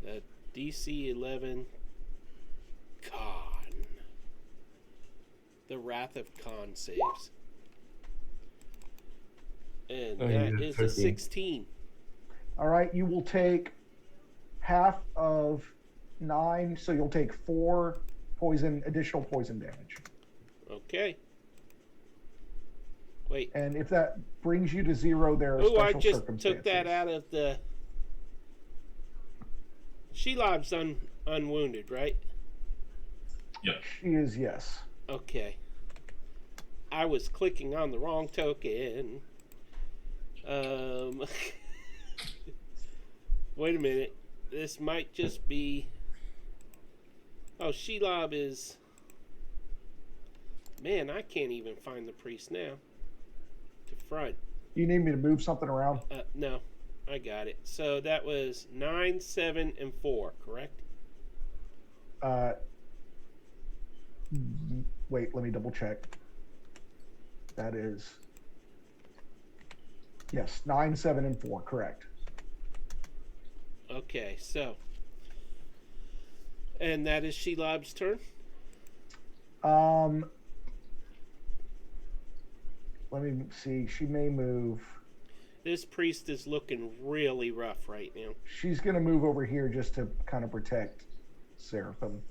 The DC 11 Con. The Wrath of Khan saves. And Oh, that yeah, is 13. a 16. All right, you will take half of 9, so you'll take 4 additional poison damage. Okay. Wait. And if that brings you to 0, there are Oh, I special just circumstances. took that out of the. Shelob's unwounded, right? Yep. She is, yes. Okay. I was clicking on the wrong token. Wait a minute. This might just be. Oh, Shelob is. Man, I can't even find the priest now. To front. You need me to move something around? No, I got it. So that was 9, 7, and 4, correct? Wait, let me double check. That is, yes, 9, 7, and 4, correct. Okay, so. And that is Shelob's turn? Let me see. She may move. This priest is looking really rough right now. She's going to move over here just to kind of protect Seraphim.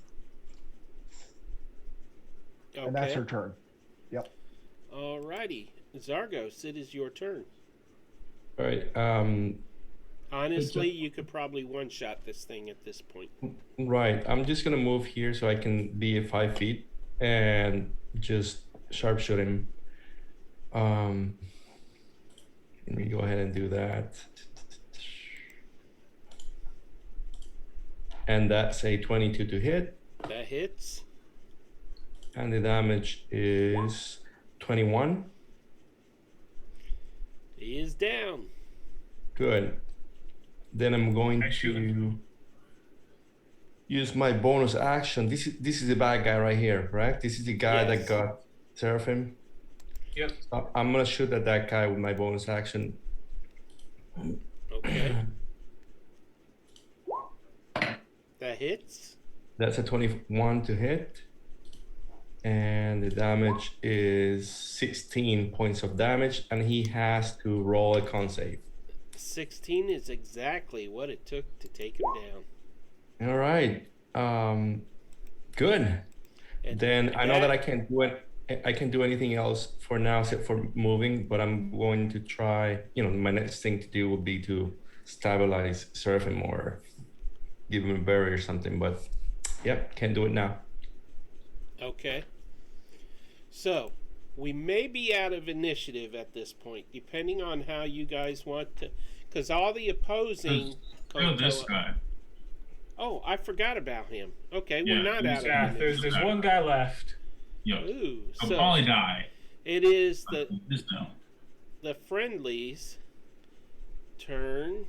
Okay. And that's her turn. Yep. Alrighty. Zargos, it is your turn. All right. Honestly, you could probably one-shot this thing at this point. Right. I'm just gonna move here so I can be at 5 feet and just sharpshoot him. Let me go ahead and do that. And that's a 22 to hit. That hits. And the damage is 21. He is down. Good. Then I'm going to use my bonus action. This is the bad guy right here, right? This is the guy that got Seraphim. Yep. I'm gonna shoot at that guy with my bonus action. Okay. That hits. That's a 21 to hit. And the damage is 16 points of damage, and he has to roll a con save. 16 is exactly what it took to take him down. All right. Good. And then I know that I can't do it. I can't do anything else for now except for moving, but I'm going to try. My next thing to do would be to stabilize Seraphim or give him a berry or something. But yep, can't do it now. Okay. So, we may be out of initiative at this point, depending on how you guys want to. Because all the opposing. This guy. Oh, I forgot about him. Okay, Yeah, we're not out of initiative. There's one guy left. Yep. Ooh, I'll so probably die. it is Just no. the friendlies' turn.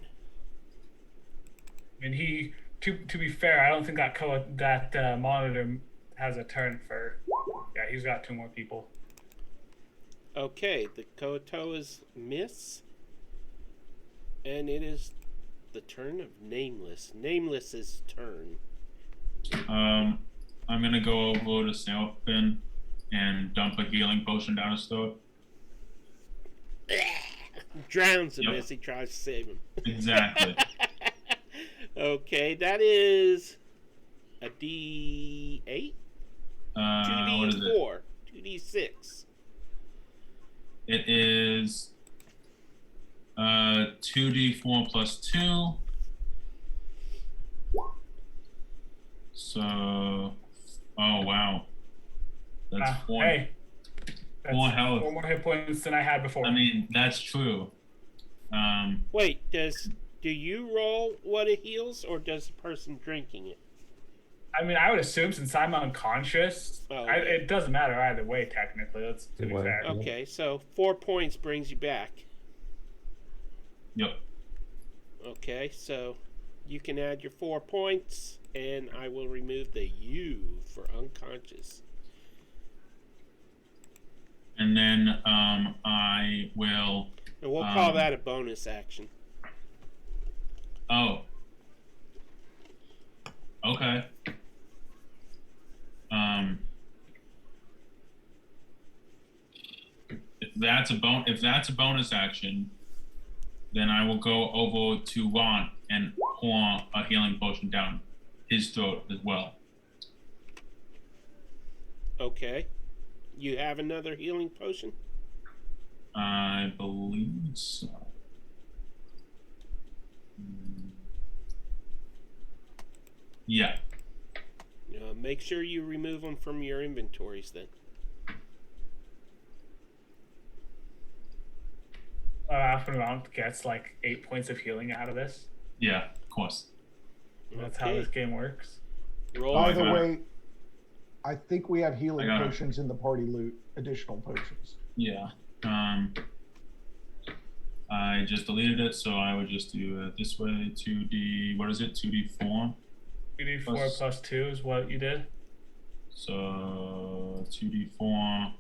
And he, to be fair, I don't think that monitor has a turn for. Yeah, he's got 2 more people. Okay, the Koatoas miss. And it is the turn of Nameless. Nameless's turn. I'm gonna go over to Seraphim and dump a healing potion down his throat. Drowns him Yep. as he tries to save him. Exactly. Okay, that is a D8? What is it? 2D4. 2D6. It is 2d4 plus 2. So, oh wow, that's 4. Hey, that's 4 health. 4 more hit points than I had before. I mean, that's true. Wait, do you roll what it heals, or does the person drinking it? I mean, I would assume since I'm unconscious, it doesn't matter either way. Technically, let's be fair. Okay, so 4 points brings you back. Yep. Okay, so you can add your 4 points, and I will remove the U for unconscious. And then I will. And we'll call that a bonus action. Oh. Okay. If that's a bonus action, then I will go over to Ron and pour a healing potion down his throat as well. Okay. You have another healing potion? I believe so. Yeah. Make sure you remove them from your inventories then. Alpha gets like 8 points of healing out of this. Yeah, of course. That's how this game works. Roll. By the way, I think we have healing I got it. potions in the party loot. Additional potions. Yeah. I just deleted it, so I would just do it this way. 2d. What is it? 2d4. 2d4 plus 2 is what you did. So 2d4.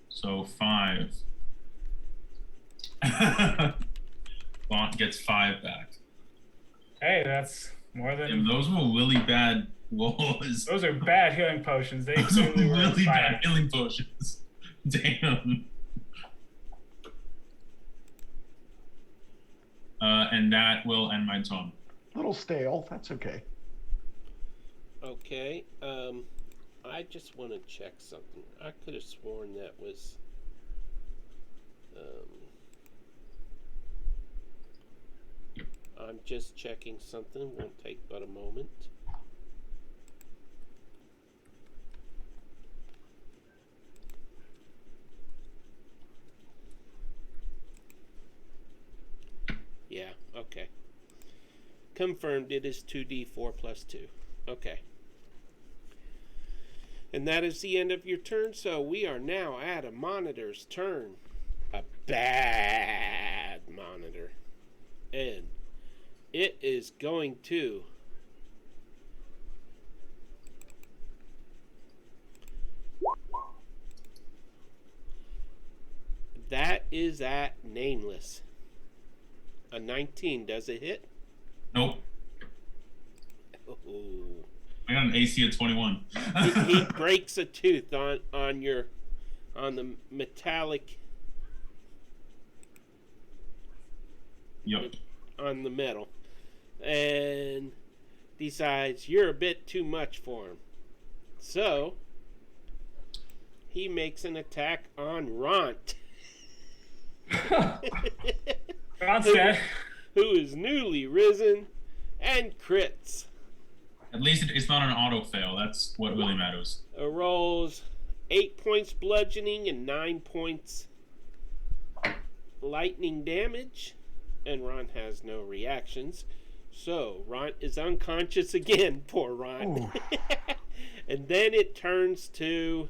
So 5. Bont gets 5 back. Hey, that's more than. And those were really bad rolls. Those are bad healing potions. They Those are clearly were really bad inspired. healing potions. Damn. And that will end my turn. A little stale. That's okay. Okay. I just want to check something. I could have sworn that was. I'm just checking something. Won't take but a moment. Yeah, okay. Confirmed it is 2d4 plus 2. Okay. And that is the end of your turn, so we are now at a monitor's turn. A bad monitor. And it is going to that is at nameless. A 19, does it hit? Nope. Oh. I got an AC of 21. he breaks a tooth on the metallic. Yep. On the metal, and decides you're a bit too much for him. So he makes an attack on Ront. Ron's dead. Who is newly risen and crits. At least it's not an auto fail. That's what really matters. Rolls 8 points bludgeoning and 9 points lightning damage. And Ron has no reactions. So Ron is unconscious again. Poor Ron. And then it turns to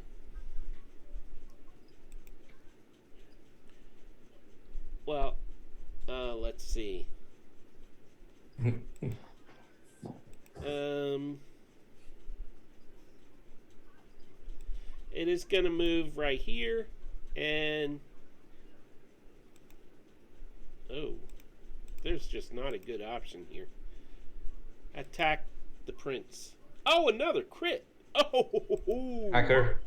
let's see. It is going to move right here, and there's just not a good option here. Attack the prince. Oh, another crit. Oh, Hacker.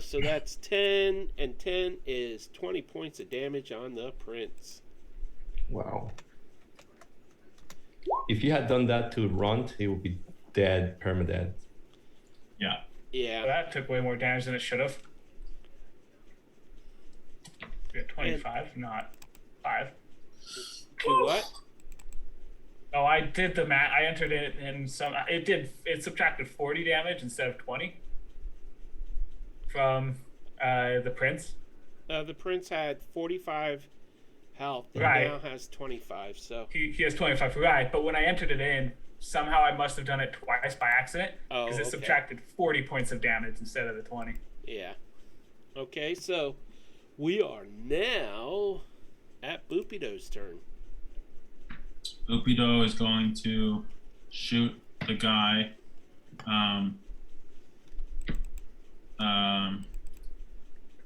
So that's 10, and 10 is 20 points of damage on the prince. Wow. If you had done that to Runt, he would be dead, permadead. Yeah. Yeah. That took way more damage than it should have. We got 25, not 5. To what? Oh, I did the math. I entered it in some. It subtracted 40 damage instead of 20 from the prince. The prince had 45 health, and Right. now has 25. So He has 25, right? But when I entered it in, somehow I must have done it twice by accident because it okay. subtracted 40 points of damage instead of the 20. Yeah. Okay, so we are now at Boopido's turn. Upido is going to shoot the guy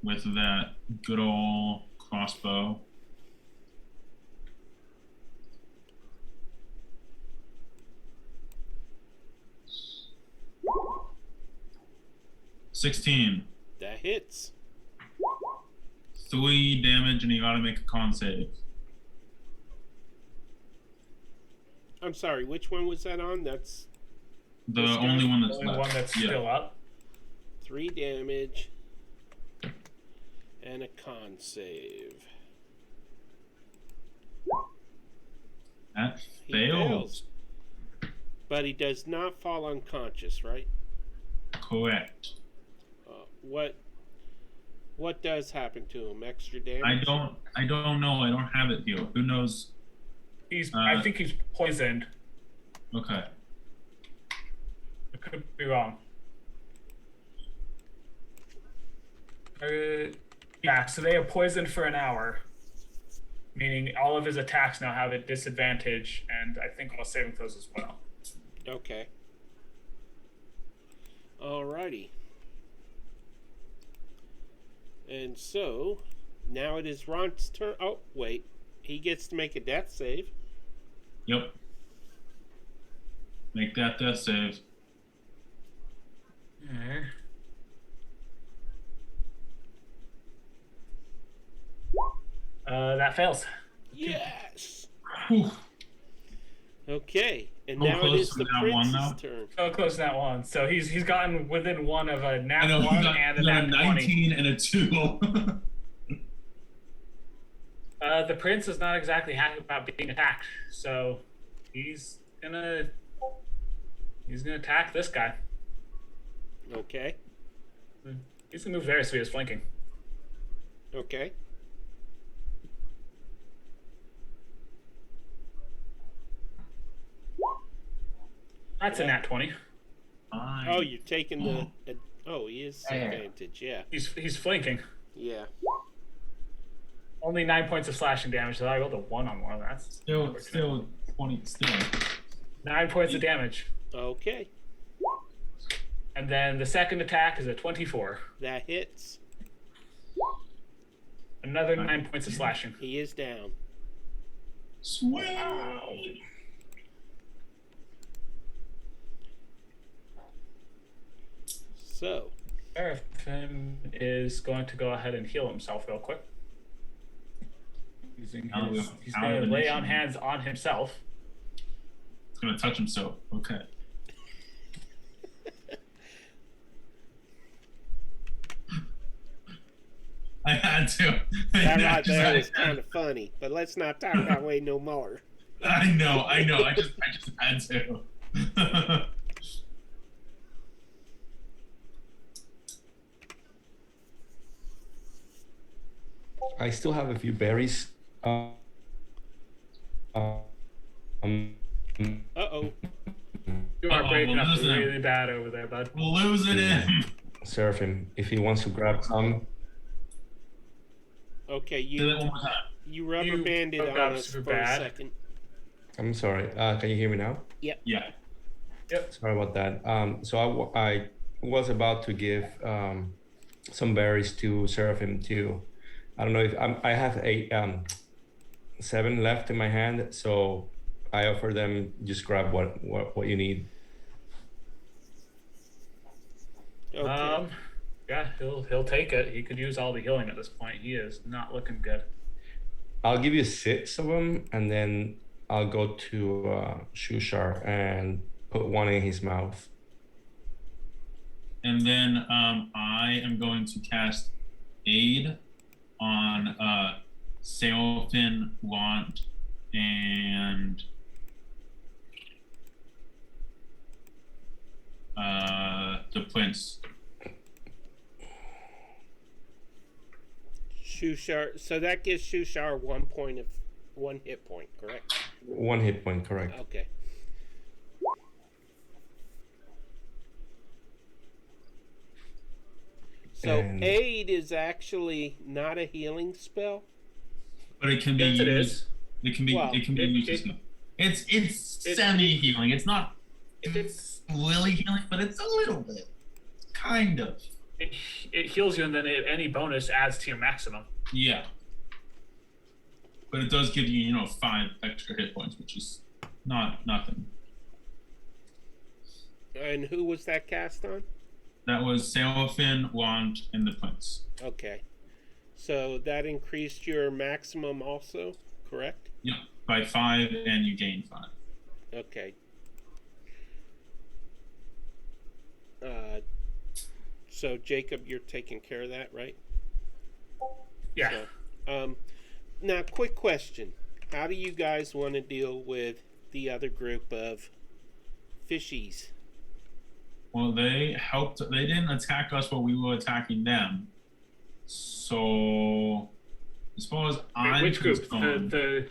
with that good old crossbow. $16. That hits. 3 damage, and you gotta make a con save. I'm sorry, which one was that on? That's The This guy? only one that's Only left. one that's Yeah. still up. 3 damage and a con save. That He fails. But he does not fall unconscious, right? Correct. What does happen to him? Extra damage? I don't know. I don't have it here. Who knows? I think he's poisoned. Okay. I could be wrong. Yeah, so they have poisoned for an hour, meaning all of his attacks now have a disadvantage, and I think all saving throws as well. Okay. Alrighty. And so, now it is Ron's turn. Oh, wait. He gets to make a death save. Yep. Make that death save. That fails. Yes! Whew. Okay. And So now it close is to the that one prince's now. turn. So close to that one. So he's gotten within one of a I nat know, 1 he got, and he a got a nat 20. 19 and a 2. The prince is not exactly happy about being attacked, so he's gonna attack this guy. Okay. He's gonna move there, so he is flanking. Okay. That's a nat 20. Oh, you're taking the... Oh, he is advantage, yeah. He's flanking. Yeah. Only 9 points of slashing damage, so I rolled a 1 on one of that. Still 20, still. 9 points of damage. Okay. And then the second attack is a 24. That hits. Another 9 points of slashing. He is down. Sweet. So, Seraphim is going to go ahead and heal himself real quick. He's going to lay on hands on himself. It's gonna touch himself. Okay. I had to. that right there was kind of funny, but let's not talk that way no more. I know. I just had to. I still have a few berries. Uh-oh. You are breaking up losing him. really bad over there, bud. Losing him. Seraphim, if he wants to grab some. Okay, Do that one more time. you rubber banded broke on up us for super a bad. second. I'm sorry. Can you hear me now? Yeah. Yep. Sorry about that. So I was about to give some berries to Seraphim too. I don't know if I have 7 left in my hand, so I offer them just grab what you need. Okay. Yeah, he'll take it. He could use all the healing at this point. He is not looking good. I'll give you 6 of them, and then I'll go to Shushar and put one in his mouth. And then I am going to cast Aid on Sailfin, Want, and the Prince. Shushar. So that gives Shushar 1 hit point, correct? 1 hit point, correct. Okay. So And- aid is actually not a healing spell. But it can be Yes, it used. is. It can be. Well, it can be used. As well. It's semi healing. It's not. It's really healing, but it's a little bit. Kind of. It heals you, and then any bonus adds to your maximum. Yeah. But it does give you, 5 extra hit points, which is not nothing. And who was that cast on? That was Sailfin, Want, and the Prince. Okay. So that increased your maximum also, correct? Yeah, by 5, and you gain 5. Okay. So Jacob, you're taking care of that, right? Yeah. So, now, quick question: how do you guys want to deal with the other group of fishies? Well, they helped. They didn't attack us while we were attacking them. So, as far as I'm Which group? concerned,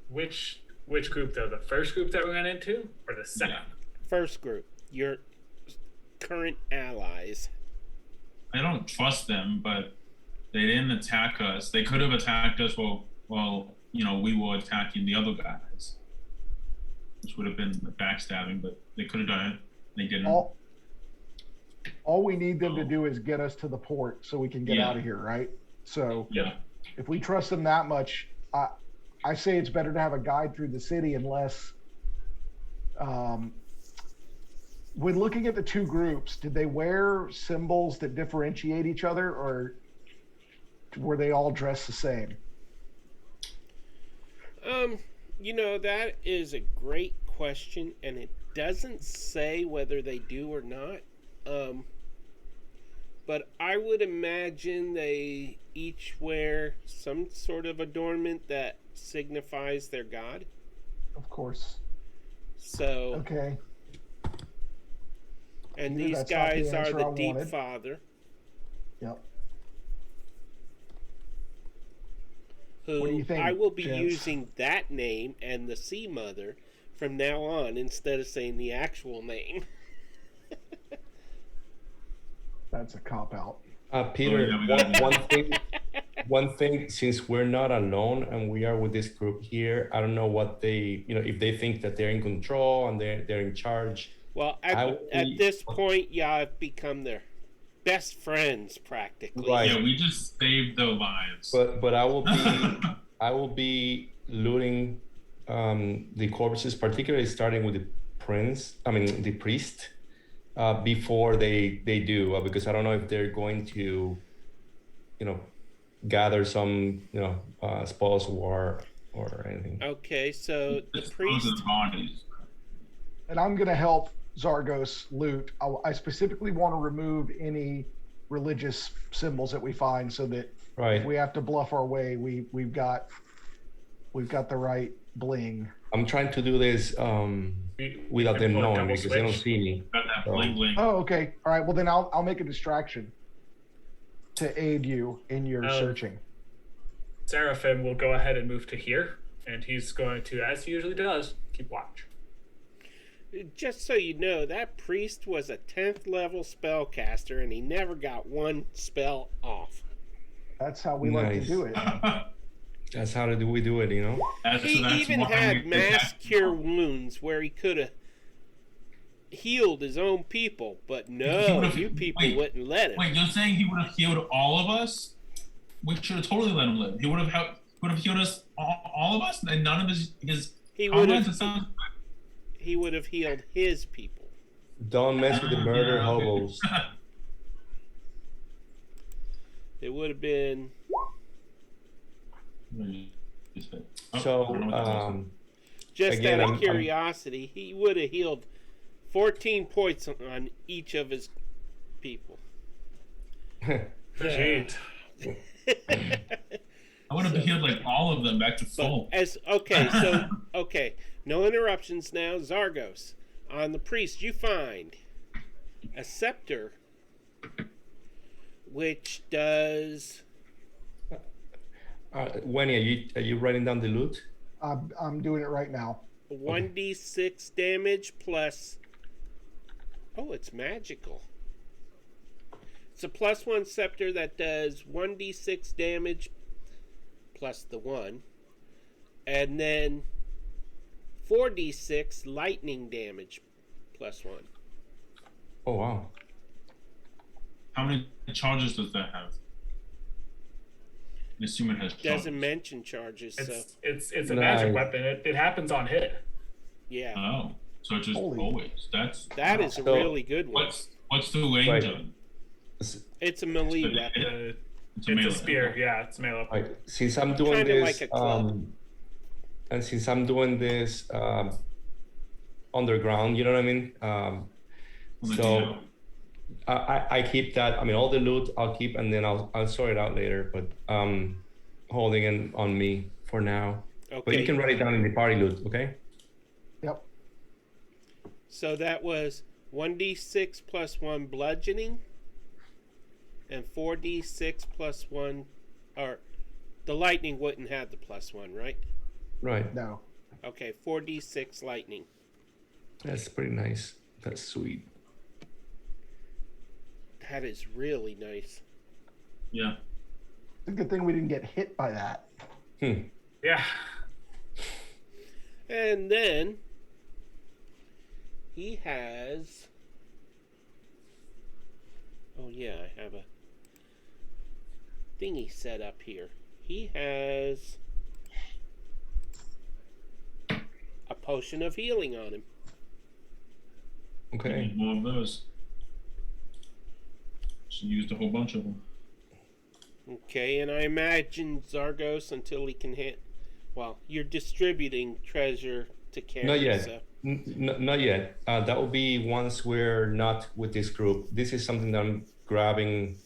Which group though? The first group that we ran into, or the second? Yeah. First group, your current allies. I don't trust them, but they didn't attack us. They could have attacked us while we were attacking the other guys, which would have been backstabbing. But they could have done it. They didn't. All we need them to do is get us to the port so we can get out of here, right? So Yeah. if we trust them that much, I say it's better to have a guide through the city unless. When looking at the two groups, did they wear symbols that differentiate each other, or were they all dressed the same? That is a great question, and it doesn't say whether they do or not. But I would imagine they each wear some sort of adornment that signifies their god. Of course. So. Okay. And Either these that's not the guys are answer the I Deep wanted. Father, Yep. who What do you think, I will be gents? using that name and the Sea Mother from now on instead of saying the actual name. That's a cop out. Peter, Oh, yeah, one thing, since we're not alone and we are with this group here, I don't know what they, if they think that they're in control and they're in charge. Well, at this point, y'all have become their best friends practically. Right. Yeah, we just saved their lives. But I will be looting the corpses, particularly starting with the priest, before they do, because I don't know if they're going to, gather some, spoils of war or anything. Okay, so the Just priest. those bodies. And I'm going to help Zargos loot. I specifically want to remove any religious symbols that we find, so that if we have to bluff our way, we've got the right bling. I'm trying to do this without them knowing, because they don't see me. Got that bling bling. Oh, okay. All right. Well, then I'll make a distraction to aid you in your searching. Seraphim will go ahead and move to here, and he's going to, as he usually does, keep watch. Just so you know, that priest was a 10th level spellcaster, and he never got one spell off. That's how we like to do it. That's how we do it, He even had mass cure wounds where he could have healed his own people, but no, you people wouldn't let him. Wait, you're saying he would have healed all of us? We should have totally let him live. He would have healed us, all of us, and none of his He would have healed his people. Don't mess with the murder hobos. It would have been. So, just again, out of curiosity, he would have healed 14 points on each of his people. Jeez. I would have healed like all of them back to full. Okay, no interruptions now. Zargos, on the priest, you find a scepter which does. Wenny, are you writing down the loot? I'm doing it right now. 1d6 damage plus. Oh, it's magical. It's a +1 scepter that does 1d6 damage plus the 1, and then 4d6 lightning damage plus 1. Oh wow! How many charges does that have? I assume it has charges. Doesn't mention charges, so It's a magic weapon. It happens on hit. yeah. Oh, so it's just always. That is a really good one. What's the range of it? It's a melee weapon. It's a melee. A spear. Yeah, it's melee. Right. Since I'm doing Kinda this, like a club. and since I'm doing this underground, you know what I mean? So I keep that. I mean, all the loot I'll keep, and then I'll sort it out later. But holding it on me for now. Okay. But you can write it down in the party loot, okay? Yep. So that was 1d6 plus 1 bludgeoning, and 4d6 plus 1, or the lightning wouldn't have the +1, right? Right. No. Okay, 4d6 lightning. That's pretty nice. That's sweet. That is really nice. Yeah. It's a good thing we didn't get hit by that. Yeah. And then he has. Oh, yeah, I have a thingy set up here. He has a potion of healing on him. We Okay. need more of those. She used a whole bunch of them. Okay, and I imagine Zargos, until he can hit. Well, you're distributing treasure to carry. Not yet. So. Not yet. That will be once we're not with this group. This is something that I'm grabbing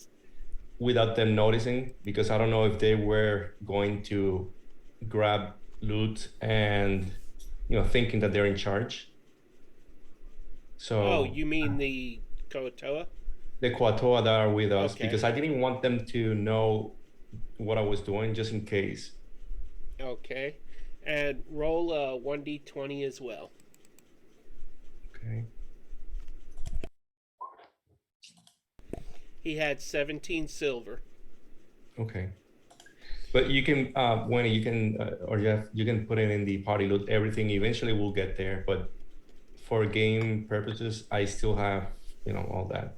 without them noticing, because I don't know if they were going to grab loot and, thinking that they're in charge. So. Oh, you mean the Koatoa? The Kwatoa that are with us, Okay. because I didn't want them to know what I was doing, just in case. Okay. And roll a 1d20 as well. Okay. He had 17 silver. Okay. But you can, Wendy, you can, or Jeff, you can put it in the party loot. Everything eventually will get there, but for game purposes, I still have, all that.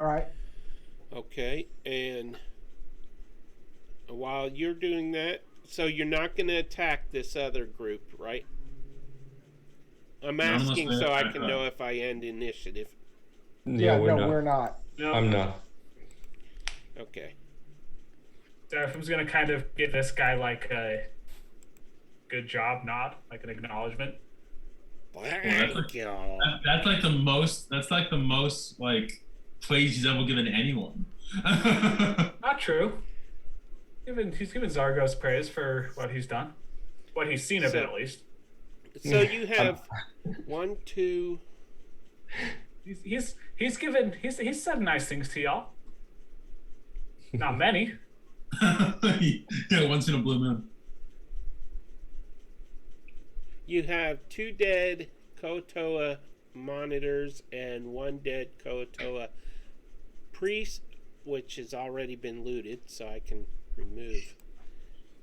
All right. Okay, and while you're doing that, so you're not going to attack this other group, right? I'm asking unless they so I attack can us. know if I end initiative. Yeah, we're not. we're not. No. I'm not. Okay. Seraphim's gonna kind of give this guy like a good job nod, like an acknowledgement. Thank you. That's like the most. That's like the most like praise he's ever given anyone. Not true. He's given Zargos praise for what he's done, what he's seen of it at least. So you have 1, 2. He's said nice things to y'all. Not many. Yeah, once in a blue moon. You have 2 dead Koatoa monitors and 1 dead Koatoa priest, which has already been looted, so I can remove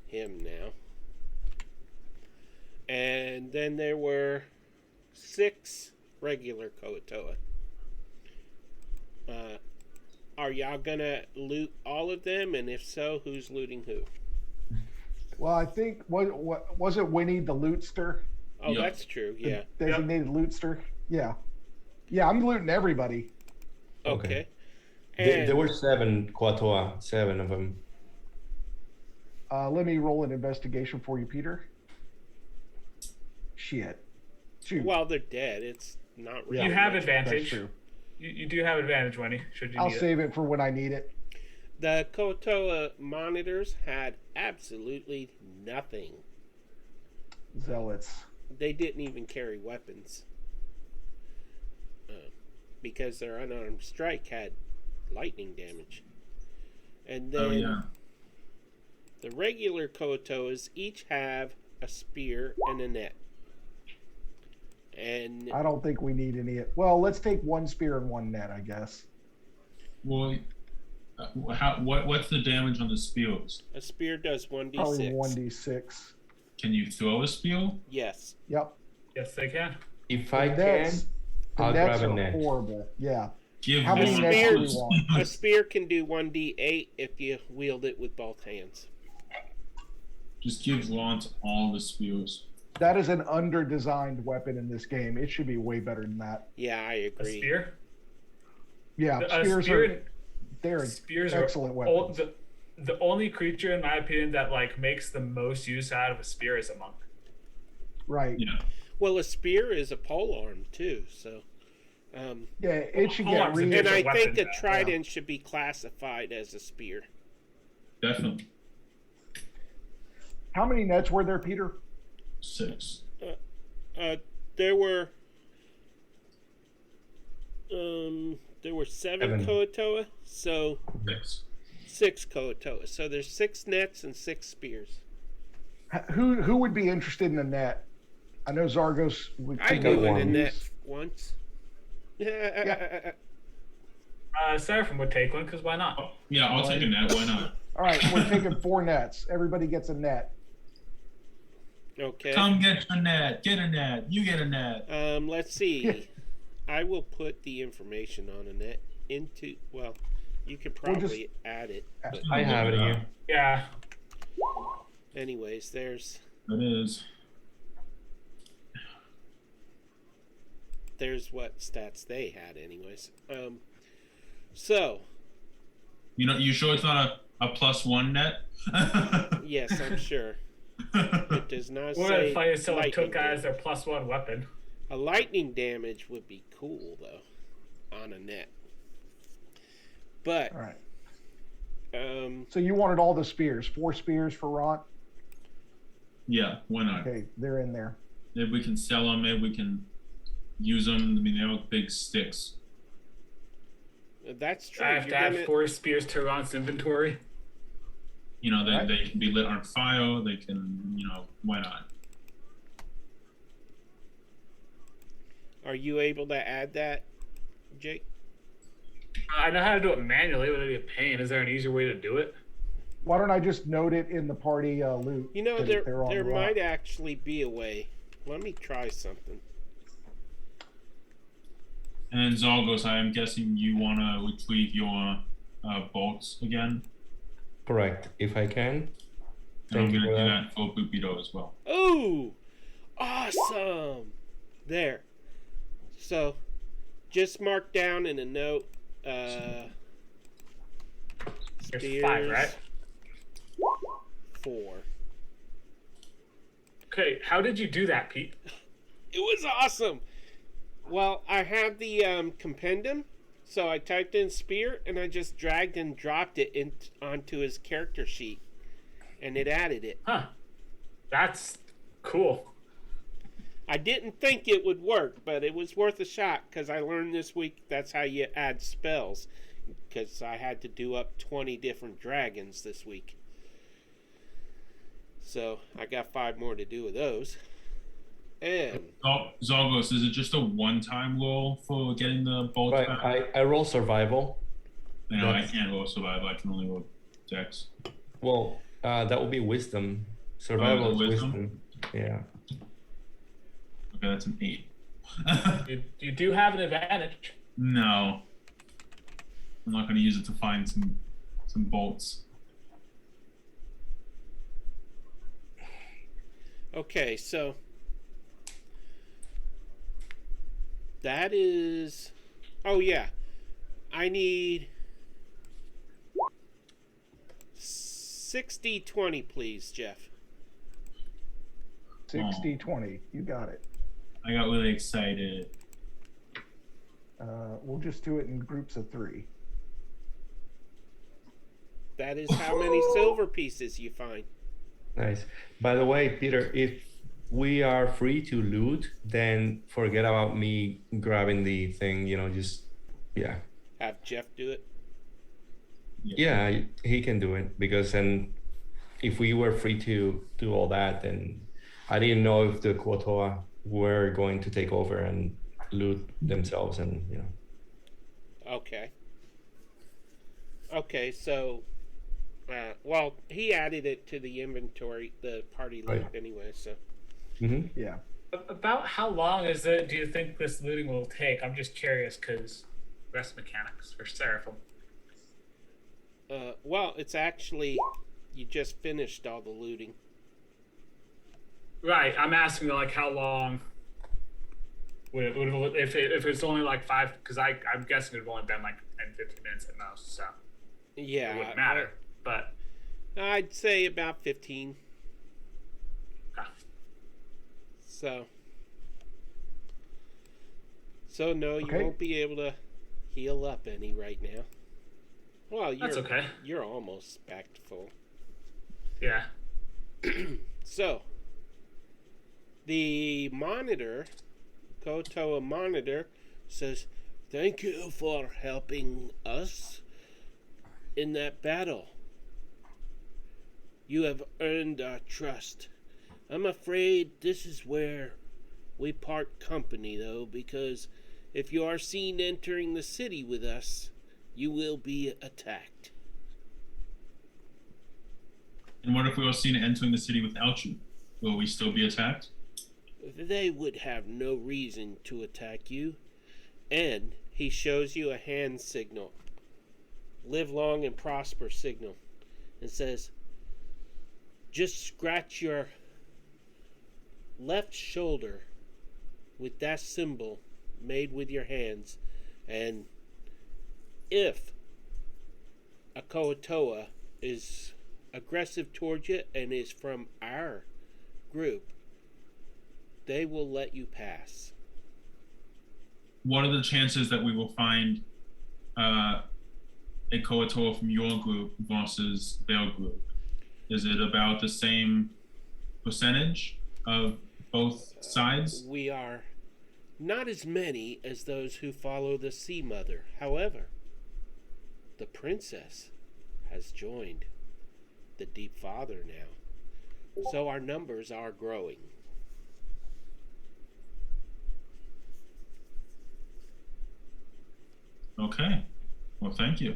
him now. And then there were 6 regular Koatoa. Are y'all gonna loot all of them? And if so, who's looting who? Well, I think what was it? Winnie the lootster, Oh, Yeah. that's true. Yeah. designated lootster. Yeah, I'm looting everybody. Okay. There And were 7 Kwatoa, 7 of them. Let me roll an investigation for you, Peter. Shit. Shoot. while they're dead, it's not really. You have much. advantage. That's true. You do have advantage, Wendy. Should you I'll need it. save it for when I need it. The Koatoa monitors had absolutely nothing. Zealots. They didn't even carry weapons. Because their unarmed strike had lightning damage. And then Oh yeah. the regular Koatoas each have a spear and a net. And I don't think we need any. Well, let's take 1 spear and 1 net, I guess. Well, what's the damage on the spears? a spear does 1d6. Probably 1d6. Can you throw a spear? Yes. Yep. Yes, they can. If I The can, nets- the I'll nets grab a are net. horrible. Yeah. Give How many one nets do of we those want? A spears. spear can do 1d8 if you wield it with both hands. Just give Lance all the spears. That is an under-designed weapon in this game. It should be way better than that. Yeah, I A agree. spear. Yeah, A spears spear. they're Spears excellent are weapons. the only creature, in my opinion, that like makes the most use out of a spear is a monk. Right. Yeah. Well, a spear is a polearm too, so. Yeah, it should Polearms get are re- And I Different think a weapon, trident should be classified as a spear. Definitely. How many nets were there, Peter? 6. There were 7 7. Koatoa, so 6. 6 Koatoa. So there's 6 nets and 6 spears. Who would be interested in a net? I know Zargos would I pick knew up in a one. net once. Seraphim would take one, because why not? Oh, yeah, I'll take a net. Why not? All right, we're taking 4 nets. Everybody gets a net. Okay. Come get a net. Get a net. You get a net. Let's see. I will put the information on a net into. Well, you could probably add it. But I have it here. Yeah. anyways, there's It is. what stats they had. Anyways. So. You sure it's not a +1 net? Yes, I'm sure. It does not What say if I someone lightning took as damage. their +1 weapon? A lightning damage would be cool though, on a net. But All right. So you wanted all the spears, 4 spears for Ront? Yeah, why not? Okay, they're in there. Maybe we can sell them. Maybe we can use them. I mean, they have big sticks. that's true. I have to add 4 spears to Ron's inventory. Right. They can be lit on fire. They can, why not? Are you able to add that, Jake? I know how to do it manually, but it'd be a pain. Is there an easier way to do it? Why don't I just note it in the party loot? You know, that there they're on Ront? might actually be a way. Let me try something. And Zalgos, I am guessing you want to retrieve your bolts again. Correct. If I can. And Thank I'm you going to for do that. that for Bupido as well. Ooh, awesome! There. So, just mark down in a note. There's Spears 5, right? 4. Okay, how did you do that, Pete? It was awesome. Well, I have the compendium, so I typed in spear and I just dragged and dropped it onto his character sheet, and it added it. Huh. That's cool. I didn't think it would work, but it was worth a shot because I learned this week that's how you add spells. Because I had to do up 20 different dragons this week. So I got 5 more to do with those. And Zalgos, is it just a one-time roll for getting the bolts Right. back? I roll survival. I can't roll survival. I can only roll dex. Well, that would be wisdom. Survival is wisdom. Yeah. Okay, that's an 8. You do have an advantage. No. I'm not going to use it to find some bolts. okay, so that is. Oh, yeah. I need 60-20, please, Jeff. 60-20. You got it. I got really excited. We'll just do it in groups of 3. That is how many silver pieces you find. Nice. By the way, Peter, if we are free to loot, then forget about me grabbing the thing, yeah. Have Jeff do it. Yeah, he can do it because then if we were free to do all that, then I didn't know if the Kuotoa were going to take over and loot themselves and, Okay. Okay, so, well, he added it to the inventory, the party loot Right. anyway, so. Yeah. About how long do you think this looting will take? I'm just curious because rest mechanics for Seraphim. Well, it's actually, you just finished all the looting. Right, I'm asking like how long would it if it's only like 5? Because I'm guessing it'd only been like 10-15 minutes at most, so Yeah. it wouldn't matter. But I'd say about 15. ah, So no, you Okay. won't be able to heal up any right now. Well, that's okay. You're almost back to full. Yeah. So, the monitor, Kotoa monitor, says, "Thank you for helping us in that battle. You have earned our trust. I'm afraid this is where we part company, though, because if you are seen entering the city with us, you will be attacked. And what if we were seen entering the city without you? Will we still be attacked? They would have no reason to attack you. And he shows you a hand signal. Live long and prosper signal. And says, just scratch your left shoulder with that symbol made with your hands. And if a Koatoa is aggressive towards you and is from our group, they will let you pass. What are the chances that we will find a Koatoa from your group versus their group? Is it about the same percentage of both sides? We are not as many as those who follow the Sea Mother. However, the princess has joined the Deep Father now. So our numbers are growing. Okay. Well, thank you.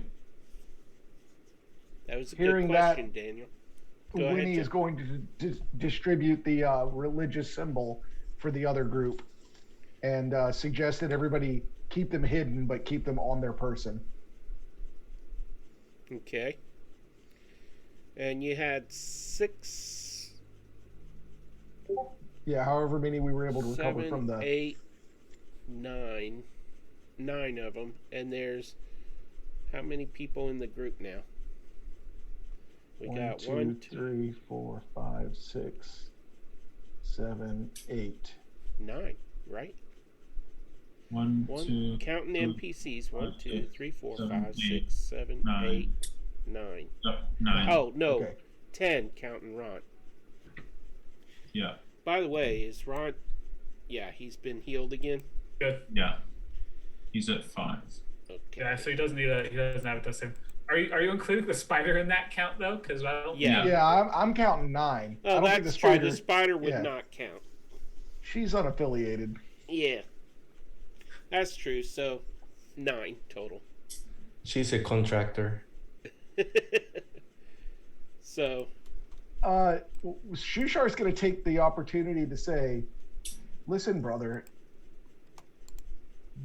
That was a Hearing good that, question, Daniel. Go Winnie ahead, is going to distribute the religious symbol for the other group and suggest that everybody keep them hidden, but keep them on their person. Okay. And you had 6, Yeah, however many we were able to recover 7, from the 8, 9. 9 of them. And there's how many people in the group now? We got 1, 2, 3, 4, 5, 6, 7, 8. 9, right? 1, 1, 2, counting NPCs. 1, 5, 2, 3, 4, 7, 5, 6, 8, 7, 9. 8, 9. 9. Oh, no. Okay. 10 counting Ron. Yeah. By the way, is Ron... Yeah, he's been healed again. Good. Yeah. He's at 5. Okay. Yeah, so he doesn't have it the same. Are you including the spider in that count though? Because I don't. Yeah. Yeah, I'm counting 9. Oh, I don't think that's the spider. true. The spider would yeah. not count. She's unaffiliated. Yeah. That's true. So, 9 total. She's a contractor. So, Shushar's going to take the opportunity to say, listen, brother,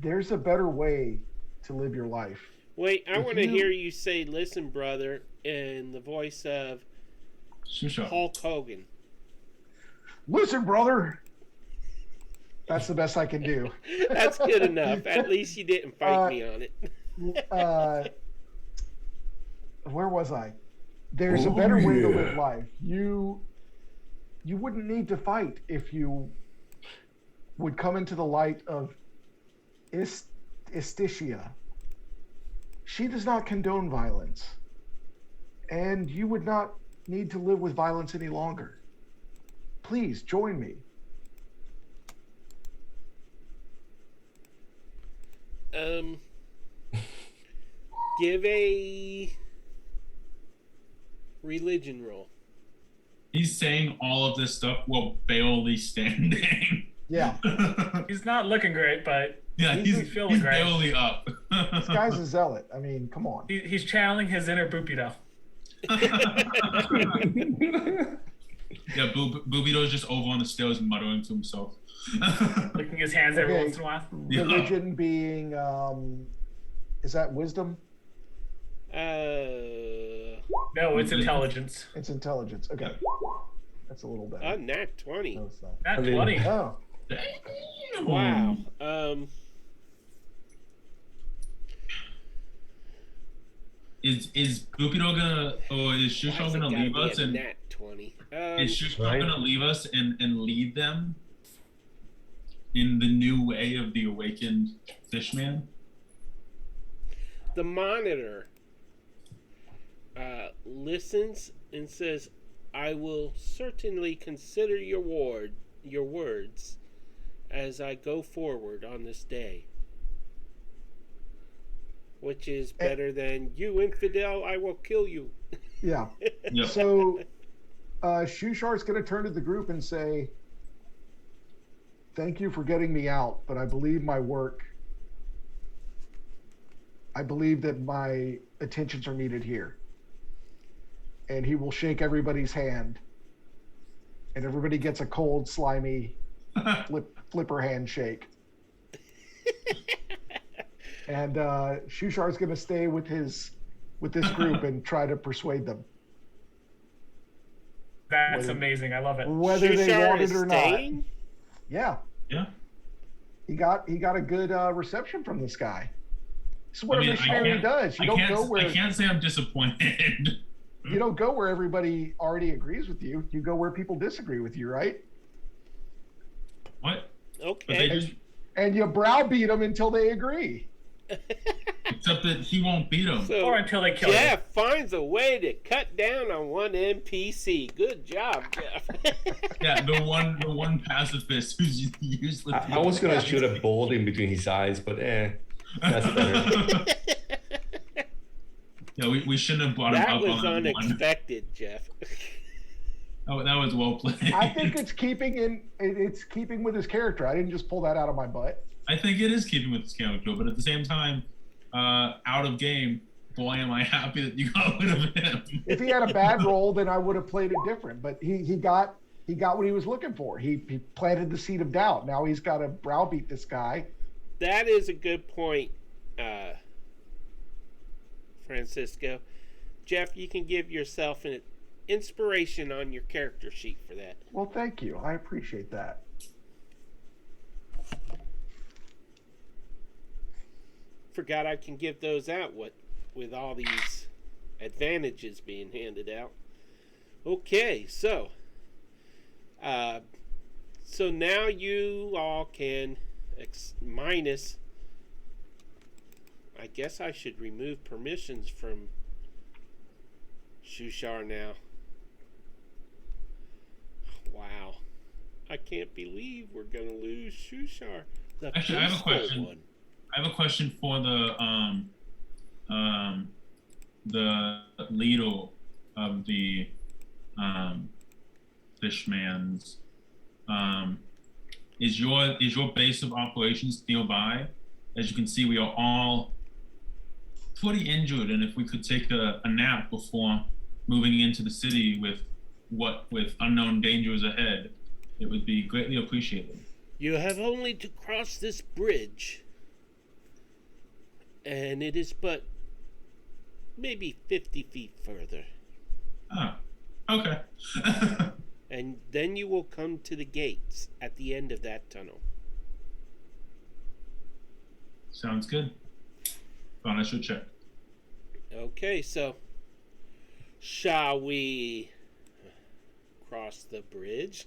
there's a better way to live your life. wait, I If want to you- hear you say, listen, brother, in the voice of Shusha. Hulk Hogan. Listen, brother. That's the best I can do. That's good enough. At least you didn't fight me on it. Where was I? There's a better way to live life. You wouldn't need to fight if you would come into the light of Istitia. She does not condone violence, and you would not need to live with violence any longer. Please join me. Give a religion roll. He's saying all of this stuff while barely standing. Yeah, He's not looking great, but Yeah, He's he's feeling great. barely up. this guy's a zealot. I mean, come on. he's channeling his inner Boopido. Yeah, Boobito's just over on the stairs muttering to himself. Licking his hands every Okay. once in a while. Yeah. Religion being, is that wisdom? No, it's intelligence. It's intelligence. Okay, that's a little better. Nat 20. No, it's not. Not I mean- 20. Oh, Wow. Is Boopito gonna, or is Shusho gonna leave us and Nat 20. is Shusho Right. gonna leave us and lead them in the new way of the awakened Fishman? The monitor listens and says, I will certainly consider your words as I go forward on this day. Which is better than, you infidel, I will kill you. yeah. Yep. So, Shushar's going to turn to the group and say, "Thank you for getting me out, but I believe my work. I believe that my attentions are needed here. And he will shake everybody's hand. And everybody gets a cold, slimy flipper handshake. And Shushar's going to stay with this group and try to persuade them. That's amazing. I love it. Whether they Shushar want is it or staying? not. Yeah. Yeah. He got a good reception from this guy. This is what I mean, a missionary does. You don't go where I can't say I'm disappointed. you don't go where everybody already agrees with you. You go where people disagree with you, right? What? Okay. And you browbeat them until they agree. Except that he won't beat him. So Or until they kill Jeff finds a way to cut down on one NPC. Good job, Jeff. Yeah, the one pacifist who's useless. I was gonna shoot a bolt in between his eyes, but that's better. Yeah, we shouldn't have brought him That up was on that one. unexpected, Jeff. Oh, that was well played. I think it's keeping with his character. I didn't just pull that out of my butt. I think it is keeping with his character, but at the same time, out of game, boy, am I happy that you got rid of him. If he had a bad role, then I would have played it different. But he got what he was looking for. He planted the seed of doubt. Now he's got to browbeat this guy. That is a good point, Francisco. Jeff, you can give yourself an inspiration on your character sheet for that. Well, thank you. I appreciate that. Forgot I can give those out with all these advantages being handed out. Okay, so now you all can minus. I guess I should remove permissions from Shushar now. Wow, I can't believe we're gonna lose Shushar. Actually, I have a question. I have a question for the leader of the Fishman's. Is your base of operations nearby? As you can see, we are all pretty injured, and if we could take a nap before moving into the city with unknown dangers ahead, it would be greatly appreciated. You have only to cross this bridge, and it is but maybe 50 feet further. Oh, okay. And then you will come to the gates at the end of that tunnel. Sounds good. Fine, I should check. Okay, so shall we cross the bridge?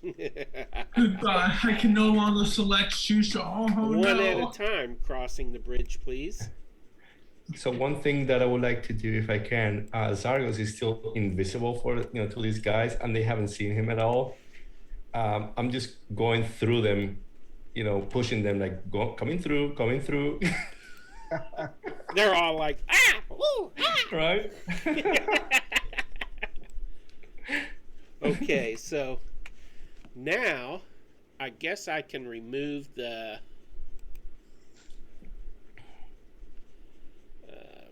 Goodbye. I can no longer select Shusha. Oh, One no. at a time, crossing the bridge, please. So one thing that I would like to do, if I can, Zargos is still invisible to these guys, and they haven't seen him at all. I'm just going through them, pushing them, like coming through. They're all like, ah, ooh, ah. Right? Okay, so now I guess I can remove the.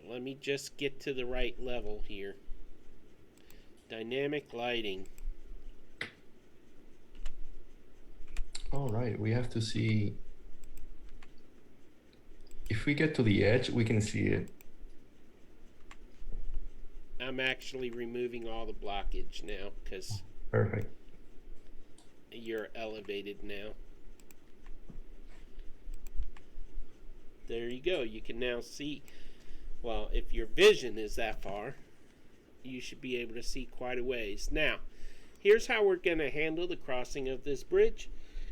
Let me just get to the right level here. Dynamic lighting. All right, we have to see. If we get to the edge, we can see it. I'm actually removing all the blockage now because Perfect. you're elevated now. There you go. You can now see. Well, if your vision is that far, you should be able to see quite a ways. Now, here's how we're going to handle the crossing of this bridge.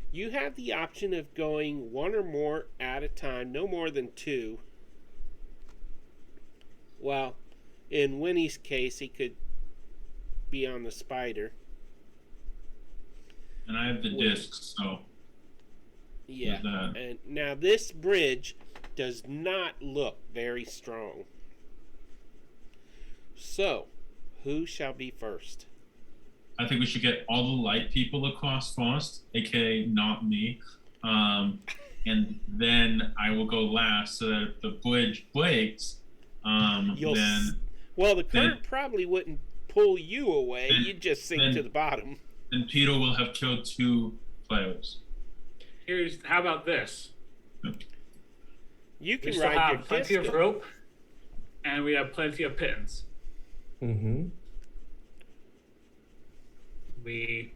You have the option of going one or more at a time, no more than two. Well, in Winnie's case, he could be on the spider. And I have the discs, so. Yeah. And now this bridge does not look very strong. So, who shall be first? I think we should get all the light people across first, aka not me. And then I will go last so that if the bridge breaks, then well, the current probably wouldn't pull you away. Then- You'd just sink then- to the bottom. Peter will have killed 2 players. How about this? You We can still ride have your plenty of disco. rope, and we have plenty of pittance. Mm-hmm. We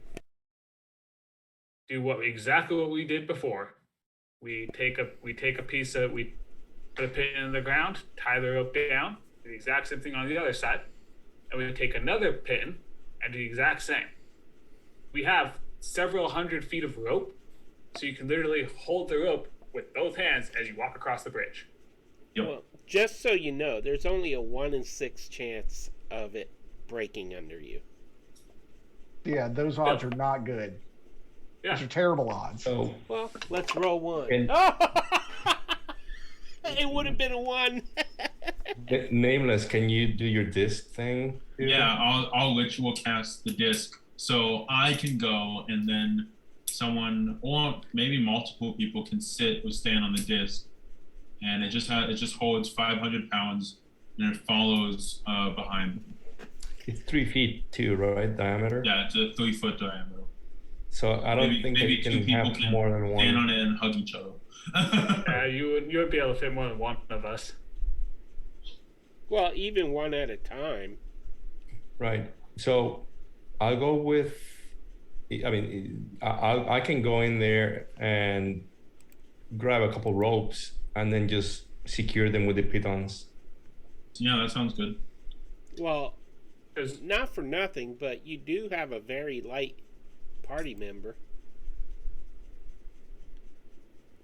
do exactly what we did before. We take a piece of we put a pin in the ground, tie the rope down, do the exact same thing on the other side, and we take another pin and do the exact same. We have several hundred feet of rope, so you can literally hold the rope with both hands as you walk across the bridge. Yep. Well, just so you know, there's only a 1 in 6 chance of it breaking under you. Yeah, those odds are not good. Yeah. Those are terrible odds. So Well, let's roll 1. And- It would have been a 1. Nameless, can you do your disc thing? too? Yeah, I'll ritual cast the disc, so I can go, and then someone or maybe multiple people can sit or stand on the disc, and it just holds 500 pounds, and it follows behind them. It's 3 feet too, right? Diameter. Yeah, it's a 3-foot diameter. So I don't think that maybe you 2 can people have can more than stand one. on it and hug each other. You would be able to fit more than one of us. Well, even 1 at a time. Right. So I'll go with. I mean, I can go in there and grab a couple ropes and then just secure them with the pitons. Yeah, that sounds good. Well, 'Cause not for nothing, but you do have a very light party member.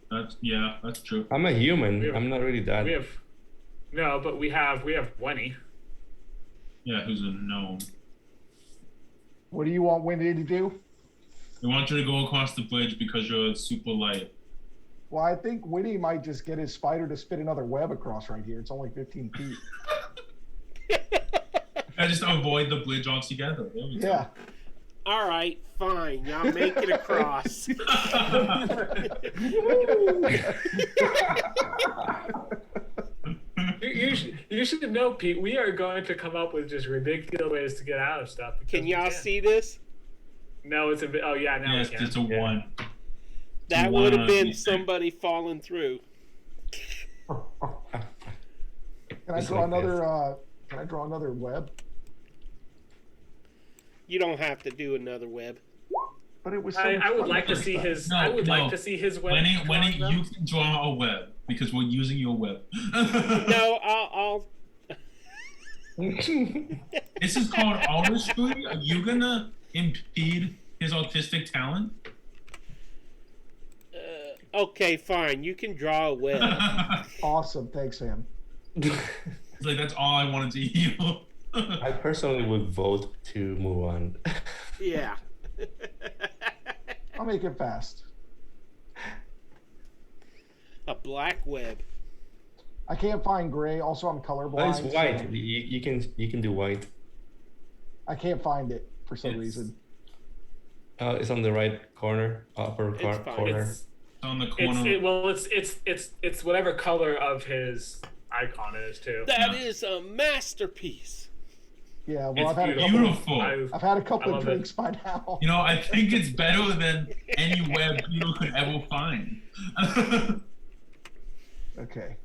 That's true. I'm a human. We have- I'm not really that. we have Wenny. Yeah, who's a gnome? What do you want Wendy to do? I want you to go across the bridge because you're super light. Well, I think Winnie might just get his spider to spit another web across right here. It's only 15 feet. I just avoid the bridge altogether. There we go. Yeah. All right, fine. Y'all make it across. You should know, Pete. We are going to come up with just ridiculous ways to get out of stuff. because Can we y'all see this? No, it's a bit. Oh yeah, now Yes, we can. it's a 1. That One would have on been each somebody falling through. Can I Just draw like this. another? Can I draw another web? You don't have to do another web. But it was. So I much would fun like the to first see time. his. No, I would no. like to see his web. Wenny, drawing, though. you can draw a web because we're using your web. No, I'll. This is called artistry. Are you gonna impede his autistic talent? Okay, fine. You can draw a web. Awesome. Thanks, Sam. It's like that's all I wanted to hear. I personally would vote to move on. Yeah. I'll make it fast. A black web. I can't find gray. Also, I'm colorblind. But it's white. so You can do white. I can't find it for some It's- reason. It's on the right corner, upper It's fine. corner. It's On the corner. it's whatever color of his icon it is too. That is a masterpiece. Yeah. Well, It's I've had a couple. beautiful. I've had a couple I of love it. drinks by now. You know, I think it's better than any web you could ever find. Okay.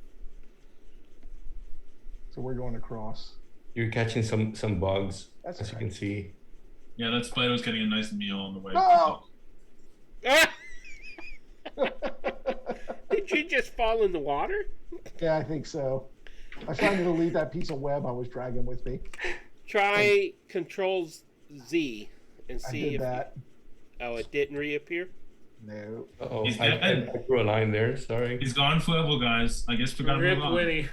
So we're going across. You're catching some bugs, That's as you okay. can see. Yeah, that spider's getting a nice meal on the way. No! Did you just fall in the water? Yeah, I think so. I was trying to delete that piece of web I was dragging with me. Try Control Z and I see did if. that. Oh, it didn't reappear. No. Oh, He's I dead. drew a line there. Sorry. He's gone forever, guys. I guess we gotta Rip move on. Winnie,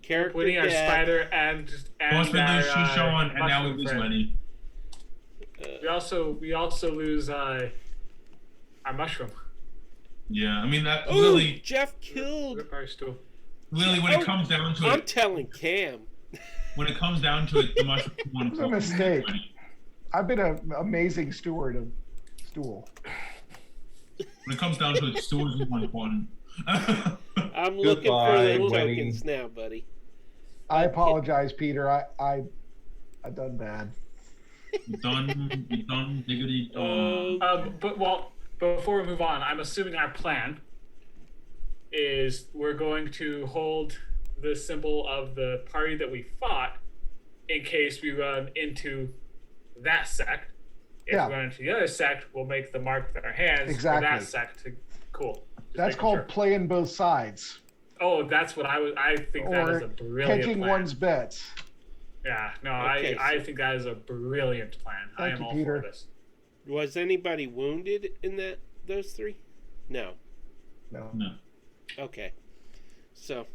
Character Winnie, our death. spider, and Horseman our, lose Shushan, and now we mushroom lose friend. Lenny. We also lose our mushroom. Yeah, I mean that Oh, really, Jeff killed. Rip our stool. really when Oh, it comes down to I'm it, telling Cam. when it comes down to it, the mushroom one. It was a mistake. I've been an amazing steward of stool. When it comes down to it, Stewart's more important. I'm looking for Goodbye, the Wendy. tokens now, buddy. I apologize, Peter. I done bad. You done, diggity done. But before we move on, I'm assuming our plan is we're going to hold the symbol of the party that we fought in case we run into that sect. If we run into the other sect, we'll make the mark with our hands for that sect. Cool. That's called playing both sides. Oh, that's what I think that is a brilliant hedging plan. one's bets. Yeah, no, I think that is a brilliant plan. I am all for this. Was anybody wounded in those three? No. No. Okay. So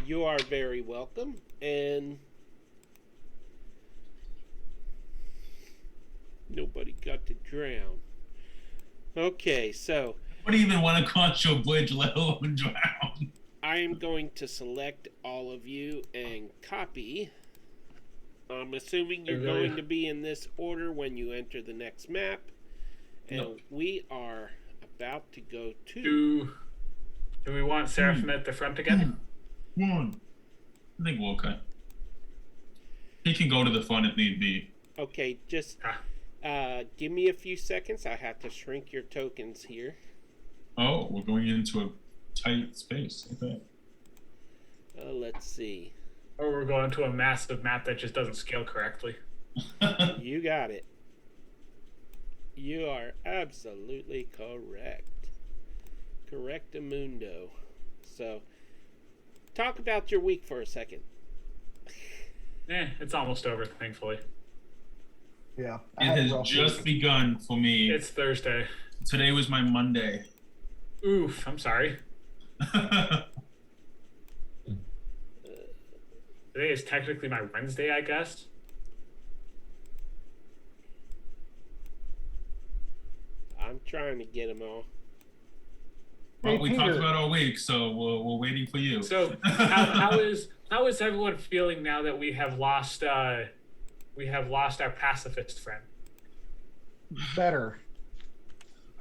you are very welcome, and nobody got to drown. Okay, so What do you even want to cross your bridge, let alone drown? I am going to select all of you and copy. I'm assuming you're going to be in this order when you enter the next map. And we are about to go to... Do we want Seraphim at the front again? One. I think we're okay. He can go to the front if need be. Okay, just give me a few seconds. I have to shrink your tokens here. Oh, we're going into a tight space. Okay. Let's see. Or we're going to a massive map that just doesn't scale correctly. You got it. You are absolutely correct. Correctamundo. So, talk about your week for a second. It's almost over, thankfully. Yeah. It has just begun for me. It's Thursday. Today was my Monday. Oof, I'm sorry. Today is technically my Wednesday, I guess. I'm trying to get them all. Well, we talked about all week, so we're waiting for you. So, how is everyone feeling now that we have lost our pacifist friend? Better.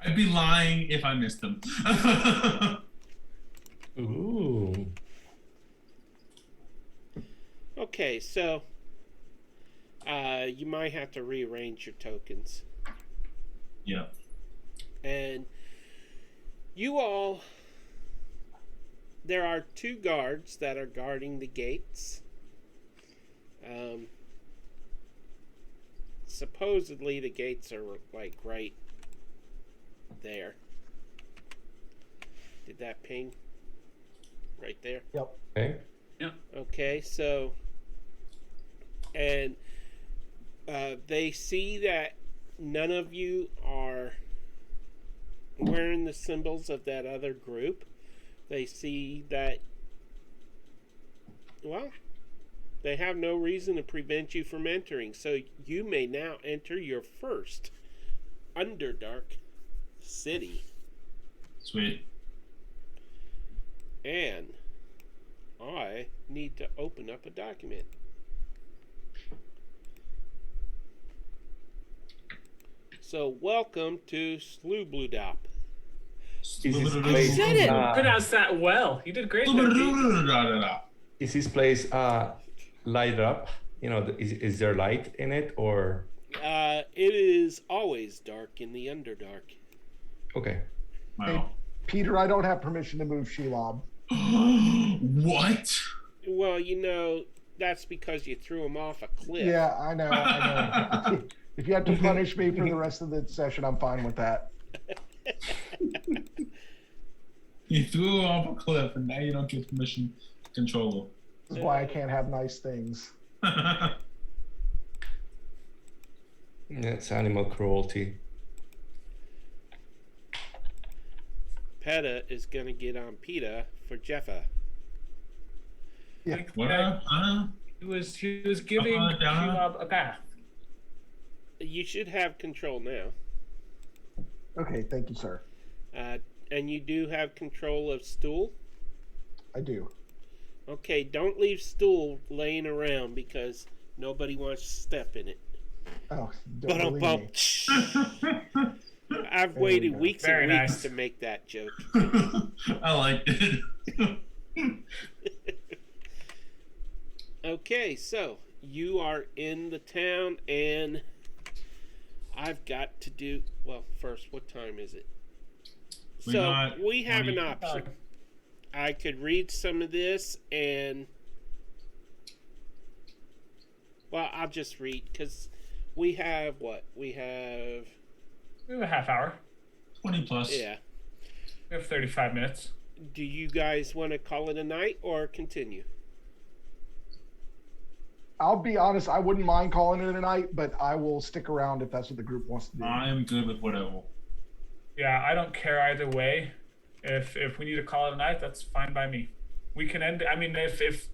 I'd be lying if I missed them. Ooh. Okay, so you might have to rearrange your tokens. Yeah. And you all, there are 2 guards that are guarding the gates. Supposedly the gates are like right there. Did that ping? Right there? Yep. Okay. Okay, so, and they see that none of you are wearing the symbols of that other group. They see that, well, they have no reason to prevent you from entering. So you may now enter your first Underdark city. Sweet. And I need to open up a document. So welcome to Sloobludop. I said it! Pronounced that well. You did great. Is this place light up? You know, is there light in it or? It is always dark in the Underdark. Okay. Wow. Hey, Peter, I don't have permission to move Shelob. What? Well, you know, that's because you threw him off a cliff. Yeah, I know. If you have to punish me for the rest of the session, I'm fine with that. You threw her off a cliff, and now you don't get permission to control This is why I can't have nice things. her. That's animal cruelty. PETA is going to get on PETA for Jeffa. Yeah. What? He was giving Shelob a bath. You should have control now. Okay, thank you, sir. And you do have control of Stool? I do. Okay, don't leave Stool laying around because nobody wants to step in it. Oh, don't believe me. I've waited weeks Very and weeks nice. to make that joke. I liked it. Okay, so you are in the town, and I've got to do. Well, first, what time is it? We So got we have an 20 option. I could read some of this, and well, I'll just read because we have what we have. We have a half hour. 20 plus. Yeah. We have 35 minutes. Do you guys want to call it a night or continue? I'll be honest, I wouldn't mind calling it a night, but I will stick around if that's what the group wants to do. I am good with whatever. Yeah, I don't care either way. If we need to call it a night, that's fine by me. We can end. I mean, if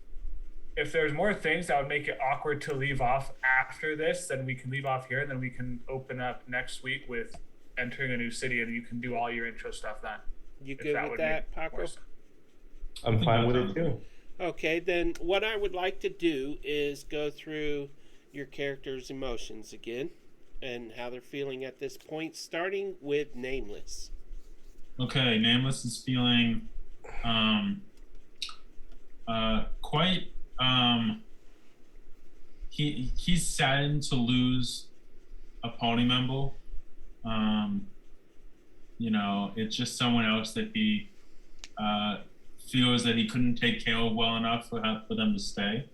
there's more things that would make it awkward to leave off after this, then we can leave off here, and then we can open up next week with entering a new city, and you can do all your intro stuff then. You If good that with would that, make Paco? more sense. I'm fine with it too. Okay, then what I would like to do is go through your character's emotions again and how they're feeling at this point, starting with Nameless. Okay, Nameless is feeling quite he's saddened to lose a party member. You know, it's just someone else that he feels that he couldn't take care of well enough for them to stay.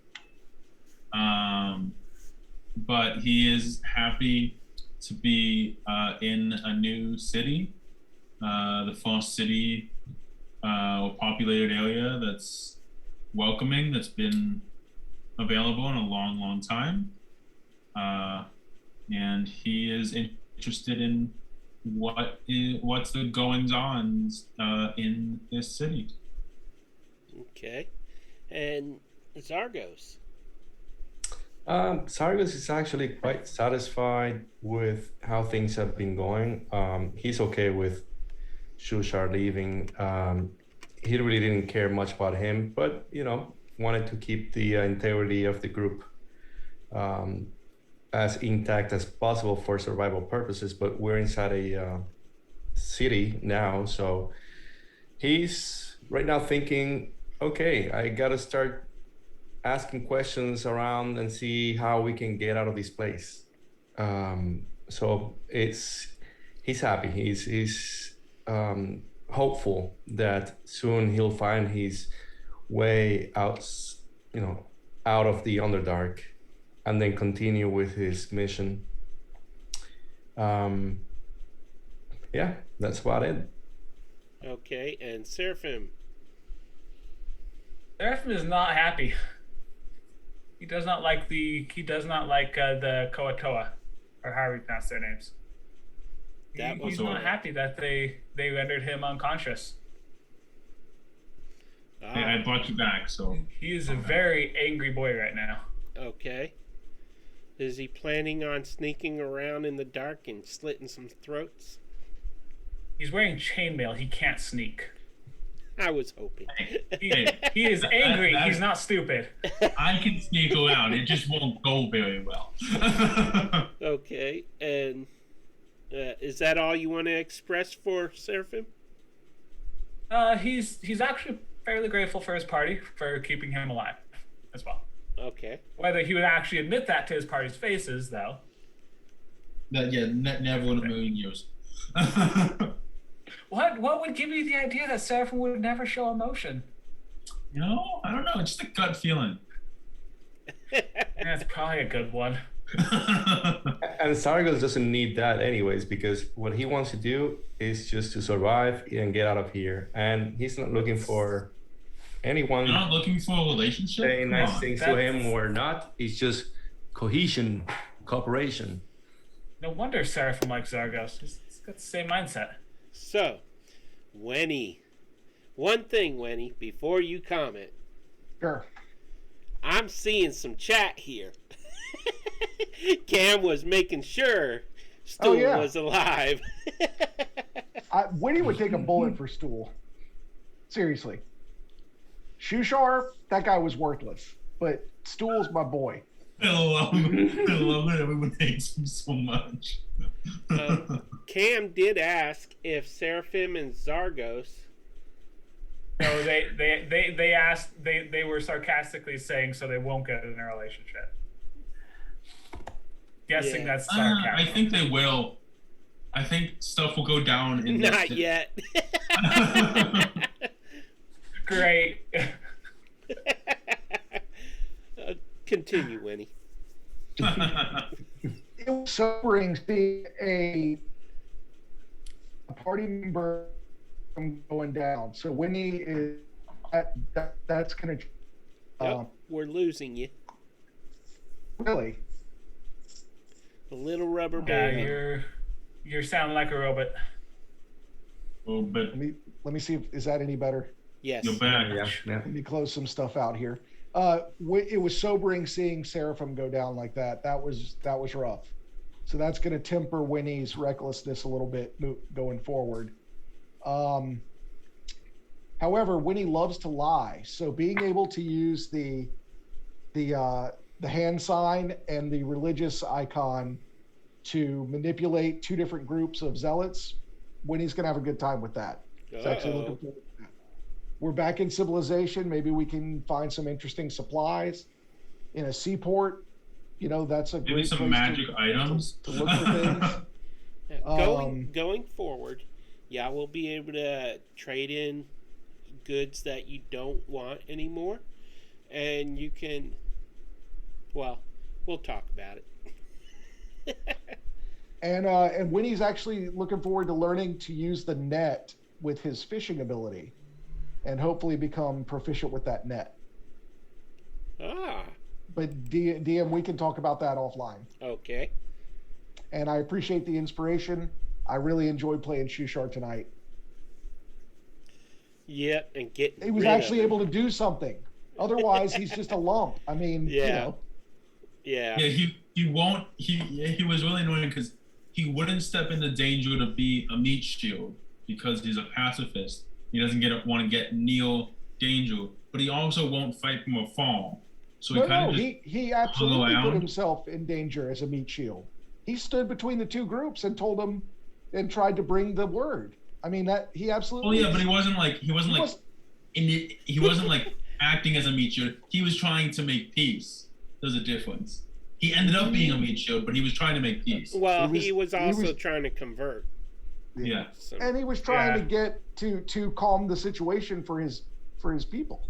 But he is happy to be in a new city, the first city or populated area that's welcoming, that's been available in a long, long time. And he is interested in what's the goings-ons in this city. Okay. And Zargos. Sargos is actually quite satisfied with how things have been going. He's okay with Shushar leaving. He really didn't care much about him, but wanted to keep the integrity of the group as intact as possible for survival purposes. But we're inside a city now, so he's right now thinking, okay, I gotta start asking questions around and see how we can get out of this place. So he's happy. He's hopeful that soon he'll find his way out, out of the Underdark, and then continue with his mission. Yeah, that's about it. Okay, and Seraphim. Seraphim is not happy. He does not like the Koatoa, or however you pronounce their names. He's not happy that they rendered him unconscious. Hey, I brought you back, so He is a very angry boy right now. Okay. Is he planning on sneaking around in the dark and slitting some throats? He's wearing chainmail. He can't sneak. I was hoping. He is angry. He's not stupid. I can sneak around. It just won't go very well. Okay, and is that all you want to express for Seraphim? He's actually fairly grateful for his party for keeping him alive as well. Okay. Whether he would actually admit that to his party's faces, though. Never in a million years. What would give you the idea that Seraphim would never show emotion? I don't know. It's just a gut feeling. That's probably a good one. And Sargos doesn't need that anyways, because what he wants to do is just to survive and get out of here. And he's not looking for anyone. You're not looking for a relationship? Saying Come nice on. things to him or not. It's just cohesion, cooperation. No wonder Seraphim likes Zargos. He's got the same mindset. So, Wenny. One thing, Wenny, before you comment. Sure. I'm seeing some chat here. Cam was making sure Stool was alive. Winnie would take a bullet for Stool. Seriously. Shushar, that guy was worthless. But Stool's my boy. I love that everyone hates him so much. Cam did ask if Seraphim and Zargos No, they asked, they were sarcastically saying so they won't get in a relationship. Guessing Yeah. that's sarcasm. I think they will. I think stuff will go down in Not yet. Great. Continue, Winnie. It was sobering seeing a party member going down. So Winnie is that's going to. Yep, we're losing you. Really? A little rubber Yeah, band. you're sounding like a robot. Oh, but Let me see if is that any better. Yes. you're back. Yeah. Let me close some stuff out here. It was sobering seeing Seraphim go down like that. That was rough. So that's going to temper Winnie's recklessness a little bit going forward. However, Winnie loves to lie, so being able to use the hand sign and the religious icon to manipulate two different groups of zealots, Winnie's going to have a good time with that. It's actually looking forward to that. We're back in civilization. Maybe we can find some interesting supplies in a seaport. You know, that's a Maybe great some place magic items. to look for things. Going forward, yeah, we'll be able to trade in goods that you don't want anymore, and you can. Well, we'll talk about it. And Winnie's actually looking forward to learning to use the net with his fishing ability, and hopefully become proficient with that net. Ah, But DM, we can talk about that offline. okay. And I appreciate the inspiration. I really enjoyed playing Shushar tonight. Yep, and getting. He was actually able to do something. Otherwise, he's just a lump. I mean, Yeah. you know. Yeah. Yeah, he won't. He was really annoying because he wouldn't step into danger to be a meat shield because he's a pacifist. He doesn't want to get Neil danger, but he also won't fight from afar. So he kind of just he absolutely hung put around. himself in danger as a meat shield. He stood between the two groups and told them and tried to bring the word. I mean that he absolutely. Oh yeah, but he wasn't like he wasn't like acting as a meat shield. He was trying to make peace. There's a difference. He ended up being a meat shield, but he was trying to make peace. Well, he was also trying to convert. Yeah. So, And he was trying to get to calm the situation for his people,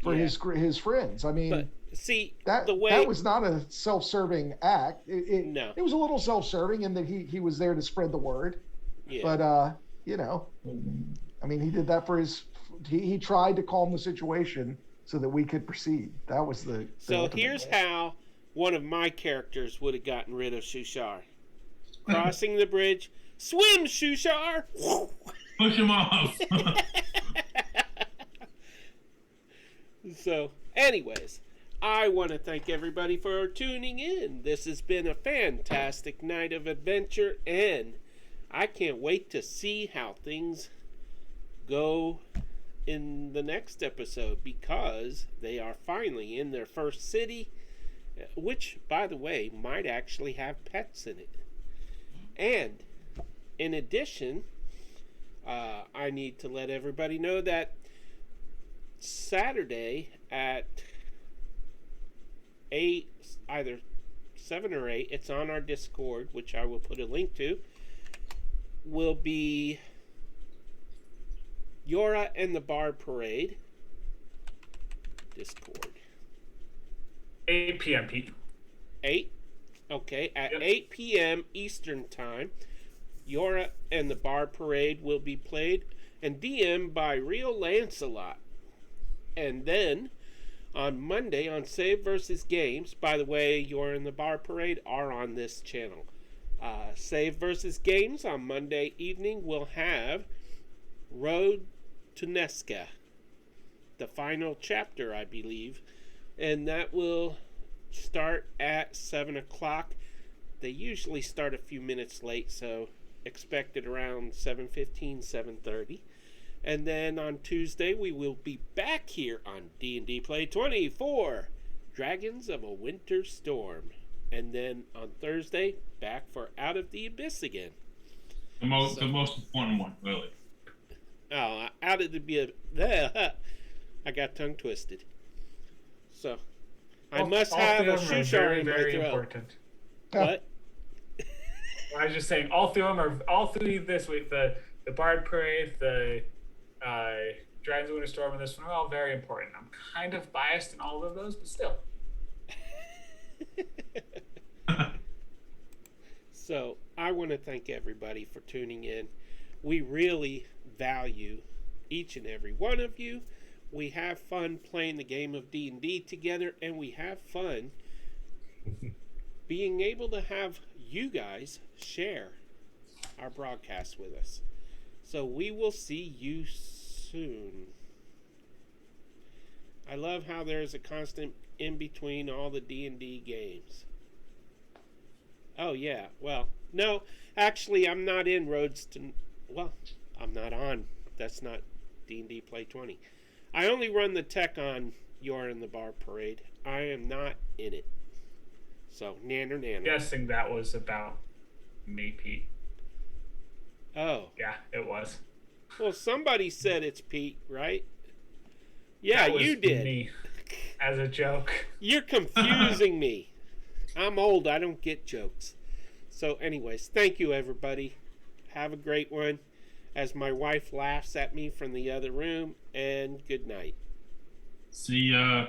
for his friends. I mean, but see, that the way that was not a self-serving act. No. It was a little self-serving in that he was there to spread the word. yeah. But you know, I mean, he did that for his. He tried to calm the situation so that we could proceed. That was the. So ultimate here's goal. how one of my characters would have gotten rid of Shushar. Crossing the bridge. Swim, Shushar! Push him off. So, anyways, I want to thank everybody for tuning in. This has been a fantastic night of adventure, and I can't wait to see how things go in the next episode because they are finally in their first city, which, by the way, might actually have pets in it. And in addition, I need to let everybody know that Saturday at 8, either 7 or 8, it's on our Discord, which I will put a link to, will be Yora and the Bard Parade. Discord. 8 p.m. Pete. 8? Okay, at Yep. 8 p.m. Eastern Time, Yora and the Bard Parade will be played and DM'd by Real Lancelot. And then on Monday on Save vs. Games, by the way, Yora and the Bard Parade are on this channel. Save vs. Games on Monday evening will have Road to Nesca, the final chapter, I believe, and that will start at 7 o'clock. They usually start a few minutes late, so expect it around 7:15, 7:30. And then on Tuesday, we will be back here on D&D Play 24, Dragons of a Winter Storm. And then on Thursday, back for Out of the Abyss again. the most important one, really. Oh, out of the I got tongue twisted. So I must all have three a of them are shoeshar in my very throat. important. What? I was just saying, all three this week, the Bard Parade, the Dragons of Winter Storm, and this one are all very important. I'm kind of biased in all of those, but still. So I want to thank everybody for tuning in. We really value each and every one of you. We have fun playing the game of D&D together, and we have fun being able to have you guys share our broadcast with us. So we will see you soon. I love how there's a constant in between all the D&D games. Oh yeah, well, no, actually I'm not in Roads to, well, I'm not on. That's not D&D Play 20. I only run the tech on You're in the Bard Parade. I am not in it. So, nanner nanner. Guessing that was about me, Pete. Oh. Yeah, it was. Well, somebody said it's Pete, right? Yeah, That was you did. Me, as a joke. You're confusing me. I'm old. I don't get jokes. So, anyways, thank you, everybody. Have a great one. As my wife laughs at me from the other room, and good night. See ya.